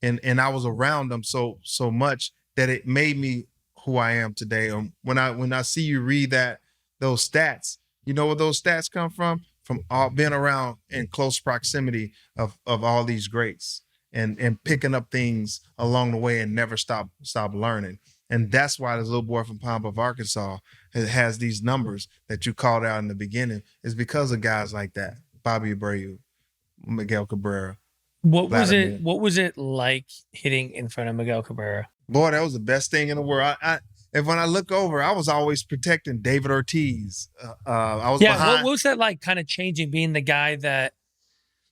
And I was around them so much that it made me who I am today. When I see you read those stats, you know where those stats come from? From all being around in close proximity of all these greats and picking up things along the way and never stop learning. And that's why this little boy from Pine Bluff, Arkansas has these numbers that you called out in the beginning, is because of guys like that. Bobby Abreu, Miguel Cabrera. What was it like hitting in front of Miguel Cabrera? Boy, that was the best thing in the world. And when I look over, I was always protecting David Ortiz. I was behind. What was that like, kind of changing, being the guy that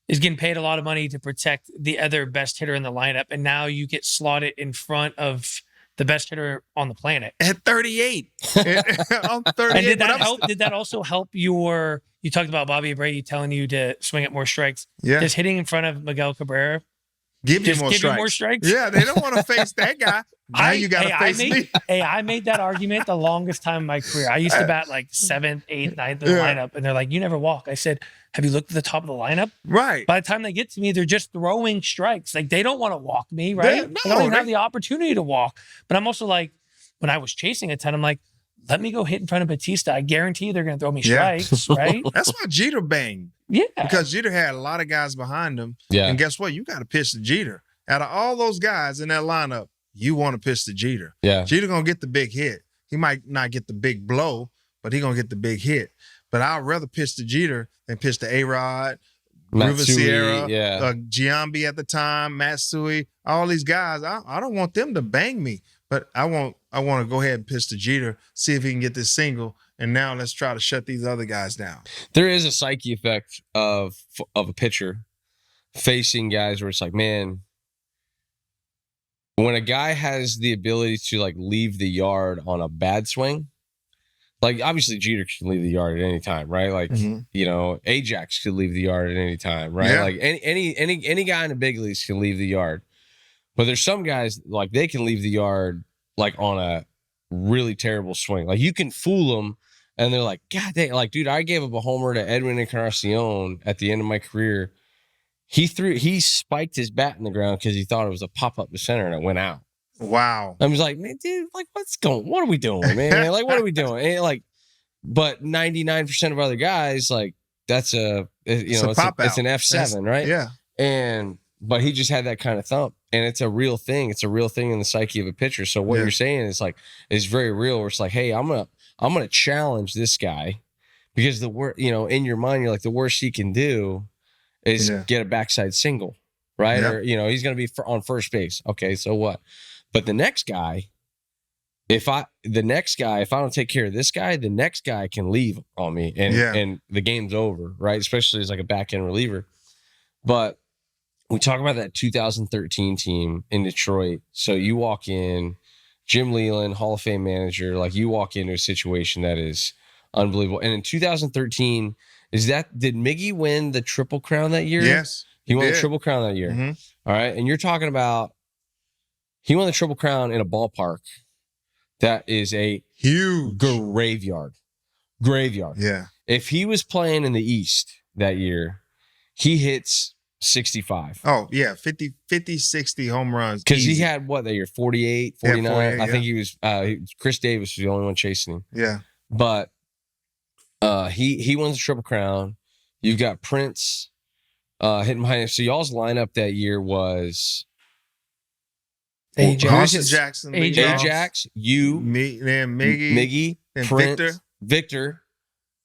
is getting paid a lot of money to protect the other best hitter in the lineup, and now you get slotted in front of the best hitter on the planet at 38? I'm 38. And did that help? Did that also help you talked about Bobby Abreu telling you to swing at more strikes. Yeah. Just hitting in front of Miguel Cabrera. Give you more strikes. Yeah, they don't want to face that guy. Now you got to face me. I made that argument the longest time in my career. I used to bat like 7th, 8th, 9th in the lineup, and they're like, "You never walk." I said, "Have you looked at the top of the lineup?" Right. By the time they get to me, they're just throwing strikes. Like, they don't want to walk me, right? They don't even have the opportunity to walk. But I'm also like, when I was chasing a 10, I'm like, let me go hit in front of Batista. I guarantee they're going to throw me strikes, right? That's why Jeter banged. Yeah. Because Jeter had a lot of guys behind him. Yeah. And guess what? You got to pitch to Jeter. Out of all those guys in that lineup, you want to pitch to Jeter. Yeah. Jeter going to get the big hit. He might not get the big blow, but he going to get the big hit. But I'd rather pitch to Jeter than pitch to A-Rod, Ruben Sierra, Giambi at the time, Matsui, all these guys. I don't want them to bang me, but I want I want to go ahead and pitch to Jeter, see if he can get this single, and now let's try to shut these other guys down. There is a psyche effect of a pitcher facing guys where it's like, man, when a guy has the ability to like leave the yard on a bad swing, like obviously Jeter can leave the yard at any time, right? Like you know, Ajax could leave the yard at any time, right? Yeah. Like any guy in the big leagues can leave the yard, but there's some guys like they can leave the yard like on a really terrible swing. Like you can fool them, and they're like, God dang, like dude, I gave up a homer to Edwin Encarnacion at the end of my career. He spiked his bat in the ground because he thought it was a pop up to center and it went out. Wow. I was like, man, dude, like what are we doing, man? Like, what are we doing? And like, but 99% of other guys, like that's it's an F7, right? Yeah. But he just had that kind of thump, and it's a real thing. It's a real thing in the psyche of a pitcher. So what you're saying is like, is very real. Where it's like, hey, I'm gonna challenge this guy because in your mind, you're like, the worst he can do is get a backside single, right? Yeah. Or, he's going to be on first base. Okay, so what? But the next guy, if I don't take care of this guy, the next guy can leave on me and the game's over, right? Especially as like a back end reliever. But we talk about that 2013 team in Detroit. So you walk in, Jim Leland, Hall of Fame manager, like you walk into a situation that is unbelievable. And in 2013, did Miggy win the Triple Crown that year? Yes. He won the Triple Crown that year. Mm-hmm. All right. And you're talking about he won the Triple Crown in a ballpark that is a huge graveyard. Yeah. If he was playing in the East that year, he hits 65. Oh, yeah. 50, 60 home runs. Because he had what that year? 48, 49. 48, I think he was Chris Davis was the only one chasing him. Yeah. But he won the Triple Crown. You've got Prince hitting behind him. So y'all's lineup that year was Ajax, Jackson, Ajax, you, Miggy, and Prince, Victor,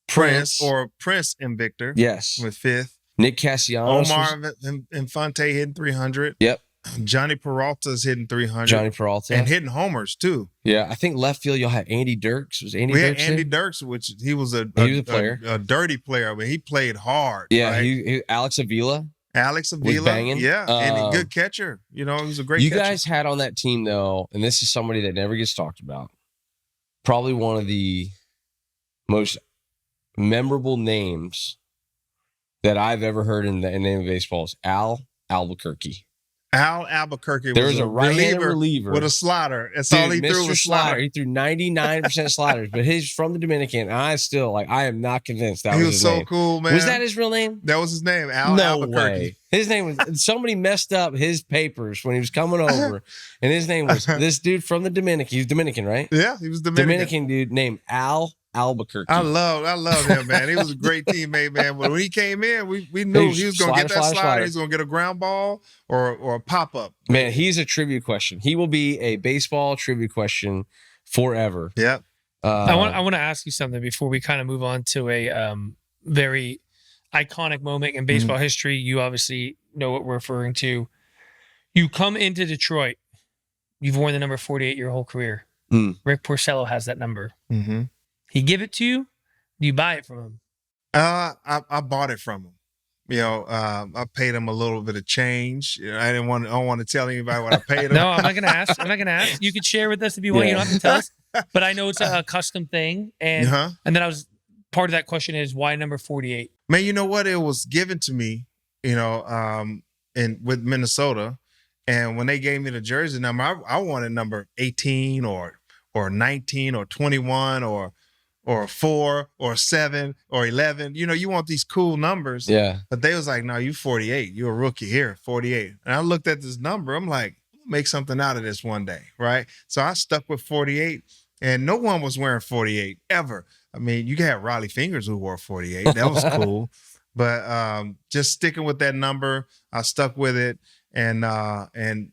Prince, or Prince and Victor. Yes, with fifth. Nick Castellanos, Omar Infante hitting 300. Yep. Johnny Peralta's hitting 300. Johnny Peralta. And hitting homers, too. Yeah, I think left field, y'all had Andy Dirks. Was Andy Dirks? We had Andy Dirks, which he was a player. A dirty player, but he played hard. Yeah, right? he Alex Avila. Was banging. Yeah, and a good catcher. He was a great catcher. You guys had on that team, though, and this is somebody that never gets talked about, probably one of the most memorable names that I've ever heard in the name of baseball is Al Albuquerque. Al Albuquerque was a right-handed reliever with a slider. That's all he threw was slider. He threw 99% sliders, but he's from the Dominican. And I am not convinced that was his so name. cool, man. Was that his real name? That was his name, Al Albuquerque. Way. His name was somebody messed up his papers when he was coming over, and his name was this dude from the Dominican. He was Dominican, right? Yeah, he was Dominican. Dominican dude named Al Albuquerque. I love him, man. He was a great teammate, man. But when he came in, we knew he was going to get that slider. He's going to get a ground ball or a pop up. Man, he's a trivia question. He will be a baseball trivia question forever. Yep. I want to ask you something before we kind of move on to a very iconic moment in baseball history. You obviously know what we're referring to. You come into Detroit. You've worn the number 48 your whole career. Rick Porcello has that number. Mm-hmm. He give it to you? Do you buy it from him? I bought it from him. I paid him a little bit of change. I don't want to tell anybody what I paid him. No, I'm not gonna ask. You could share with us if you want. You don't have to tell us. But I know it's a custom thing, and then part of that question is why number 48? Man, you know what? It was given to me, with Minnesota, and when they gave me the jersey number, I wanted number 18 or 19 or 21 or 4 or 7 or 11. You want these cool numbers. Yeah. But they was like, no, you 48. You're a rookie here, 48. And I looked at this number. I'm like, make something out of this one day, right? So I stuck with 48, and no one was wearing 48 ever. I mean, you had Riley Fingers who wore 48. That was cool. But just sticking with that number, I stuck with it and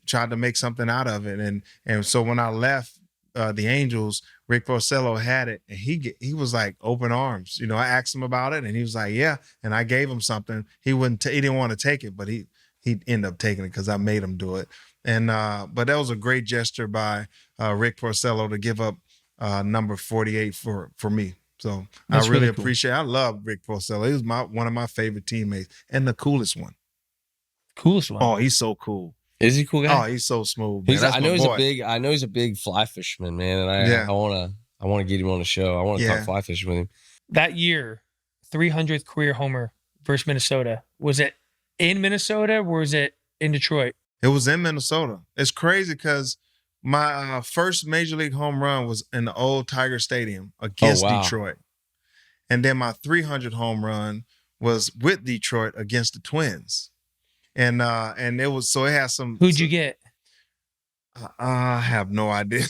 tried to make something out of it. And so when I left the Angels, Rick Porcello had it, and he was like open arms. I asked him about it, and he was like, yeah. And I gave him something. He didn't want to take it, but he ended up taking it because I made him do it. And but that was a great gesture by Rick Porcello to give up number 48 for me. So That's I really really cool. appreciate. I love Rick Porcello. He was one of my favorite teammates and the coolest one. Coolest one. Oh, he's so cool. Is he a cool guy? Oh, he's so smooth, man. He's, That's I my know he's boy. a big fly fisherman, man, and Yeah. I want to get him on the show. I want to Yeah. talk fly fishing with him. That year, 300th career homer versus Minnesota. Was it in Minnesota or was it in Detroit? It was in Minnesota. It's crazy because my first major league home run was in the old Tiger Stadium against wow. Detroit. And then my 300 home run was with Detroit against the Twins. And it was, so it has some. Who'd you get? I have no idea.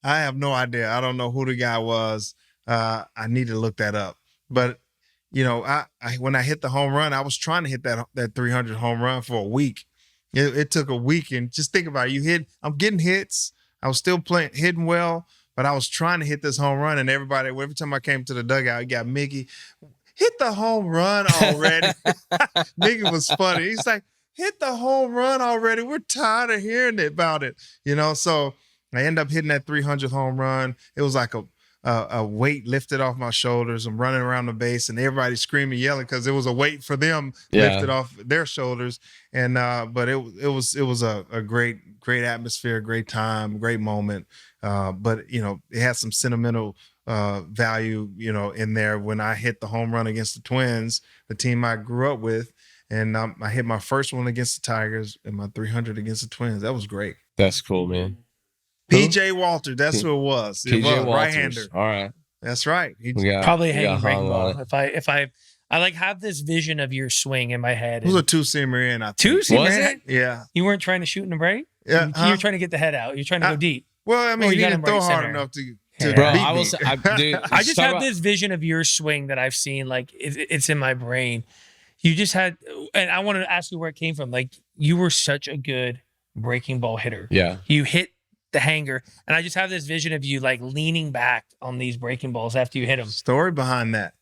I have no idea. I don't know who the guy was. I need to look that up. But, you know, I when I hit the home run, I was trying to hit that 300 home run for a week. It took a week. And just think about it. I'm getting hits. I was still hitting well, but I was trying to hit this home run. And every time I came to the dugout, you got Mickey, hit the home run already. Mickey was funny. He's like, hit the home run already. We're tired of hearing about it. You know, so I end up hitting that 300th home run. It was like a weight lifted off my shoulders. I'm running around the base and everybody screaming, yelling because it was a weight for them lifted off their shoulders. And but it was a great atmosphere, great time, great moment. But you know, it had some sentimental value, you know, in there when I hit the home run against the Twins, the team I grew up with. And I hit my first one against the Tigers and my 300 against the Twins. That was great. That's cool, man. PJ Walter, that's who it was. It PJ was Walters. right-hander. All right. That's right. Probably a we got hanging breaking hung ball. on it. If I like have this vision of your swing in my head. It was a two-seamer in, I think. Two-seamer Was in? it? Yeah. You weren't trying to shoot in the break? Yeah. You're trying to get the head out. You're trying to go deep. Well, I mean, you he got didn't him throw right hard center. enough to Bro, beat I will me. say, dude, I just talk have about- this vision of your swing that I've seen. Like it's in my brain. You just had, and I wanted to ask you where it came from. Like you were such a good breaking ball hitter. Yeah. You hit the hanger, and I just have this vision of you like leaning back on these breaking balls after you hit them. Story behind that.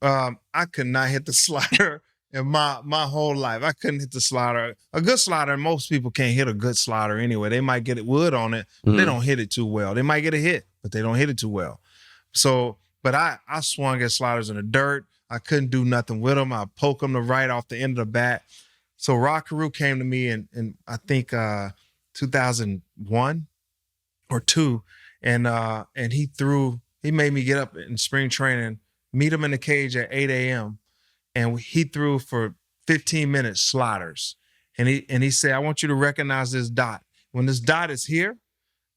I could not hit the slider in my whole life. I couldn't hit the slider. A good slider, most people can't hit a good slider anyway. They might get it wood on it, but they don't hit it too well. They might get a hit, but they don't hit it too well. So, but I swung at sliders in the dirt. I couldn't do nothing with them. I poke them to right off the end of the bat. So Rock Carew came to me in I think 2001 or 2, and he made me get up in spring training, meet him in the cage at 8 a.m. and he threw for 15 minutes sliders. And he said, I want you to recognize this dot. When this dot is here,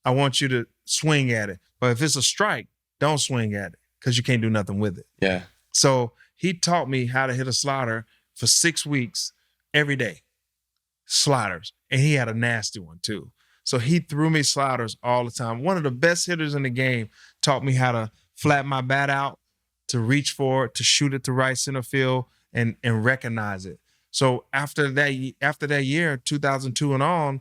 I want you to swing at it. But if it's a strike, don't swing at it because you can't do nothing with it. Yeah. So he taught me how to hit a slider for 6 weeks every day. Sliders. And he had a nasty one too. So he threw me sliders all the time. One of the best hitters in the game taught me how to flatten my bat out, to reach for it, to shoot it to right center field and recognize it. So after that year, 2002 and on,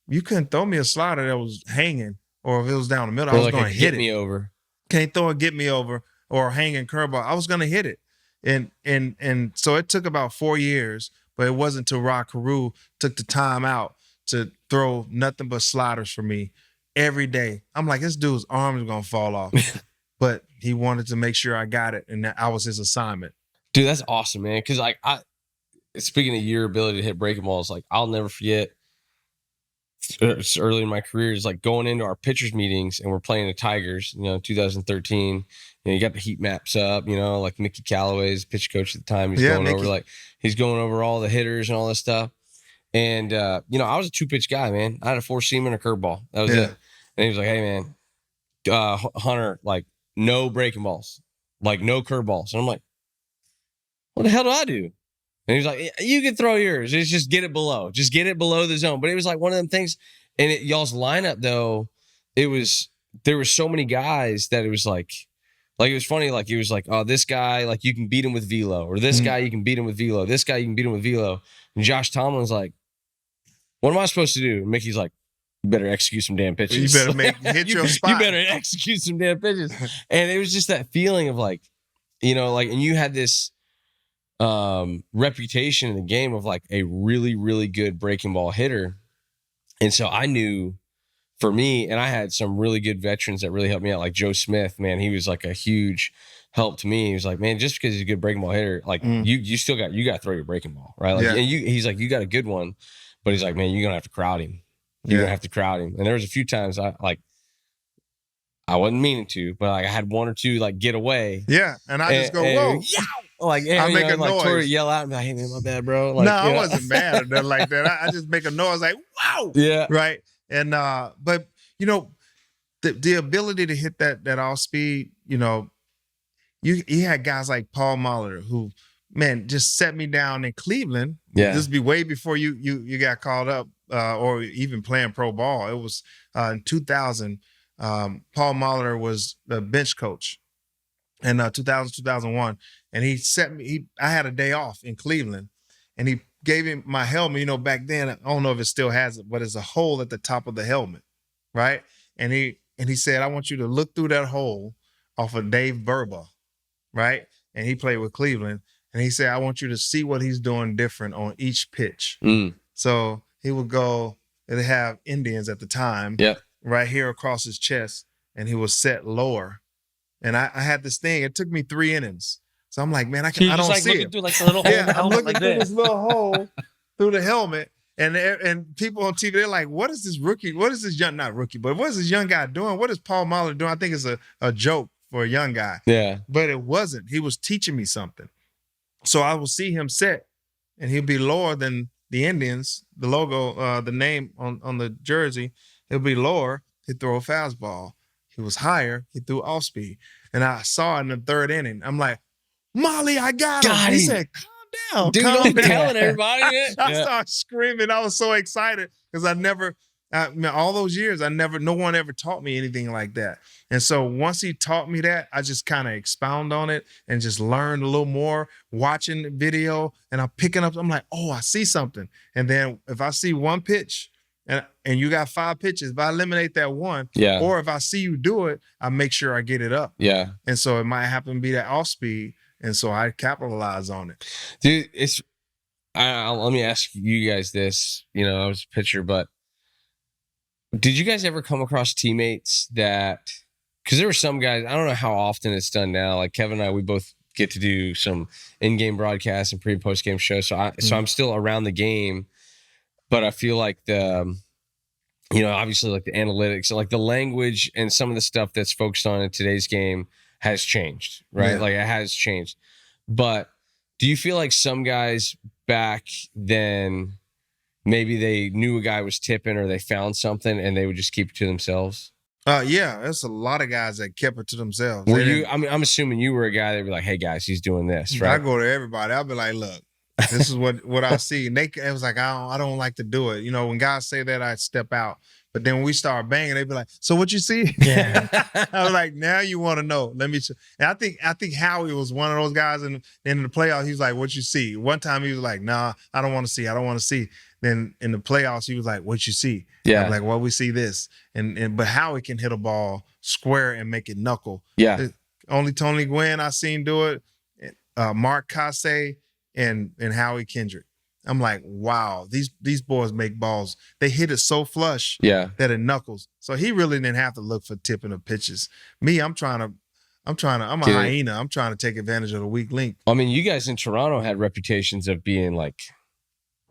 you couldn't throw me a slider that was hanging, or if it was down the middle, I was like going to hit it. me over. Can't throw a get me over or a hanging curveball. I was going to hit it. And so it took about 4 years, but it wasn't until Rock Carew took the time out to throw nothing but sliders for me every day. I'm like, this dude's arms are going to fall off. But he wanted to make sure I got it, and that was his assignment. Dude, that's awesome, man. Because like speaking of your ability to hit breaking balls, like I'll never forget. It's early in my career, is like going into our pitchers meetings and we're playing the Tigers. 2013. You got the heat maps up. Like Mickey Callaway's pitch coach at the time. He's going over all the hitters and all this stuff. And I was a 2-pitch guy, man. I had a 4-seamer and a curveball. That was it. And he was like, "Hey, man, Hunter, like." No breaking balls, like no curveballs. And I'm like, what the hell do I do? And he's like, you can throw yours. It's just get it below. Just get it below the zone. But it was like one of them things. And y'all's lineup, though, there were so many guys that it was like it was funny. Like it was like, oh, this guy, like you can beat him with velo. Or this guy, you can beat him with velo. This guy, you can beat him with velo. And Josh Tomlin's like, what am I supposed to do? And Mickey's like, you better execute some damn pitches. You better hit your spot. You better execute some damn pitches. And it was just that feeling of like, and you had this reputation in the game of like a really, really good breaking ball hitter. And so I knew for me, and I had some really good veterans that really helped me out, like Joe Smith, man, he was like a huge help to me. He was like, man, just because he's a good breaking ball hitter, like you still got to throw your breaking ball, right? Like, and he's like, you got a good one, but he's like, man, you're gonna have to crowd him. You're gonna have to crowd him. And there was a few times I wasn't meaning to, but like I had one or two like get away. Yeah, and I just go, whoa. Yeah. Like, I make a like, noise. Torii yell out and be like, hey man, my bad, bro. Like, no, I wasn't mad or nothing like that. I just make a noise like, wow. Yeah. Right. And but you know, the ability to hit that off speed, you know, you had guys like Paul Molitor who, man, just set me down in Cleveland. Yeah. This would be way before you got called up or even playing pro ball. It was in 2000. Paul Molitor was the bench coach in 2000, 2001. And he set me, I had a day off in Cleveland and he gave him my helmet. You know, back then, I don't know if it still has it, but it's a hole at the top of the helmet, right? And he said, I want you to look through that hole off of Dave Burba, right? And he played with Cleveland. And he said, I want you to see what he's doing different on each pitch. So he would go, they have Indians at the time, right here across his chest, and he was set lower. And I had this thing, it took me 3 innings. So I'm like, man, I don't like see it. Through like the little hole in the I'm helmet looking like through this. this little hole through the helmet. And people on TV, they're like, what is this rookie? What is this young, not rookie, but what is this young guy doing? What is Paul Molitor doing? I think it's a joke for a young guy. Yeah. But it wasn't. He was teaching me something. So I will see him set, and he'll be lower than the Indians, the logo, the name on the jersey. He'll be lower. He'd throw a fastball. He was higher. He threw off speed. And I saw it in the 3rd inning. I'm like, Molly, I got him. He said, calm down. Dude, calm I'm down. telling everybody. I started screaming. I was so excited because all those years, no one ever taught me anything like that. And so once he taught me that, I just kind of expound on it and just learned a little more watching the video. And I'm picking up, I'm like, oh, I see something. And then if I see one pitch and you got 5 pitches, if I eliminate that one, or if I see you do it, I make sure I get it up. Yeah. And so it might happen to be that off speed. And so I capitalize on it. Dude, let me ask you guys this. You know, I was a pitcher, but did you guys ever come across teammates that, because there were some guys, I don't know how often it's done now. Like Kevin and I, we both get to do some in-game broadcasts and pre and post-game shows. So I'm still around the game, but I feel like obviously like the analytics, like the language and some of the stuff that's focused on in today's game has changed, right? Like it has changed. But do you feel like some guys back then, maybe they knew a guy was tipping or they found something and they would just keep it to themselves? Yeah, there's a lot of guys that kept it to themselves. I'm assuming you were a guy that would be like, hey guys, he's doing this, right? I go to everybody. I'll be like, look, this is what I see. And it was like, I don't like to do it. You know, when guys say that, I step out. But then when we start banging, they be like, so what you see? Yeah. I was like, now you want to know. Let me. And I think Howie was one of those guys in the playoffs. He was like, what you see? One time he was like, nah, I don't want to see. I don't want to see. Then in the playoffs, he was like, what you see? Yeah. I'm like, well, we see this. But Howie can hit a ball square and make it knuckle. Yeah. Only Tony Gwynn I seen do it. Mark Casse and Howie Kendrick. I'm like, wow, these boys make balls. They hit it so flush that it knuckles. So he really didn't have to look for tipping of pitches. Me, I'm a hyena. I'm trying to take advantage of the weak link. I mean, you guys in Toronto had reputations of being like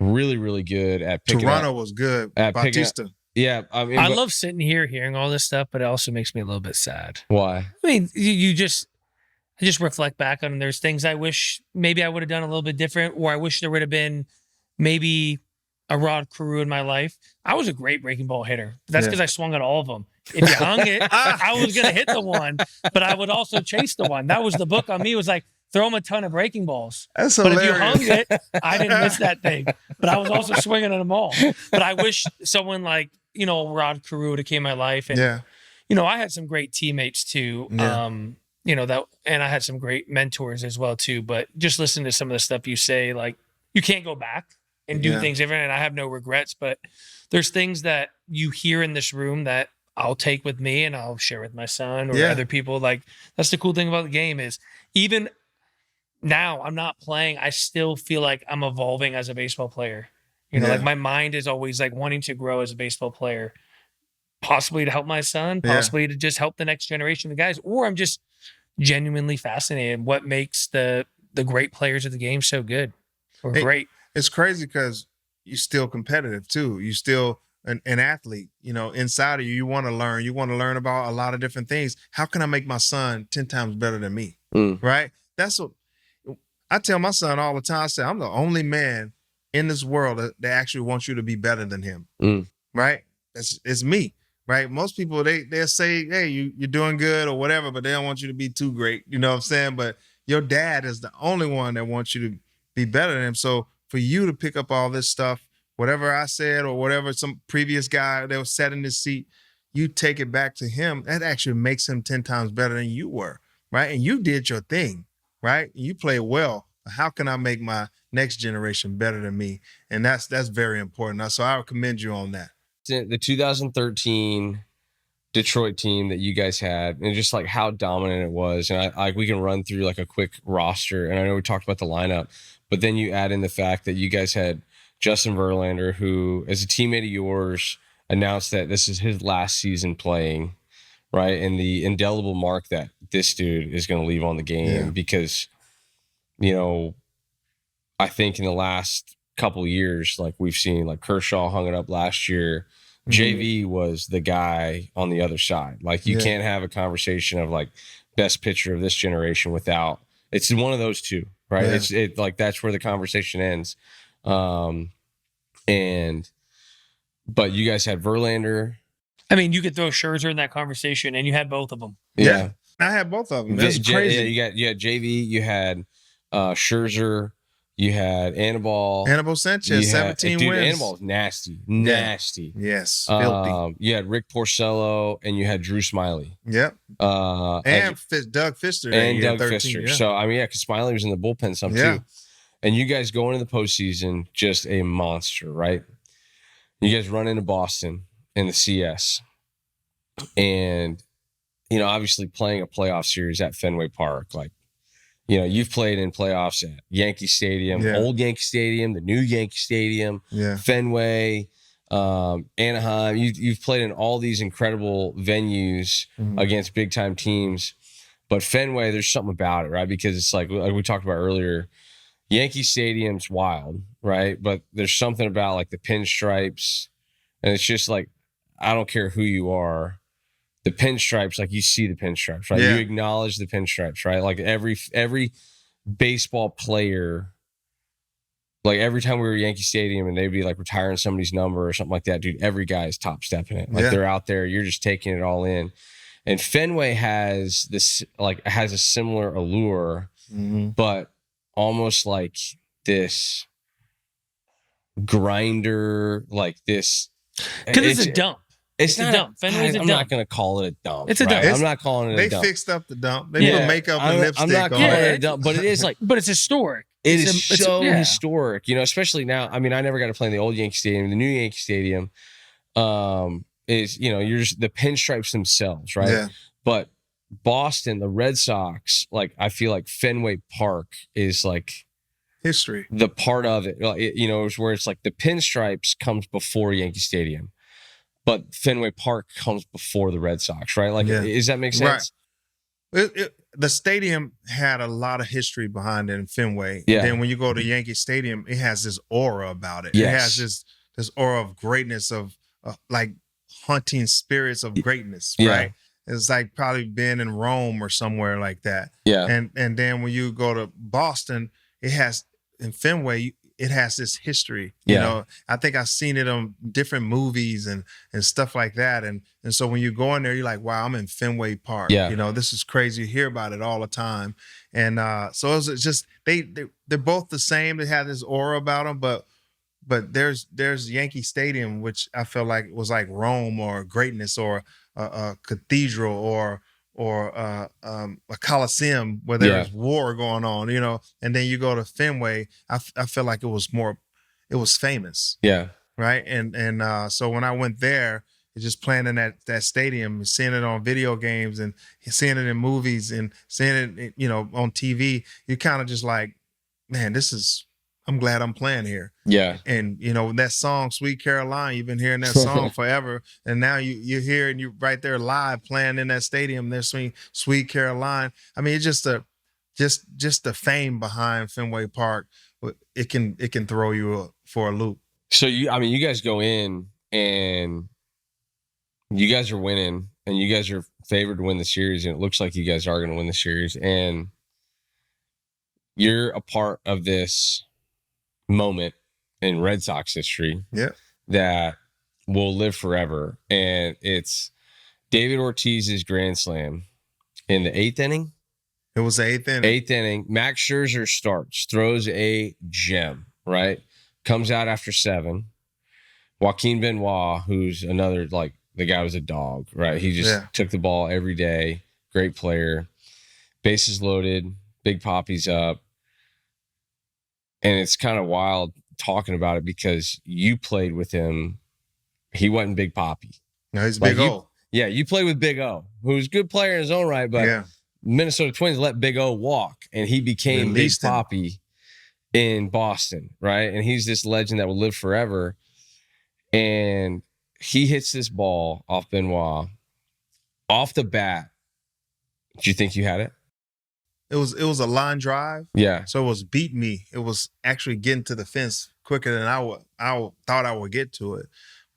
really, really good at picking Toronto up, was good. at Bautista. Yeah. I mean, I love sitting here hearing all this stuff, but it also makes me a little bit sad. Why? I mean, I just reflect back on, there's things I wish maybe I would have done a little bit different, or I wish there would have been maybe a Rod Carew in my life. I was a great breaking ball hitter. That's because I swung at all of them. If you hung it, I was going to hit the one, but I would also chase the one. That was the book on me, was like, throw him a ton of breaking balls. That's but hilarious. if you hung it, I didn't miss that thing. But I was also swinging at them all. But I wish someone like, Rod Carew would have came in my life. And, I had some great teammates too. Yeah. And I had some great mentors as well too. But just listening to some of the stuff you say, like, you can't go back and do things different. And I have no regrets, but there's things that you hear in this room that I'll take with me and I'll share with my son or other people. Like, that's the cool thing about the game is, even now I'm not playing, I still feel like I'm evolving as a baseball player. You know, like Yeah. my mind is always like wanting to grow as a baseball player, possibly to help my son, Yeah. possibly to just help the next generation of guys, or I'm just genuinely fascinated. What makes the great players of the game so good or It- great? It's crazy because you're still competitive too. You still an athlete, you know, inside of you. You want to learn. You want to learn about a lot of different things. How can I make my son 10 times better than me? Right? That's what I tell my son all the time. I say, I'm the only man in this world that actually wants you to be better than him. Right? It's me. Right? Most people they'll say, hey, you're doing good or whatever, but they don't want you to be too great. You know what I'm saying? But your dad is the only one that wants you to be better than him. So for you to pick up all this stuff, whatever I said or whatever some previous guy that was sat in this seat, you take it back to him. That actually makes him 10 times better than you were, right? And you did your thing, right? You played well. How can I make my next generation better than me? And that's very important. So I commend you on that. The 2013 Detroit team that you guys had, and just like how dominant it was. And we can run through like a quick roster. And I know we talked about the lineup, but then you add in the fact that you guys had Justin Verlander, who, as a teammate of yours, announced that this is his last season playing, right? And the indelible mark that this dude is going to leave on the game because, you know, I think in the last couple of years, like we've seen, like Kershaw hung it up last year. JV was the guy on the other side. Like you can't have a conversation of like best pitcher of this generation without, it's one of those two, right? It's like, that's where the conversation ends. But you guys had Verlander. I mean, you could throw Scherzer in that conversation, and you had both of them. Yeah. I had both of them. That's crazy. You had JV, you had Scherzer, you had Anibal Sanchez, 17 dude, wins. Anibal's nasty. Yes, filthy. You had Rick Porcello and you had Drew Smiley. Yep. And Doug Fister. And Doug 13, Fister. Yeah. So, I mean, because Smiley was in the bullpen some too. And you guys go into the postseason just a monster, right? You guys run into Boston in the CS. And, you know, obviously playing a playoff series at Fenway Park, like, you know, you've played in playoffs at Yankee Stadium, old Yankee Stadium, the new Yankee Stadium, Fenway, Anaheim. You've played in all these incredible venues against big time teams. But Fenway, there's something about it, right? Because it's like we talked about earlier, Yankee Stadium's wild, right? But there's something about like the pinstripes. And it's just like, I don't care who you are. The pinstripes, like you see the pinstripes, right? You acknowledge the pinstripes, right? Like every baseball player, like every time we were at Yankee Stadium and they'd be like retiring somebody's number or something like that, dude, every guy is top stepping it. Like they're out there, you're just taking it all in. And Fenway has this, like, has a similar allure, but almost like this grinder, like this. Because it's a dump. It's not a dump. Fenway's a dump. I'm not going to call it a dump. It's a dump. I'm not calling it a dump. They fixed up the dump. They put makeup and lipstick on it. I'm not calling it a dump, but it is like. But it's historic. It is so historic, you know, especially now. I mean, I never got to play in the old Yankee Stadium. The new Yankee Stadium is, you know, you're just the pinstripes themselves, right? Yeah. But Boston, the Red Sox, like, I feel like Fenway Park is like history. The part of it, you know, is where it's like the pinstripes comes before Yankee Stadium. But Fenway Park comes before the Red Sox, right? Like, does that make sense? Right. The stadium had a lot of history behind it in Fenway. Yeah. And then when you go to Yankee Stadium, it has this aura about it. Yes. It has this aura of greatness, of like hunting spirits of greatness, right? It's like probably been in Rome or somewhere like that. Yeah. And then when you go to Boston, it has in Fenway. It has this history, you know. I think I've seen it on different movies and stuff like that. And so when you go in there, you're like, wow, I'm in Fenway Park. Yeah. You know, this is crazy. You hear about it all the time. And so it's just they're both the same. They have this aura about them, but there's Yankee Stadium, which I feel like was like Rome or greatness or a cathedral or a Coliseum where there was war going on, you know, and then you go to Fenway, I feel like it was famous. Yeah. Right. And so when I went there, just playing in that stadium, seeing it on video games and seeing it in movies and seeing it, you know, on TV, you kind of just like, man, I'm glad I'm playing here. Yeah. And that song "Sweet Caroline," you've been hearing that song forever, and now you hear it and you're right there live playing in that stadium. They're singing "Sweet Caroline." I mean, it's just the fame behind Fenway Park. It can throw you for a loop. So you guys go in and you guys are winning, and you guys are favored to win the series, and it looks like you guys are going to win the series, and you're a part of this moment in Red Sox history that will live forever. And it's David Ortiz's grand slam in the 8th inning. It was the 8th inning. 8th inning. Max Scherzer starts, throws a gem, right? Comes out after 7. Joaquin Benoit, who's another, like, the guy was a dog, right? He just took the ball every day. Great player. Bases loaded. Big Papi's up. And it's kind of wild talking about it because you played with him. He wasn't Big Papi. No, he's Big O. You played with Big O, who's a good player in his own right, but Minnesota Twins let Big O walk, and he became Big Papi in Boston, right? And he's this legend that will live forever. And he hits this ball off Benoit. Off the bat, do you think you had it? It was a line drive. Yeah. So it was beat me. It was actually getting to the fence quicker than I thought I would get to it.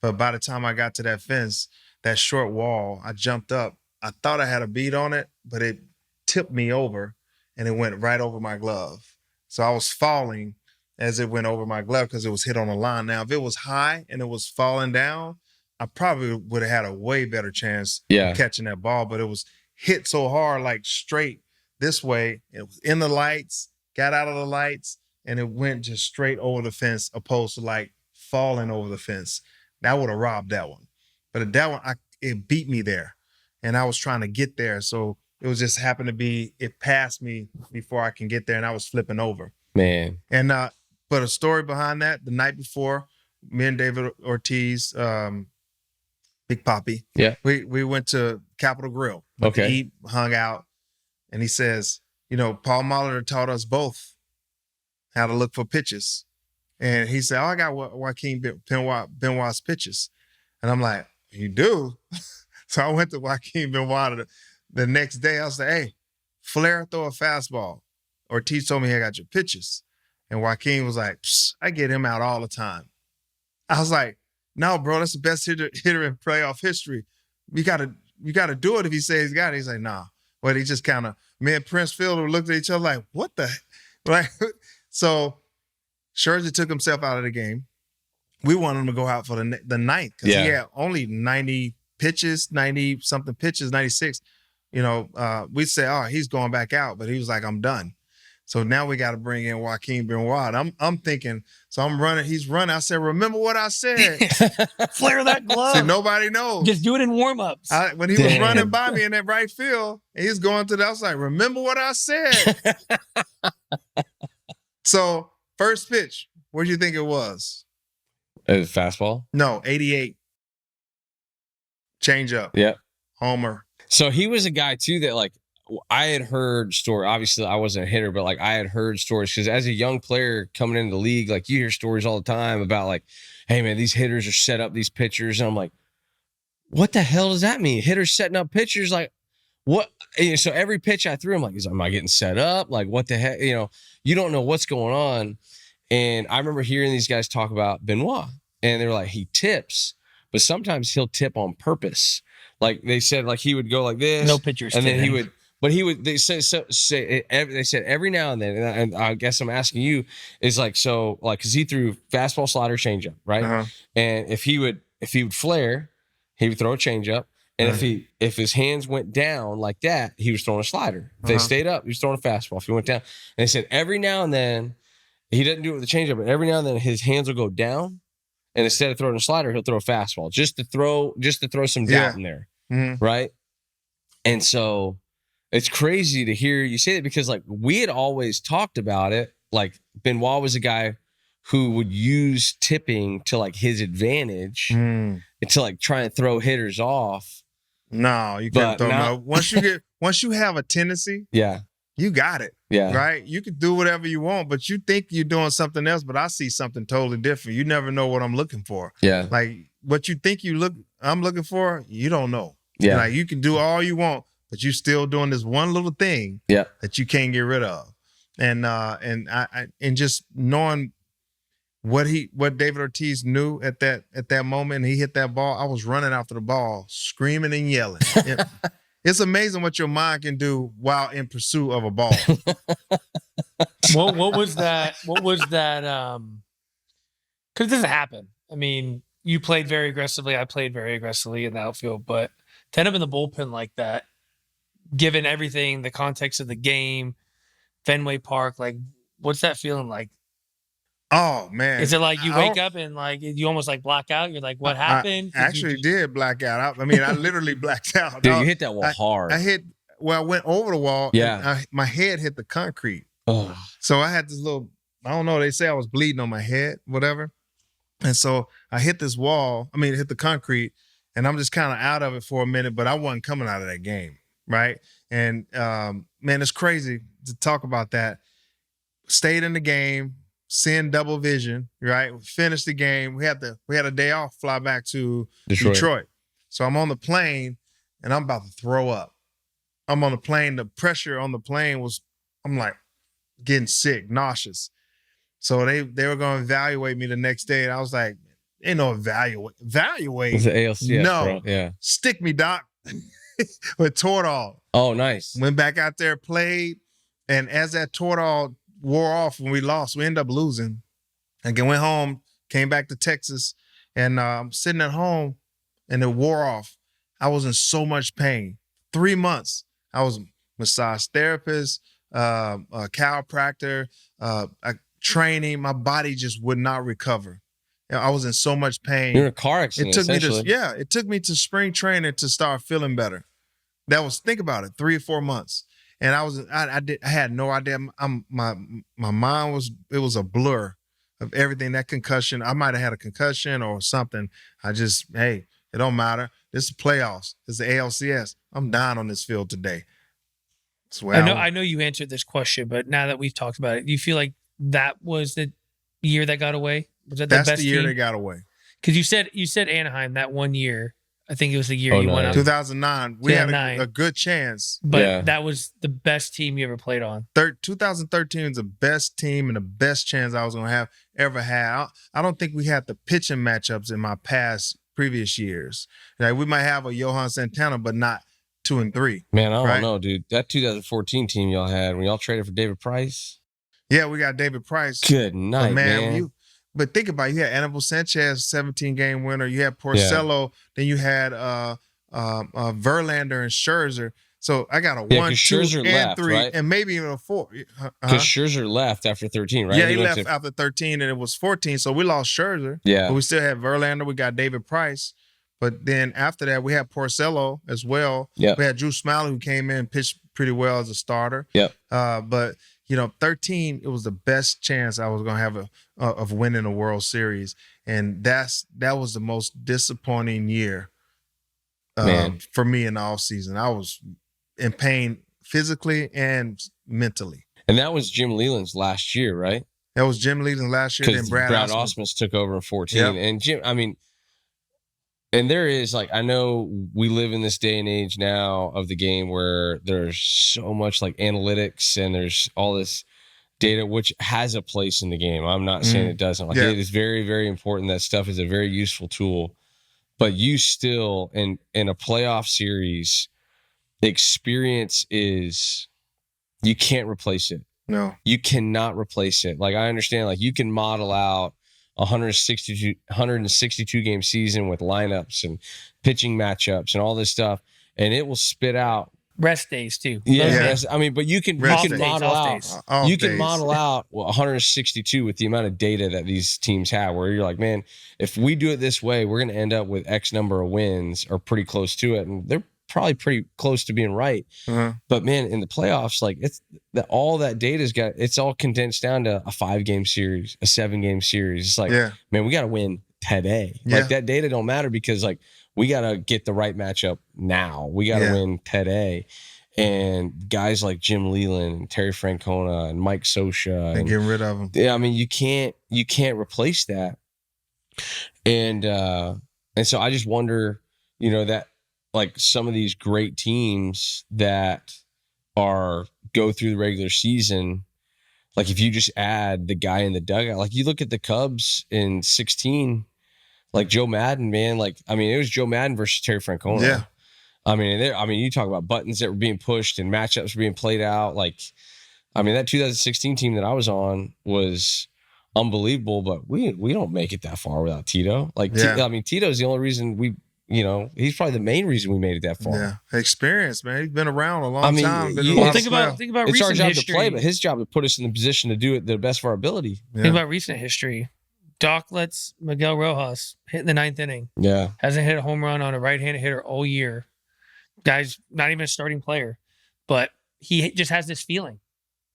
But by the time I got to that fence, that short wall, I jumped up. I thought I had a beat on it, but it tipped me over and it went right over my glove. So I was falling as it went over my glove because it was hit on the line. Now, if it was high and it was falling down, I probably would have had a way better chance of catching that ball. But it was hit so hard, like straight this way. It was in the lights, got out of the lights, and it went just straight over the fence opposed to like falling over the fence. That would have robbed that one. But that one, it beat me there. And I was trying to get there. So it was just happened to be, it passed me before I can get there, and I was flipping over. Man. And but a story behind that, the night before, me and David Ortiz, Big Papi, we went to Capitol Grill. Okay. Eat, hung out. And he says, Paul Molitor taught us both how to look for pitches. And he said, I got Joaquin Benoit's pitches. And I'm like, you do? So I went to Joaquin Benoit the next day. I was like, hey, flare, throw a fastball. Ortiz told me I got your pitches. And Joaquin was like, I get him out all the time. I was like, no, bro, that's the best hitter in playoff history. You gotta do it if he says he's got it. He's like, nah. But he just kind of, me and Prince Fielder looked at each other like, what the? Like, so Scherzer took himself out of the game. We wanted him to go out for the ninth because he had only 90 pitches, 90-something pitches, 96. We said, oh, he's going back out. But he was like, I'm done. So now we got to bring in Joaquin Benoit. I'm thinking, so I'm running. He's running. I said, remember what I said. Flare that glove. So nobody knows. Just do it in warm-ups. When he was running by me in that right field, and he's going to the outside. Remember what I said. So first pitch, what do you think it was? Fastball? No, 88. Change up. Yeah. Homer. So he was a guy too that like I had heard stories. Obviously, I wasn't a hitter, but like I had heard stories because as a young player coming into the league, like you hear stories all the time about like, hey man, these hitters are set up these pitchers, and I'm like, what the hell does that mean? Hitters setting up pitchers, like what? So every pitch I threw, I'm like, am I getting set up? Like what the heck? You don't know what's going on. And I remember hearing these guys talk about Benoit, and they were like, he tips, but sometimes he'll tip on purpose. Like they said, like he would go like this, no pitchers, and then he would. But he would. They said they said every now and then, and I guess I'm asking you is like so like because he threw fastball, slider, changeup, right? Uh-huh. And if he would flare, he would throw a changeup, and if his hands went down like that, he was throwing a slider. If they stayed up, he was throwing a fastball. If he went down, and they said every now and then he doesn't do it with the changeup, but every now and then his hands will go down, and instead of throwing a slider, he'll throw a fastball just to throw some doubt in there, right? And so. It's crazy to hear you say that because like we had always talked about it. Like Benoit was a guy who would use tipping to like his advantage and to like try and throw hitters off. No, you can't throw them out. Once you have a tendency, you got it. Yeah. Right? You can do whatever you want, but you think you're doing something else, but I see something totally different. You never know what I'm looking for. Yeah. Like what you think I'm looking for, you don't know. Yeah. Like you can do all you want, but you still doing this one little thing that you can't get rid of. And just knowing what David Ortiz knew at that moment, and he hit that ball, I was running after the ball, screaming and yelling. It's amazing what your mind can do while in pursuit of a ball. What was that? Because it doesn't happen. I mean, you played very aggressively. I played very aggressively in the outfield, but to end up in the bullpen like that, given everything, the context of the game, Fenway Park, like, what's that feeling like? Oh man! Is it like you wake up and like you almost like black out? You're like, what happened? I actually did black out. I mean, I literally blacked out. Dude, you hit that wall hard. I went over the wall. Yeah. My head hit the concrete. Oh. So I had this little, I don't know, they say I was bleeding on my head, whatever. And so I hit this wall, hit the concrete, and I'm just kind of out of it for a minute, but I wasn't coming out of that game, right? And man, it's crazy to talk about that. Stayed in the game, seeing double vision, right? We finished the game. We had a day off, fly back to Detroit. So I'm on the plane, and I'm about to throw up. I'm on the plane. The pressure on the plane I'm like getting sick, nauseous. So they were going to evaluate me the next day, and I was like, ain't no evaluate. It's the ALCS, no. bro. Yeah. Stick me, doc. With Torii. Oh, nice. Went back out there, played, and as that Torii wore off when we lost, we ended up losing. And then went home, came back to Texas, and I'm sitting at home, and it wore off. I was in so much pain. 3 months. I was a massage therapist, a chiropractor, training. My body just would not recover. I was in so much pain. You're in a car accident. It took me to spring training to start feeling better. Think about it, 3 or 4 months. And I had no idea. My mind was a blur of everything. That concussion, I might have had a concussion or something. It don't matter. This is playoffs. This is the ALCS. I'm dying on this field today. I know you answered this question, but now that we've talked about it, do you feel like that was the year that got away? Was that That's the best the year team? they got away. Because you said Anaheim that 1 year. I think it was the year you went out. 2009. We had a good chance. But that was the best team you ever played on. 2013 was the best team and the best chance I was going to ever have. I don't think we had the pitching matchups in my previous years. Like we might have a Johan Santana, but not 2 and 3. Man, I don't know, dude. That 2014 team y'all had when y'all traded for David Price. Yeah, we got David Price. Good night, man. But think about it. You had Anibal Sanchez, 17-game winner. You had Porcello. Then you had Verlander and Scherzer. So I got a 1, 2, Scherzer and left, 3, right? and maybe even a 4. Because Scherzer left after 13, right? Yeah, he left after 13, and it was 14. So we lost Scherzer. Yeah. But we still had Verlander. We got David Price. But then after that, we had Porcello as well. Yep. We had Drew Smiley, who came in and pitched pretty well as a starter. Yep. But 13, it was the best chance I was going to have of winning a World Series. And that was the most disappointing year for me in the offseason. I was in pain physically and mentally. And that was Jim Leland's last year, right? That was Jim Leland's last year. Then Brad Osmus took over in 14. Yep. And Jim, and there is I know we live in this day and age now of the game where there's so much analytics and there's all this data, which has a place in the game. I'm not saying it doesn't. It is very, very important. That stuff is a very useful tool, but you still in a playoff series, experience you can't replace it. No, you cannot replace it. I understand, you can model out 162 game season with lineups and pitching matchups and all this stuff, and it will spit out rest days too. Yeah. But you can model out 162 with the amount of data that these teams have, where you're like, man, if we do it this way, we're going to end up with X number of wins or pretty close to it, and they're probably pretty close to being right. But man, in the playoffs, all that data's it's all condensed down to a 5-game series, a 7-game series. It's man, we got to win today. That data don't matter because we got to get the right matchup now. We got to win today. and guys like Jim Leland and Terry Francona and Mike Scioscia And getting rid of them. yeah, I mean, you can't replace that. And so I just wonder, that like some of these great teams that go through the regular season, like if you just add the guy in the dugout, like you look at the Cubs in 2016, like Joe Madden, man, like, I mean, it was Joe Madden versus Terry Francona. Yeah. I mean, you talk about buttons that were being pushed and matchups were being played out. Like, I mean, that 2016 team that I was on was unbelievable, but we don't make it that far without Tito. Like, Yeah. Tito's the only reason he's probably the main reason we made it that far. Yeah, experience, man. He's been around a long time. Think about It's recent our job history. to play, but his job to put us in the position to do it the best of our ability. Yeah. Think about recent history. Doc lets Miguel Rojas hit in the 9th inning. Yeah. Hasn't hit a home run on a right-handed hitter all year. Guy's not even a starting player, but he just has this feeling.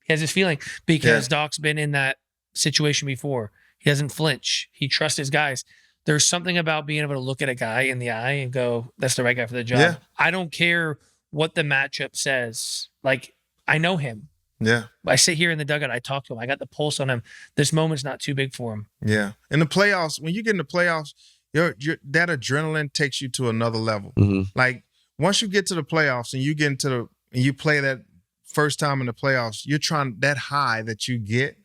He has this feeling because Doc's been in that situation before. He doesn't flinch. He trusts his guys. There's something about being able to look at a guy in the eye and go, that's the right guy for the job. Yeah. I don't care what the matchup says. Like, I know him. Yeah. I sit here in the dugout. I talk to him. I got the pulse on him. This moment's not too big for him. Yeah. In the playoffs, when you get in the playoffs, that adrenaline takes you to another level. Mm-hmm. Like once you get to the playoffs and you get and you play that first time in the playoffs, you're trying that high that you get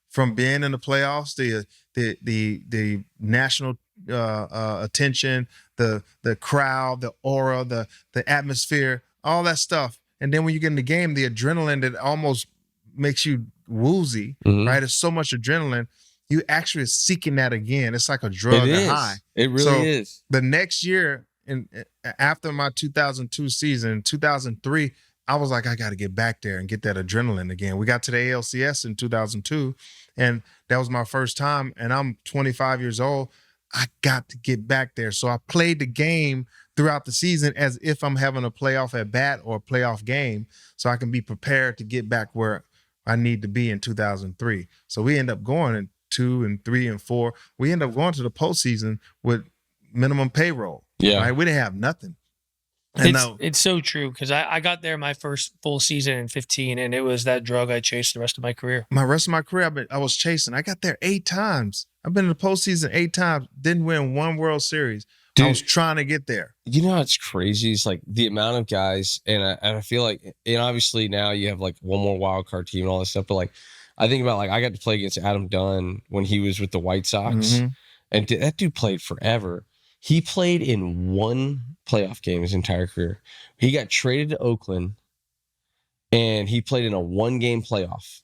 from being in the playoffs, the national attention, the crowd, the aura, the atmosphere, all that stuff. And then when you get in the game, the adrenaline that almost makes you woozy, right? It's so much adrenaline. You actually are seeking that again. It's like a drug, a high. It really is. The next year, after my 2002 season, 2003, I was like, I got to get back there and get that adrenaline again. We got to the ALCS in 2002, and that was my first time. And I'm 25 years old. I got to get back there. So I played the game throughout the season as if I'm having a playoff at bat or a playoff game, so I can be prepared to get back where I need to be in 2003. So we end up going in 2 and 3 and 4. We end up going to the postseason with minimum payroll. Yeah. Right? We didn't have nothing. It's so true because I got there my first full season in 15, and it was that drug I chased the rest of my career. My rest of my career, I was chasing. I got there 8 times. I've been in the postseason 8 times. Didn't win one World Series. Dude, I was trying to get there. You know what's crazy? It's like the amount of guys, and I feel like, and obviously now you have like one more wild card team and all this stuff, but like I think about like I got to play against Adam Dunn when he was with the White Sox, and that dude played forever. He played in one playoff game his entire career. He got traded to Oakland, and he played in a 1-game playoff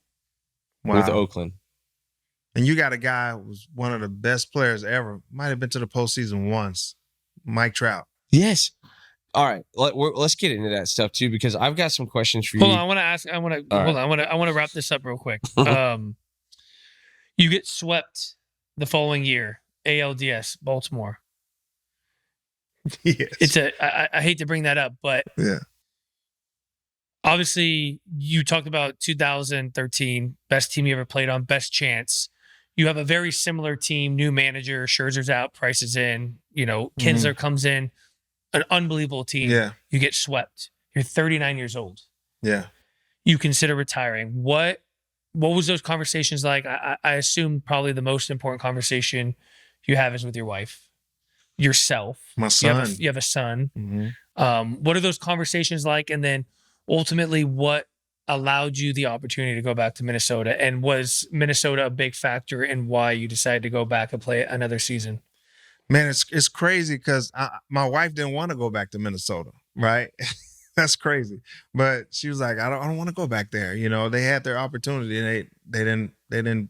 with Oakland. And you got a guy who was one of the best players ever. Might have been to the postseason once. Mike Trout. Yes. All right. Let's get into that stuff too, because I've got some questions for you. Hold on. I want to wrap this up real quick. You get swept the following year, ALDS, Baltimore. Yes. I hate to bring that up, but yeah. Obviously you talked about 2013, best team you ever played on, best chance. You have a very similar team, new manager, Scherzer's out, Price is in, Kinsler comes in, an unbelievable team. Yeah. You get swept. You're 39 years old. Yeah. You consider retiring. What was those conversations like? I assume probably the most important conversation you have is with your wife, yourself. My son. You have a son. What are those conversations like? And then ultimately, what allowed you the opportunity to go back to Minnesota? And was Minnesota a big factor in why you decided to go back and play another season? Man, it's crazy because my wife didn't want to go back to Minnesota, right? That's crazy. But she was like, I don't want to go back there. They had their opportunity and they didn't.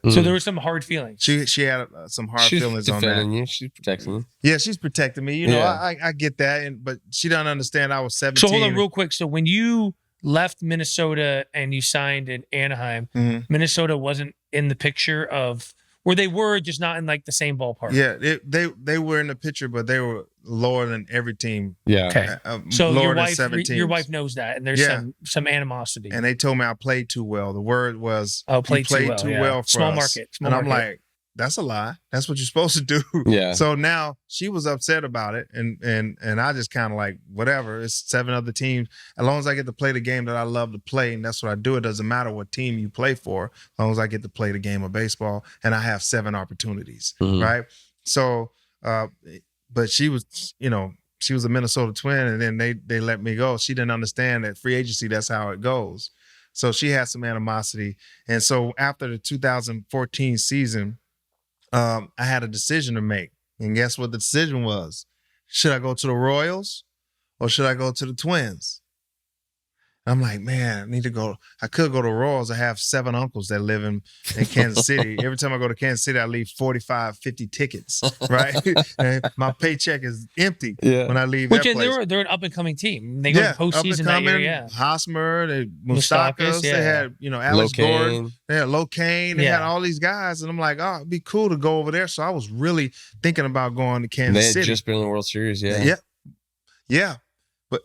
So there were some hard feelings. She had some hard feelings on that. You. She's protecting you. Yeah, she's protecting me. I get that, but she doesn't understand. I was 17. So hold on real quick. So when you left Minnesota and you signed in Anaheim, Minnesota wasn't in the picture of, where they were just not in like the same ballpark. Yeah, they were in the picture, but they were lower than every team. Yeah. Okay. So your wife knows that, and there's some animosity. And they told me I played too well. The word was played too well for small us. market. And I'm like, that's a lie. That's what you're supposed to do. Yeah. So now she was upset about it, and I just kind of like, whatever. It's 7 other teams. As long as I get to play the game that I love to play, and that's what I do. It doesn't matter what team you play for, as long as I get to play the game of baseball, and I have 7 opportunities, right? So, but she was, she was a Minnesota Twin, and then they let me go. She didn't understand that free agency, that's how it goes. So she had some animosity. And so after the 2014 season, I had a decision to make. And guess what the decision was? Should I go to the Royals or should I go to the Twins? I'm like, man, I need to go. I could go to Royals. I have 7 uncles that live in Kansas City. Every time I go to Kansas City, I leave 45, 50 tickets, right? And my paycheck is empty when I leave that place. They're an up-and-coming team. They go to postseason that year, yeah. Hosmer, Moustakas, they had, Alex Gordon, they had Locane, they had all these guys. And I'm like, oh, it'd be cool to go over there. So I was really thinking about going to Kansas City. They had just been in the World Series, Yeah. But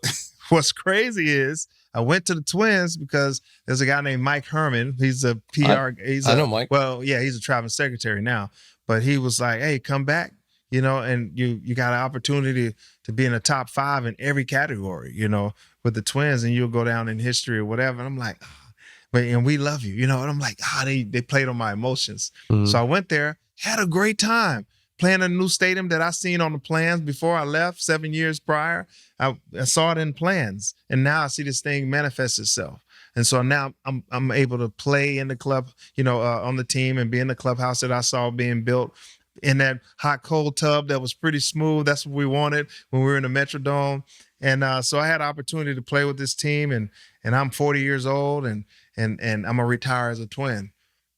what's crazy is I went to the Twins because there's a guy named Mike Herman. He's a PR. I know Mike. Well, yeah, he's a traveling secretary now. But he was like, hey, come back, and you got an opportunity to be in the top 5 in every category, with the Twins, and you'll go down in history or whatever. And I'm like, and we love you, and I'm like, they played on my emotions. So I went there, had a great time. Playing a new stadium that I seen on the plans before I left 7 years prior. I saw it in plans, and now I see this thing manifest itself. And so now I'm able to play in the club, on the team and be in the clubhouse that I saw being built in that hot cold tub that was pretty smooth. That's what we wanted when we were in the Metrodome. And so I had an opportunity to play with this team, and I'm 40 years old, and I'm gonna retire as a Twin.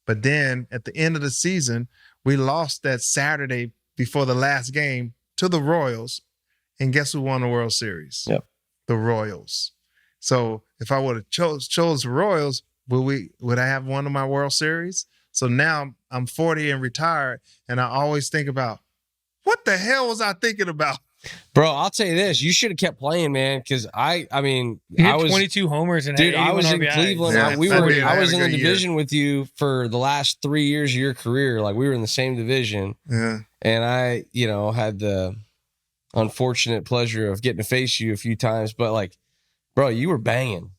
But then at the end of the season, we lost that Saturday before the last game to the Royals. And guess who won the World Series? Yep. The Royals. So if I would have chose the Royals, would I have won my World Series? So now I'm 40 and retired, and I always think about, what the hell was I thinking about? Bro, I'll tell you this. You should have kept playing, man, because I was 22 homers and dude, had 81 I was in RBIs. Cleveland. Yeah, I was in the division with you for the last 3 years of your career. Like, we were in the same division. Yeah. And I, had the unfortunate pleasure of getting to face you a few times. But, like, bro, you were banging.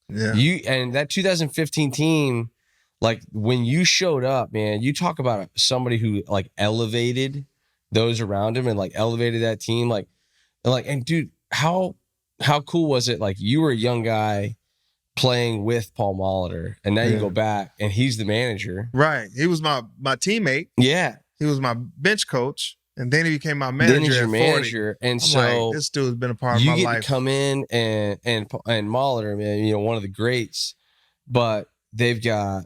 Yeah. And that 2015 team, like, when you showed up, man, you talk about somebody who, like, elevated those around him and, like, elevated that team. And dude, how cool was it? Like, you were a young guy playing with Paul Molitor, and now you go back and he's the manager. Right. He was my teammate. Yeah. He was my bench coach, and then he became my manager. Then he's your manager. And I'm so like, this dude's been a part of my life. You get to come in and Molitor, man, one of the greats, but they've got,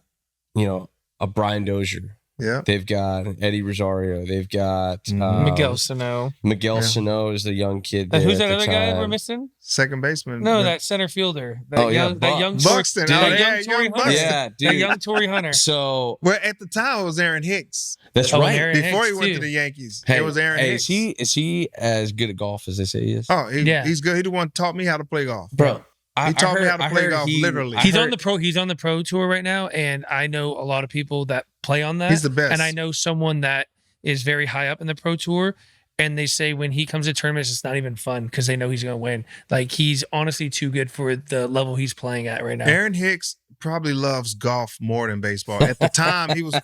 a Brian Dozier. Yeah. They've got Eddie Rosario. They've got Miguel Sano. Miguel Sano is the young kid there. Who's that other guy we're missing? Second baseman. No, that center fielder. That young Buxton. That young Torii Hunter. Yeah, dude. That young Torii Hunter. So, well, at the time it was Aaron Hicks. That's right. Aaron Before Hicks he went too. to the Yankees, Hey, it was Aaron Hicks. Is he as good at golf as they say he is? Oh, he's good. He the one who taught me how to play golf, bro. He taught me how to play golf, literally. He's on the pro tour right now, and I know a lot of people that play on that. He's the best. And I know someone that is very high up in the pro tour, and they say when he comes to tournaments, it's not even fun because they know he's going to win. Like, he's honestly too good for the level he's playing at right now. Aaron Hicks probably loves golf more than baseball. At the time, he was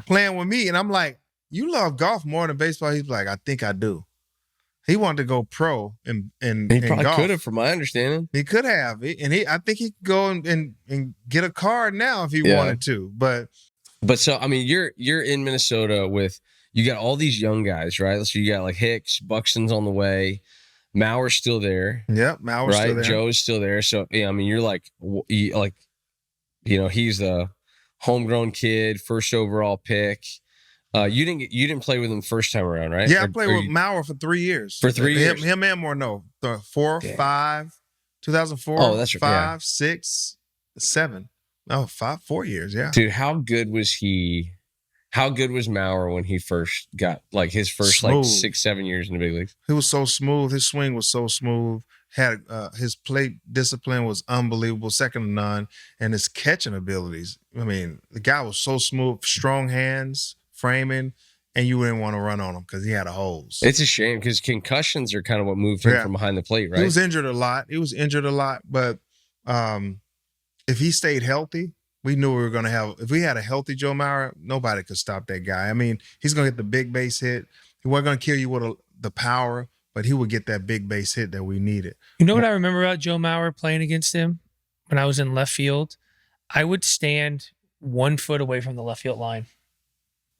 playing with me, and I'm like, you love golf more than baseball? He's like, I think I do. He wanted to go pro in he probably golf. could have, from my understanding. He could have, and I think he could go and get a card now if he wanted to. But so I mean, you're in Minnesota with, you got all these young guys, right? So you got like Hicks, Buxton's on the way, Mauer's still there. Yep, Mauer's still there. Joe's still there. So yeah, I mean, you're like, he's the homegrown kid, first overall pick. You didn't play with him first time around, right? Yeah, I played with Mauer for 3 years. For 3 years? Him and Morneau. 5, 2004. Oh, that's right. 5, 6, 7. Oh, 4 years, yeah. Dude, how good was he? How good was Mauer when he first got, like, his first smooth. 6, 7 years in the big leagues? He was so smooth. His swing was so smooth. Had his plate discipline was unbelievable, second to none, and his catching abilities. I mean, the guy was so smooth, strong hands, framing. and you wouldn't want to run on him because he had a hose. It's a shame because concussions are kind of what moved him from behind the plate, right? He was injured a lot. But if he stayed healthy, we knew we were going to have. If we had a healthy Joe Mauer, nobody could stop that guy. I mean, he's going to get the big base hit. He wasn't going to kill you with the power, but he would get that big base hit that we needed. You know what I remember about Joe Mauer playing against him when I was in left field? I would stand 1 foot away from the left field line.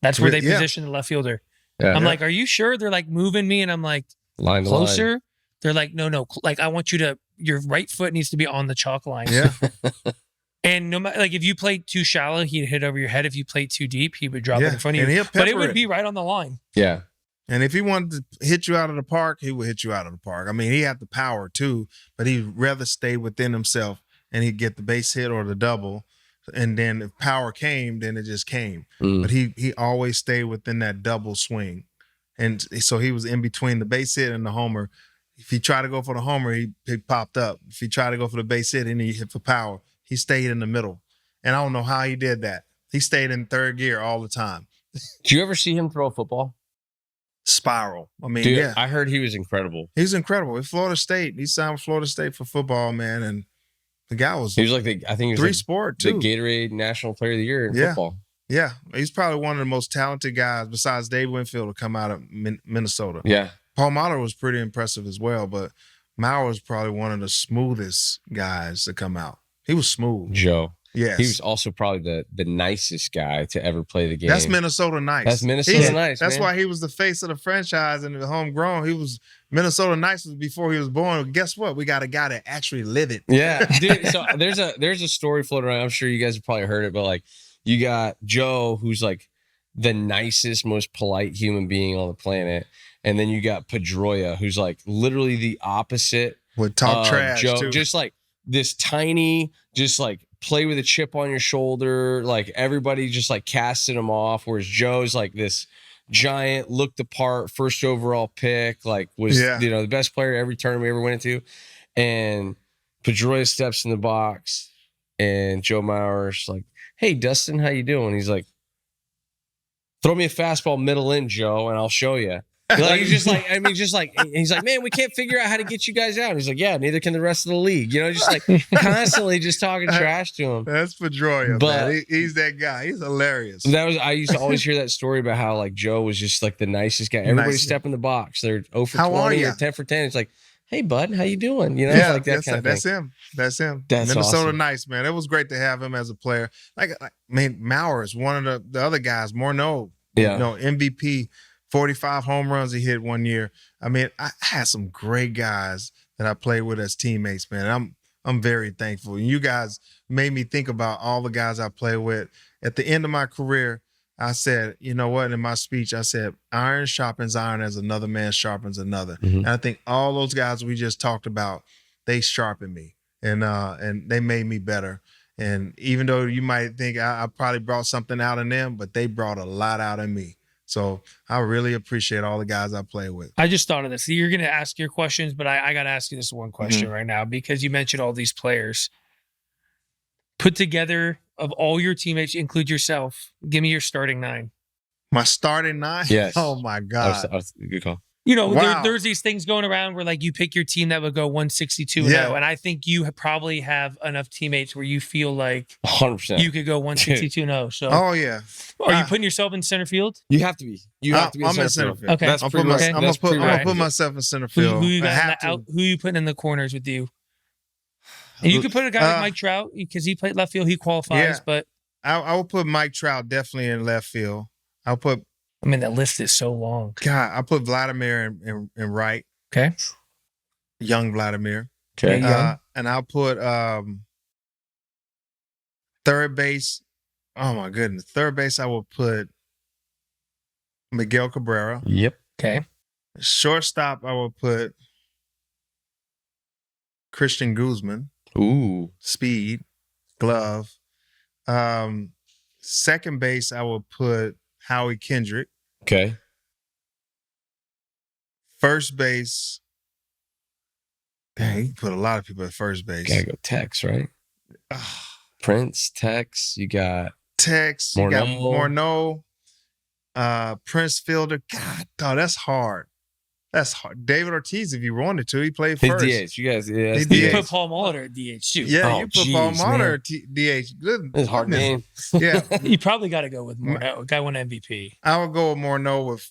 That's where they position the left fielder. Yeah. I'm like, are you sure? They're like moving me, and I'm like, line to closer. line. They're like, no. Like, I want you to. Your right foot needs to be on the chalk line. Yeah. And no matter, like, if you played too shallow, he'd hit over your head. If you played too deep, he would drop it in front of you. But it would be right on the line. Yeah. And if he wanted to hit you out of the park, he would hit you out of the park. I mean, he had the power too, but he'd rather stay within himself and he'd get the base hit or the double. And then if power came, then it just came. But he always stayed within that double swing. And so he was in between the base hit and the homer. If he tried to go for the homer, he popped up. If he tried to go for the base hit and he hit for power, he stayed in the middle. And I don't know how he did that. He stayed in third gear all the time. Did you ever see him throw a football? Spiral. I mean, Dude, yeah. I heard he was incredible. He's incredible. At Florida State. He signed with Florida State for football, man. And the guy was He was like I think he was three-sport, the too. Gatorade National Player of the Year in football. Yeah. He's probably one of the most talented guys besides Dave Winfield to come out of Minnesota. Yeah. Paul Mahler was pretty impressive as well, but Mauer was probably one of the smoothest guys to come out. He was smooth. Joe. Yes. He was also probably the nicest guy to ever play the game. That's Minnesota nice. That's Minnesota nice. That's man. why he was the face of the franchise and the homegrown. He was Minnesota nice before he was born. Guess what? We got a guy that actually live it. Yeah, dude. So there's a story floating around. I'm sure you guys have probably heard it, but like you got Joe, who's like the nicest, most polite human being on the planet, and then you got Pedroia, who's like literally the opposite. Would talk trash Joe, too. just like this tiny, just like play with a chip on your shoulder. Like everybody just like casted him off. Whereas Joe's like this giant, looked the part, first overall pick, like was the best player every tournament we ever went into. And Pedroia steps in the box, and Joe Mauer's like, "Hey Dustin, how you doing?" He's like, "Throw me a fastball middle in, Joe, and I'll show you." Like he's just like, he's like, "Man, we can't figure out how to get you guys out." And he's like, "Yeah, neither can the rest of the league." You know, just like constantly just talking trash to him. That's Pedroia, But man. He's that guy. He's hilarious. I used to always hear that story about how like Joe was just like the nicest guy. Everybody step in the box. They're 0 for 20 or 10 for 10. It's like, "Hey bud, how you doing?" You know, like that kind of thing. That's him. That's Minnesota awesome. nice, man. It was great to have him as a player. Like I mean, Mauer is one of the other guys. Morneau, MVP. 45 home runs he hit one year. I mean, I had some great guys that I played with as teammates, man. I'm very thankful. And you guys made me think about all the guys I played with. At the end of my career, I said, you know what? In my speech, I said, iron sharpens iron as another man sharpens another. Mm-hmm. And I think all those guys we just talked about, they sharpened me and they made me better. And even though you might think I probably brought something out in them, but they brought a lot out in me. So I really appreciate all the guys I play with. I just thought of this. You're going to ask your questions, but I got to ask you this one question right now because you mentioned all these players. Put together of all your teammates, include yourself. Give me your starting 9. My starting 9? Yes. Oh, my God. Good call. You know, Wow. there's these things going around where like you pick your team that would go 162-0, and I think you probably have enough teammates where you feel like 100%. you could go 162-0. So, Oh, yeah. are you putting yourself in center field? You have to be. You have to be. I'm in center field. Okay. That's I'm pretty going much. to That's put prerequisite. myself in center Who field. you I have got to. who you putting in the corners with you? And you could put a guy like Mike Trout because he played left field. He qualifies, but I will put Mike Trout definitely in left field. I'll put I mean, that list is so long. God. I'll put Vladimir in right. Okay. Young Vladimir. Okay. Yeah. And I'll put third base. Oh my goodness. Third base, I will put Miguel Cabrera. Yep. Okay. Shortstop, I will put Christian Guzman. Ooh. Speed, glove. Second base, I will put Howie Kendrick. Okay. First base. Dang, you put a lot of people at first base. Gotta go Tex, right? Prince, Tex. You got Tex, you got Morneau. Prince Fielder. God, dog, that's hard. That's hard. David Ortiz, if you wanted to, he played His first. DH. You guys, yeah, He that's You DH. put Paul Molitor at DH too. Yeah, Oh, you put Paul geez, Molitor man. at DH. Good. It's a hard goodness. game. Yeah, You probably got to go with Morneau. Guy won MVP. I would go with Morneau with.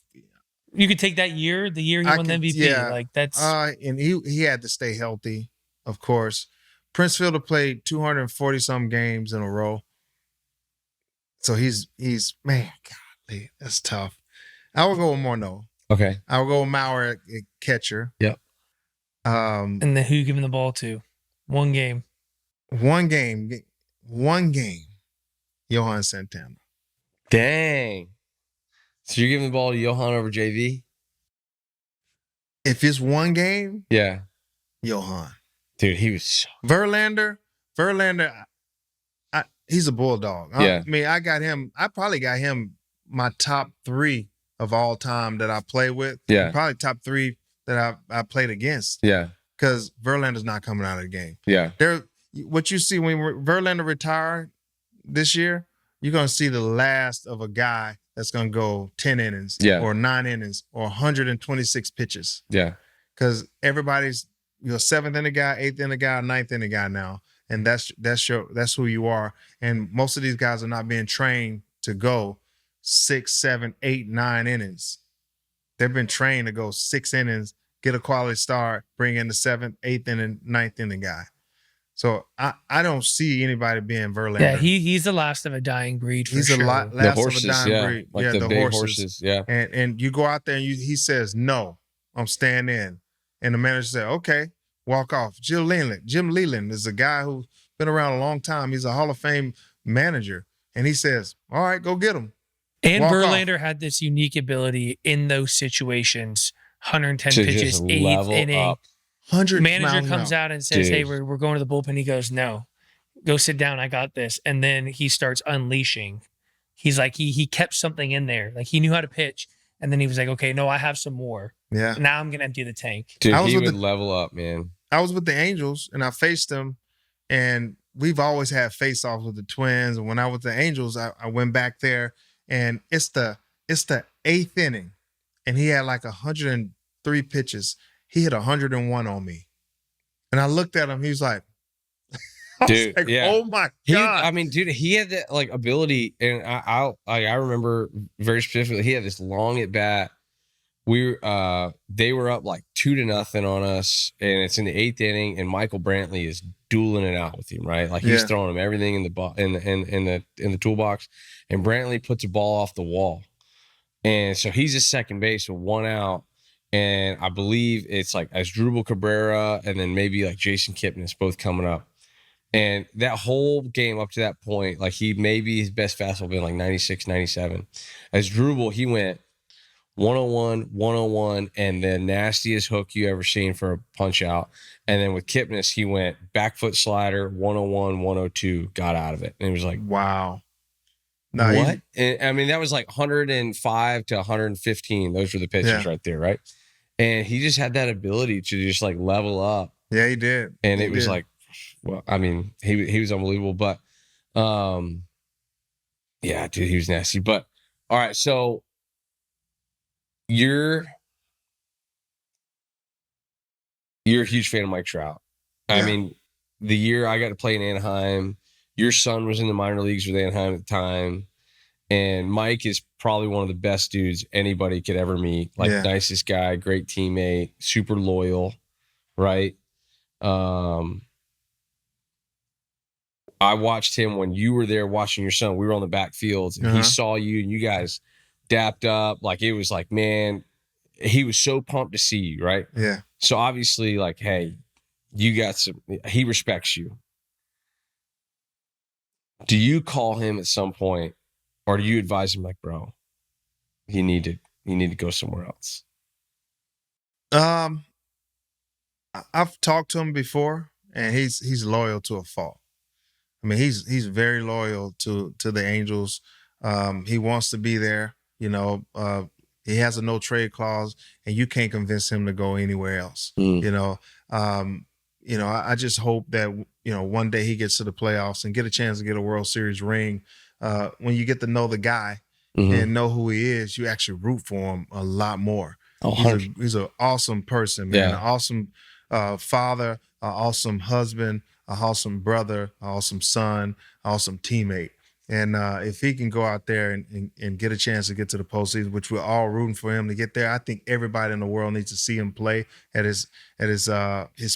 You could take that year, the year he I won the could- MVP. yeah. Like that's And he had to stay healthy, of course. Prince Fielder played 240 some games in a row. So he's man, golly, that's tough. I would go with Morneau. Okay. I would go with Mauer at catcher. Yep. and then who you giving the ball to? One game. One game, Johan Santana. Dang. So you're giving the ball to Johan over JV? If it's one game, Yeah. Johan. Dude, he was so Verlander, he's a bulldog. Yeah. I mean, I probably got him my top 3 of all time that I play with. Yeah. Probably top 3 that I played against. Yeah. Because Verlander's not coming out of the game. Yeah. What you see when Verlander retired this year, you're going to see the last of a guy that's going to go 10 innings or 9 innings or 126 pitches. Yeah. Because everybody's 7th inning guy, 8th inning guy, 9th inning guy now. And that's who you are. And most of these guys are not being trained to go 6, 7, 8, 9 innings. They've been trained to go 6 innings, get a quality start, bring in the 7th, 8th inning, 9th inning guy. So I don't see anybody being Verlander. Yeah, he's the last of a dying breed. He's sure. last The of horses, a dying breed. Like the big horses. Yeah. And you go out there and he says, no, I'm staying in. And the manager said, okay, walk off. Jim Leland is a guy who's been around a long time. He's a Hall of Fame manager. And he says, all right, go get him. And Walk Verlander had this unique ability in those situations, 110 To pitches, just 8th level inning. up. 100 Manager comes out and says, Dude. hey, we're going to the bullpen. He goes, no, go sit down. I got this. And then he starts unleashing. He's like, he kept something in there. Like he knew how to pitch. And then he was like, okay, no, I have some more. Yeah. Now I'm going to empty the tank. Dude, I was he with would level up, man. I was with the Angels and I faced them, and we've always had face-offs with the Twins. And when I was with the Angels, I went back there, and it's the 8th inning, and he had like 103 pitches. He hit 101 on me, and I looked at him. He was like, Dude, yeah. oh my God. I mean, dude, he had that like ability, and I remember very specifically. He had this long at bat. They were up like 2-0 on us, and it's in the 8th inning, and Michael Brantley is dueling it out with him, right? Like he's throwing him everything in the toolbox, and Brantley puts a ball off the wall, and so he's at second base with 1 out, and I believe it's like Asdrubal Cabrera and then maybe like Jason Kipnis both coming up. And that whole game up to that point, like maybe his best fastball been like 96, 97. Asdrubal, he went 101, 101, and the nastiest hook you ever seen for a punch out. And then with Kipnis, he went back foot slider, 101, 102, got out of it. And it was like, wow. No, what? And, I mean, that was like 105 to 115. Those were the pitches right there, right? And he just had that ability to just like level up. Yeah, he did. And it was like, well, I mean, he was unbelievable. But yeah, dude, he was nasty. But all right, so you're a huge fan of Mike Trout. I mean, the year I got to play in Anaheim, your son was in the minor leagues with Anaheim at the time. And Mike is probably one of the best dudes anybody could ever meet. Like, nicest guy, great teammate, super loyal, right? I watched him when you were there watching your son. We were on the backfields, and he saw you, and you guys dapped up. Like, it was like, man, he was so pumped to see you, right? Yeah. So obviously, like, hey, you got some. He respects you. Do you call him at some point, or do you advise him, like, bro, you need to go somewhere else? I've talked to him before, and he's loyal to a fault. I mean, he's very loyal to the Angels. He wants to be there. You know, he has a no trade clause, and you can't convince him to go anywhere else. You know, I just hope that one day he gets to the playoffs and get a chance to get a World Series ring. When you get to know the guy, and know who he is, you actually root for him a lot more. He's an awesome person, man. An awesome father, an awesome husband, an awesome brother, an awesome son, an awesome teammate. And if he can go out there and get a chance to get to the postseason, which we're all rooting for him to get there, I think everybody in the world needs to see him play at his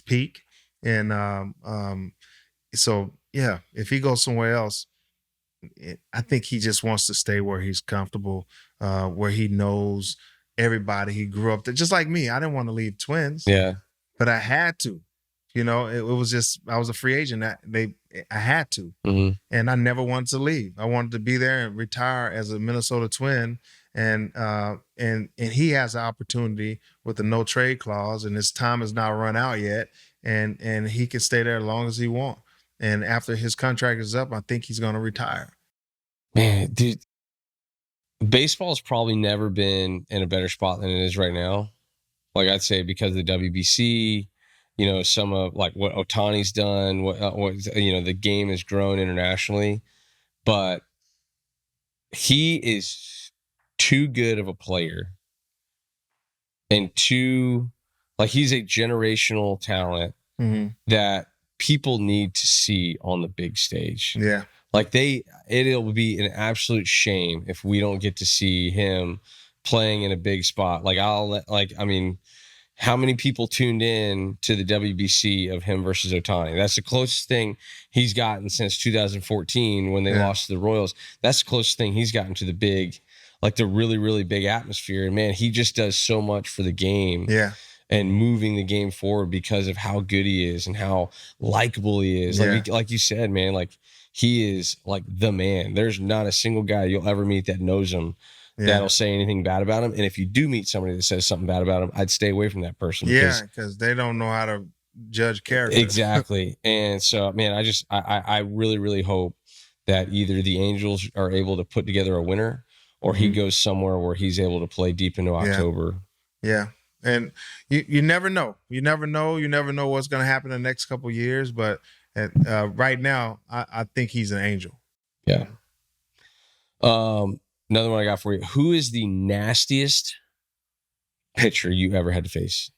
peak. And so yeah, if he goes somewhere else, I think he just wants to stay where he's comfortable, where he knows everybody. He grew up there, just like me. I didn't want to leave Twins, but I had to. You know, it was just, I was a free agent. I had to, and I never wanted to leave. I wanted to be there and retire as a Minnesota Twin. And he has the opportunity with the no trade clause, and his time has not run out yet, and he can stay there as long as he wants. And after his contract is up, I think he's going to retire. Man, dude, baseball's probably never been in a better spot than it is right now. Like I'd say because of the WBC. You know, some of like what Ohtani's done, what the game has grown internationally, but he is too good of a player and he's a generational talent that people need to see on the big stage. Yeah. Like it'll be an absolute shame if we don't get to see him playing in a big spot. How many people tuned in to the WBC of him versus Ohtani? That's the closest thing he's gotten since 2014 when they lost to the Royals. That's the closest thing he's gotten to the really, really big atmosphere. And man, he just does so much for the game and moving the game forward because of how good he is and how likable he is. Like you said, man, like he is like the man. There's not a single guy you'll ever meet that knows him that'll say anything bad about him. And if you do meet somebody that says something bad about him, I'd stay away from that person. Yeah, because they don't know how to judge character. Exactly. And so, man, I really, really hope that either the Angels are able to put together a winner or he goes somewhere where he's able to play deep into October. Yeah. And you never know. You never know what's going to happen in the next couple of years. But right now, I think he's an Angel. Yeah. Another one I got for you. Who is the nastiest pitcher you ever had to face?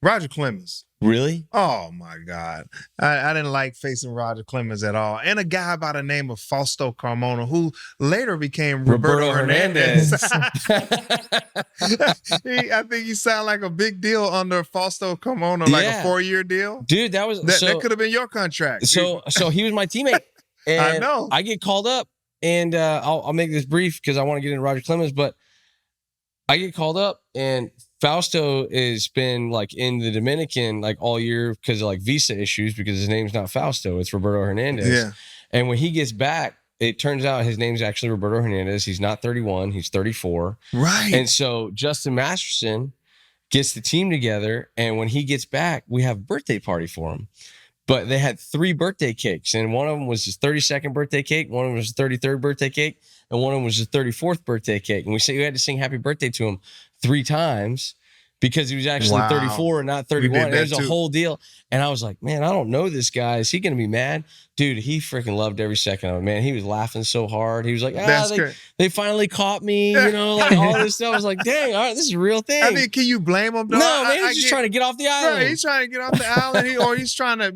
Roger Clemens. Really? Oh, my God. I didn't like facing Roger Clemens at all. And a guy by the name of Fausto Carmona, who later became Roberto Hernandez. I think he sounded like a big deal under Fausto Carmona, like a 4-year deal. Dude, that could have been your contract. So he was my teammate. And I know. I get called up. And I'll make this brief because I want to get into Roger Clemens, but I get called up and Fausto has been like in the Dominican like all year because of like visa issues because his name's not Fausto, it's Roberto Hernandez. Yeah. And when he gets back, it turns out his name's actually Roberto Hernandez. He's not 31, he's 34. Right. And so Justin Masterson gets the team together, and when he gets back, we have a birthday party for him. But they had 3 birthday cakes, and one of them was his 32nd birthday cake, one of them was his 33rd birthday cake, and one of them was his 34th birthday cake. And we had to sing happy birthday to him 3 times because he was actually 34 and not 31. It was a whole deal. And I was like, man, I don't know this guy. Is he going to be mad? Dude, he freaking loved every second of it, man. He was laughing so hard. He was like, they finally caught me, like all this stuff. I was like, dang, all right, this is a real thing. I mean, can you blame him? Though? No, man, he's just trying to get off the island. Right, he's trying to get off the island, or he's trying to,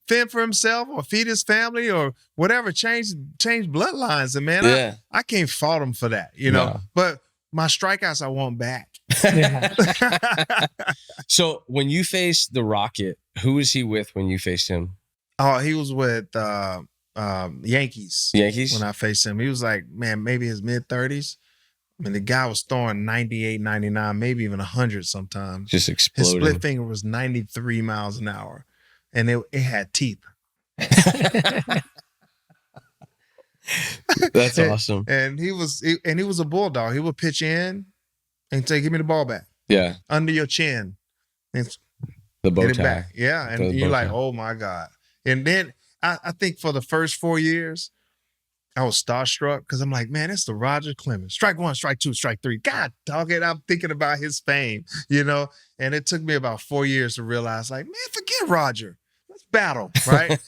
fend for himself or feed his family or whatever, change bloodlines. And man, I can't fault him for that, No. But my strikeouts I want back. So when you faced the Rocket, who was he with when you faced him? Oh, he was with Yankees. Yankees? When I faced him. He was like, man, maybe his mid-30s. I mean, the guy was throwing 98, 99, maybe even 100 sometimes. Just exploding. His split finger was 93 miles an hour. And it had teeth. That's awesome. And he was a bulldog. He would pitch in and say, "Give me the ball back." Yeah, under your chin. And the bow get it tie. back. Yeah, and you're like, "Oh my God!" And then I think for the first 4 years, I was starstruck because I'm like, "Man, it's the Roger Clemens. Strike 1, strike 2, strike 3. God dog it!" I'm thinking about his fame, And it took me about 4 years to realize, like, man, forget Roger. Let's battle, right?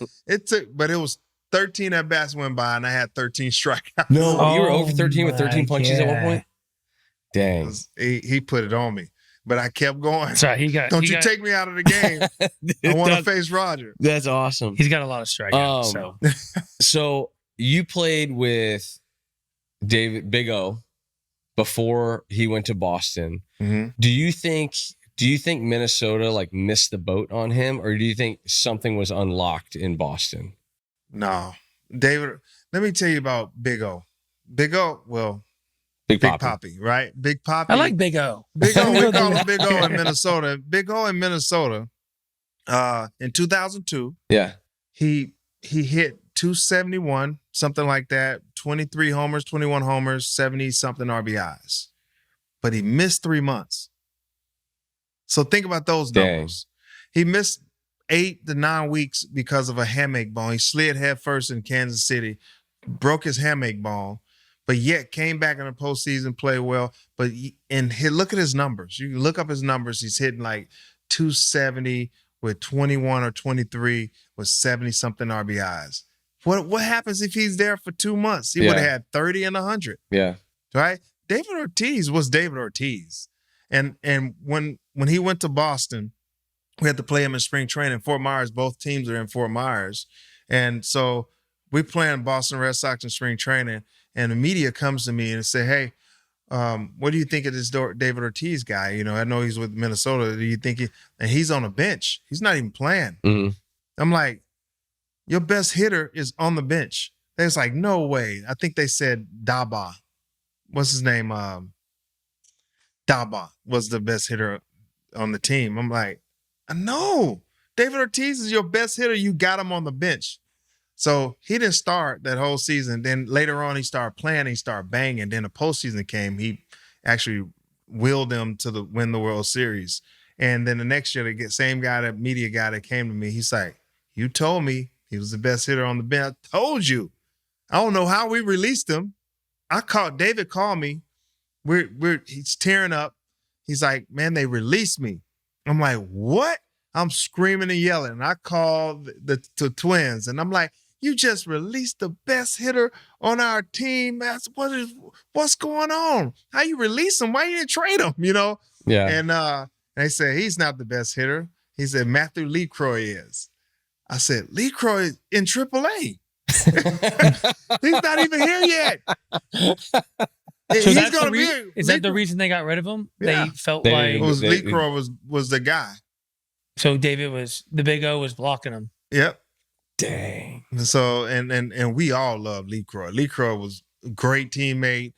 But it was 13 at bats went by, and I had 13 strikeouts. No, you were over Oh 13 with 13 my punches at one God. point? Dang. He put it on me, but I kept going. So he got. Don't he you got, take me out of the game. I want to face Roger. That's awesome. He's got a lot of strikeouts. So So you played with Big O before he went to Boston. Mm-hmm. Do you think Minnesota like missed the boat on him, or do you think something was unlocked in Boston? No, David. Let me tell you about Big O. Big O. Well, Big Big Poppy. Poppy, right? Big Poppy. I like Big O. Big O. We call him Big O in Minnesota. Big O in Minnesota. In 2002, Yeah. he hit 271, something like that. 23 homers, 21 homers, 70 something RBIs. But he missed 3 months. So think about those numbers. He missed 8 to 9 weeks because of a hamate bone. He slid headfirst in Kansas City, broke his hamate bone, but yet came back in the postseason, played well. But look at his numbers. You can look up his numbers. He's hitting like 270 with 21 or 23 with 70 something RBIs. What happens if he's there for 2 months? He would have had 30 and 100. Yeah. Right? David Ortiz was David Ortiz. And when he went to Boston, we had to play him in spring training. Fort Myers, both teams are in Fort Myers. And so we playing Boston Red Sox in spring training, and the media comes to me and say, hey, what do you think of this David Ortiz guy? You know, I know he's with Minnesota. Do you think and he's on the bench. He's not even playing. Mm-hmm. I'm like, your best hitter is on the bench. They was like, no way. I think they said Daba. What's his name? Daba was the best hitter on the team. I'm like, no. David Ortiz is your best hitter. You got him on the bench. So he didn't start that whole season. Then later on, he started playing. He started banging. Then the postseason came. He actually willed them to win the World Series. And then the next year, the same guy, that media guy that came to me, he's like, you told me he was the best hitter on the bench. I told you. I don't know how we released him. David called me. He's tearing up. He's like, man, they released me. I'm like, what? I'm screaming and yelling. And I called the Twins, and I'm like, you just released the best hitter on our team. What's going on? How you release him? Why you didn't trade him? You know? Yeah. And they said he's not the best hitter. He said Matthew LeCroy is. I said, LeCroy in AAA. He's not even here yet. So that's is that the reason they got rid of him? Yeah. They felt It was like LeCroy was the guy. so David was the Big O was blocking him. Yep. Dang. So and we all love LeCroy. LeCroy was a great teammate,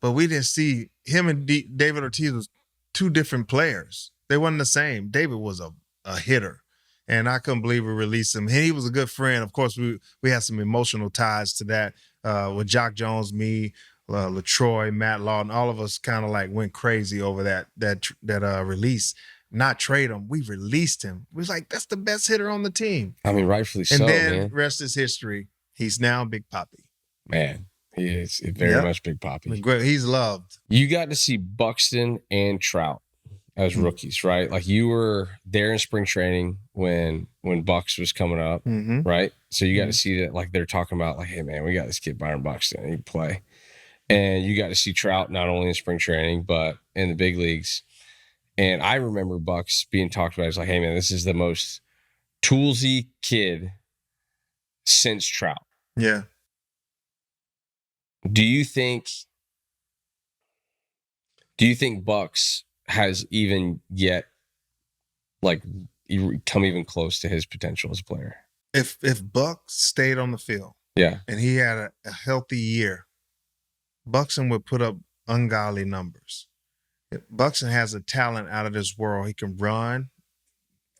but we didn't see him and David Ortiz was two different players. They wasn't the same. David was a hitter, and I couldn't believe we released him. And he was a good friend. Of course, we had some emotional ties to that with Jock Jones, me, LaTroy, Matt Lawton. All of us kind of like went crazy over that release. Not trade him. We released him. We was like, that's the best hitter on the team. I mean, rightfully so, and then man. rest is history. He's now Big Poppy. Man, he is very much Big Poppy. He's loved. You got to see Buxton and Trout as rookies, right? Like you were there in spring training when Bucks was coming up, right? So you got to see that, like they're talking about, like, hey man, we got this kid Byron Buxton, he can play. And you got to see Trout not only in spring training but in the big leagues. And I remember Bucks being talked about. It's like, hey man, this is the most toolsy kid since Trout. Yeah. Do you think Bucks has even yet like come even close to his potential as a player? If Bucks stayed on the field, and he had a healthy year, Buxton would put up ungodly numbers. Buxton has a talent out of this world. He can run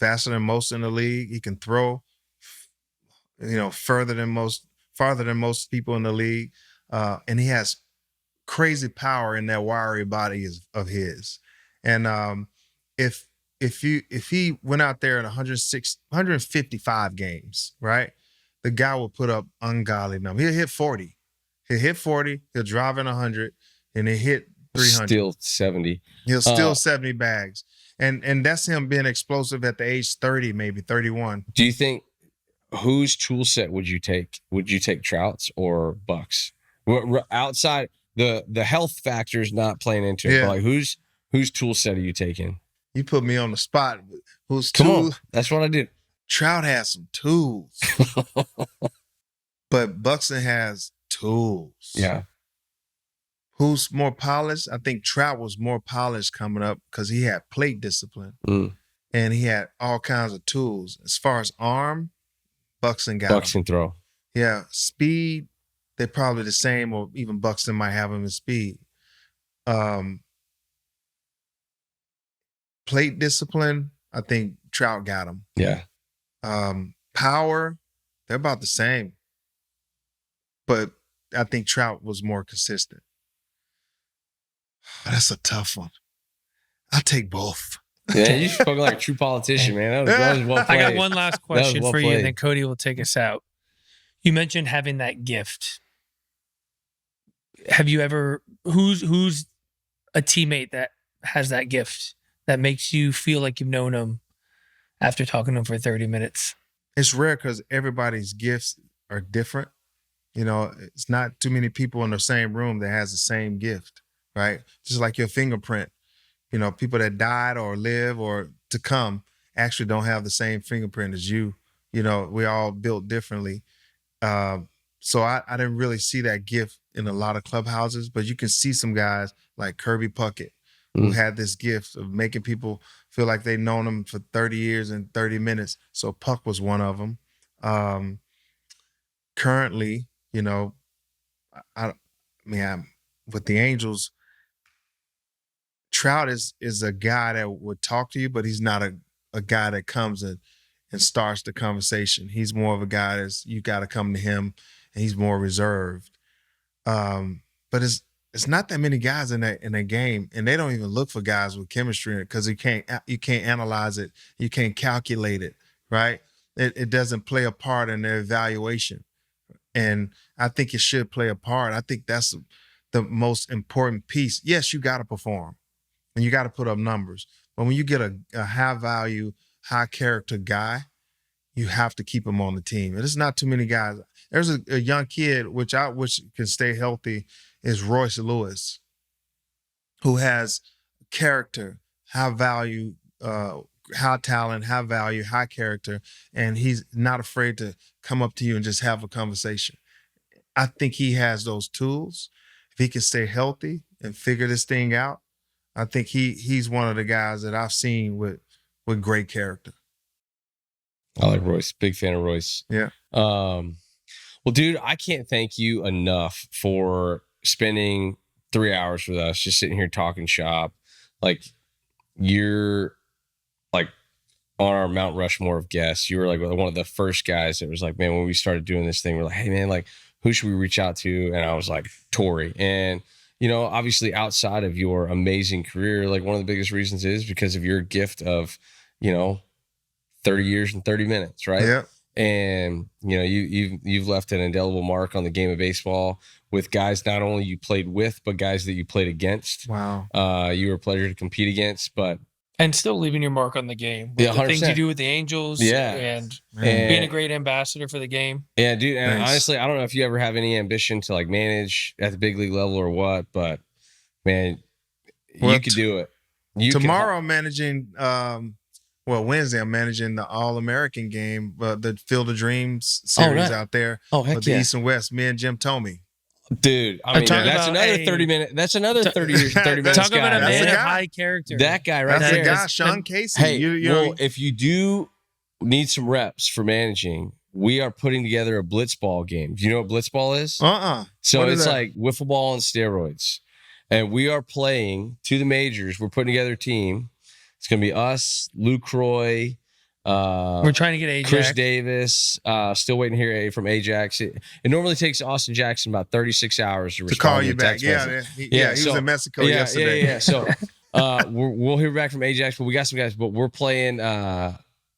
faster than most in the league. He can throw, farther than most people in the league. And he has crazy power in that wiry body of his. And if he went out there in 155 games, right, the guy will put up ungodly numbers. He'll hit 40. He'll drive in 100, and he'll hit 300. Still 70. He'll steal 70 bags. And that's him being explosive at the age 30, maybe 31. Do you think whose tool set would you take? Would you take Trout's or Bucks? Outside the health factor is not playing into it. Yeah. But like whose tool set are you taking? You put me on the spot. Whose Come tool? on, that's what I do. Trout has some tools, but Buxton has tools. Yeah. Who's more polished? I think Trout was more polished coming up because he had plate discipline and he had all kinds of tools. As far as arm, Buxton got Buxton him. throw. Yeah, speed, they're probably the same, or even Buxton might have him in speed. Plate discipline, I think Trout got him. Yeah. Power, they're about the same. But I think Trout was more consistent. That's a tough one. I'll take both. Yeah, you spoke like a true politician, man. That was well played. I got one last question well for you, played. and then Cody will take us out. You mentioned having that gift. Have you ever who's a teammate that has that gift that makes you feel like you've known them after talking to them for 30 minutes? It's rare because everybody's gifts are different. You know, it's not too many people in the same room that has the same gift, right? Just like your fingerprint. You know, people that died or live or to come actually don't have the same fingerprint as you. You know, we all built differently. So I didn't really see that gift in a lot of clubhouses, but you can see some guys like Kirby Puckett who had this gift of making people feel like they've known him for 30 years and 30 minutes. So Puck was one of them. Currently, you know, I mean, with the Angels, Trout is a guy that would talk to you, but he's not a guy that comes and starts the conversation. He's more of a guy that's you got to come to him, and he's more reserved. But it's not that many guys in that game, and they don't even look for guys with chemistry in it because you can't analyze it, you can't calculate it, right? It doesn't play a part in their evaluation, and I think it should play a part. I think that's the most important piece. Yes, you got to perform. And you got to put up numbers. But when you get a high value, high character guy, you have to keep him on the team. And there's not too many guys. There's a young kid, which I wish can stay healthy, is Royce Lewis, who has character, high value, high talent, high value, high character, and he's not afraid to come up to you and just have a conversation. I think he has those tools. If he can stay healthy and figure this thing out, I think he's one of the guys that I've seen with great character. I like Royce. Big fan of Royce. Yeah. Well, dude, I can't thank you enough for spending 3 hours with us, just sitting here talking shop. Like, you're like on our Mount Rushmore of guests. You were like one of the first guys that was like, man, when we started doing this thing, we're like, hey man, like, who should we reach out to? And I was like, Torii. And you know, obviously outside of your amazing career, like one of the biggest reasons is because of your gift of, you know, 30 years and 30 minutes, right? Yeah. And, you know, you've left an indelible mark on the game of baseball with guys not only you played with, but guys that you played against. Wow. You were a pleasure to compete against, but And still leaving your mark on the game. With Yeah, the things 100%. you do with the Angels and And- being a great ambassador for the game. Yeah, dude. And Thanks. honestly, I don't know if you ever have any ambition to like manage at the big league level or what, but man, Well, you could do it. Tomorrow I'm managing, Wednesday I'm managing the All-American game, the Field of Dreams series nice. out there Oh, heck with the yeah. East and West, me and Jim Tomey. Dude, I mean, talk that's about another a- 30 minute. That's another 30 years, 30 minutes. Talk about a That's man the of guy. high character. That guy right That's there. the guy, That's- Sean Casey. Hey, you well, know, if you do need some reps for managing, we are putting together a blitzball game. Do you know what blitzball is? So What is it's that? like wiffle ball on steroids. And we are playing to the majors. We're putting together a team. It's going to be us, Luke Croy, We're trying to get Ajax. Chris Davis. Still waiting to hear from Ajax. It normally takes Austin Jackson about 36 hours to to respond call to you a back. text Yeah, message. he was so- in Mexico yesterday. Yeah. So we'll hear back from Ajax, but we got some guys. But we're playing.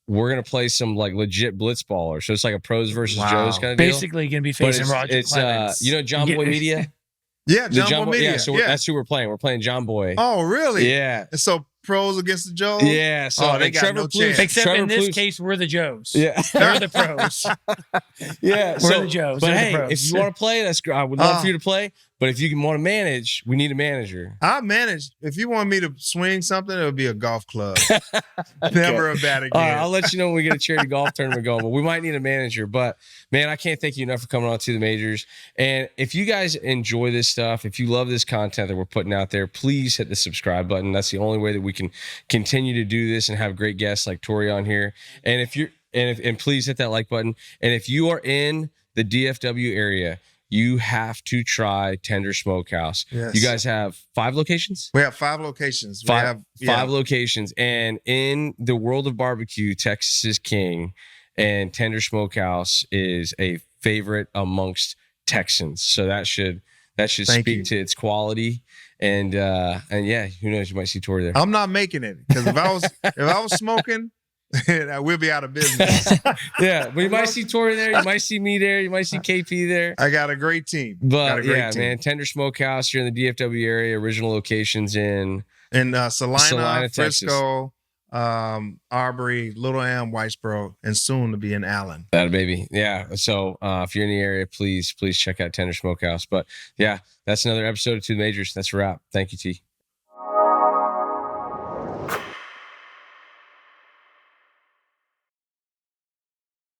We're gonna play some like legit blitzballer. So it's like a pros versus Wow. Joes kind of deal. Basically going to be But facing Roger Clemens. you know John Boy Media. Yeah, The John Boy Media. Yeah, so yeah. that's who we're playing. We're playing John Boy. Oh, really? Yeah. And so pros against the Joes. Yeah, so they and got Trevor no Plouffe- chance. Except Trevor in this Plouffe's- case, we're the Joes. Yeah, They're the pros. yeah. We're the Joes. But They're the hey, pros. if you want to play, that's great. I would love for you to play. But if you want to manage, we need a manager. I manage. If you want me to swing something, it would be a golf club. Never a bat again. All right, I'll let you know when we get a charity golf tournament going. But we might need a manager. But man, I can't thank you enough for coming on to the majors. And if you guys enjoy this stuff, if you love this content that we're putting out there, please hit the subscribe button. That's the only way that we can continue to do this and have great guests like Torii on here. And if you're and please hit that like button. And if you are in the DFW area, you have to try Tender Smokehouse. Yes. You guys have 5 locations? We have 5 locations. Five locations. And in the world of barbecue, Texas is king. And Tender Smokehouse is a favorite amongst Texans. So that should speak to its quality. And yeah, who knows? You might see Torii there. I'm not making it because if I was smoking, we'll be out of business. Yeah, but you might see Torii there. You might see me there. You might see KP there. I got a great team. But man, Tender Smokehouse. You're in the DFW area. Original locations in Salina, Frisco, Texas. Arbery, Little Am, Whitesboro, and soon to be in Allen. That baby. Yeah. So if you're in the area, please check out Tender Smokehouse. But yeah, that's another episode of To the Majors. That's a wrap. Thank you, T.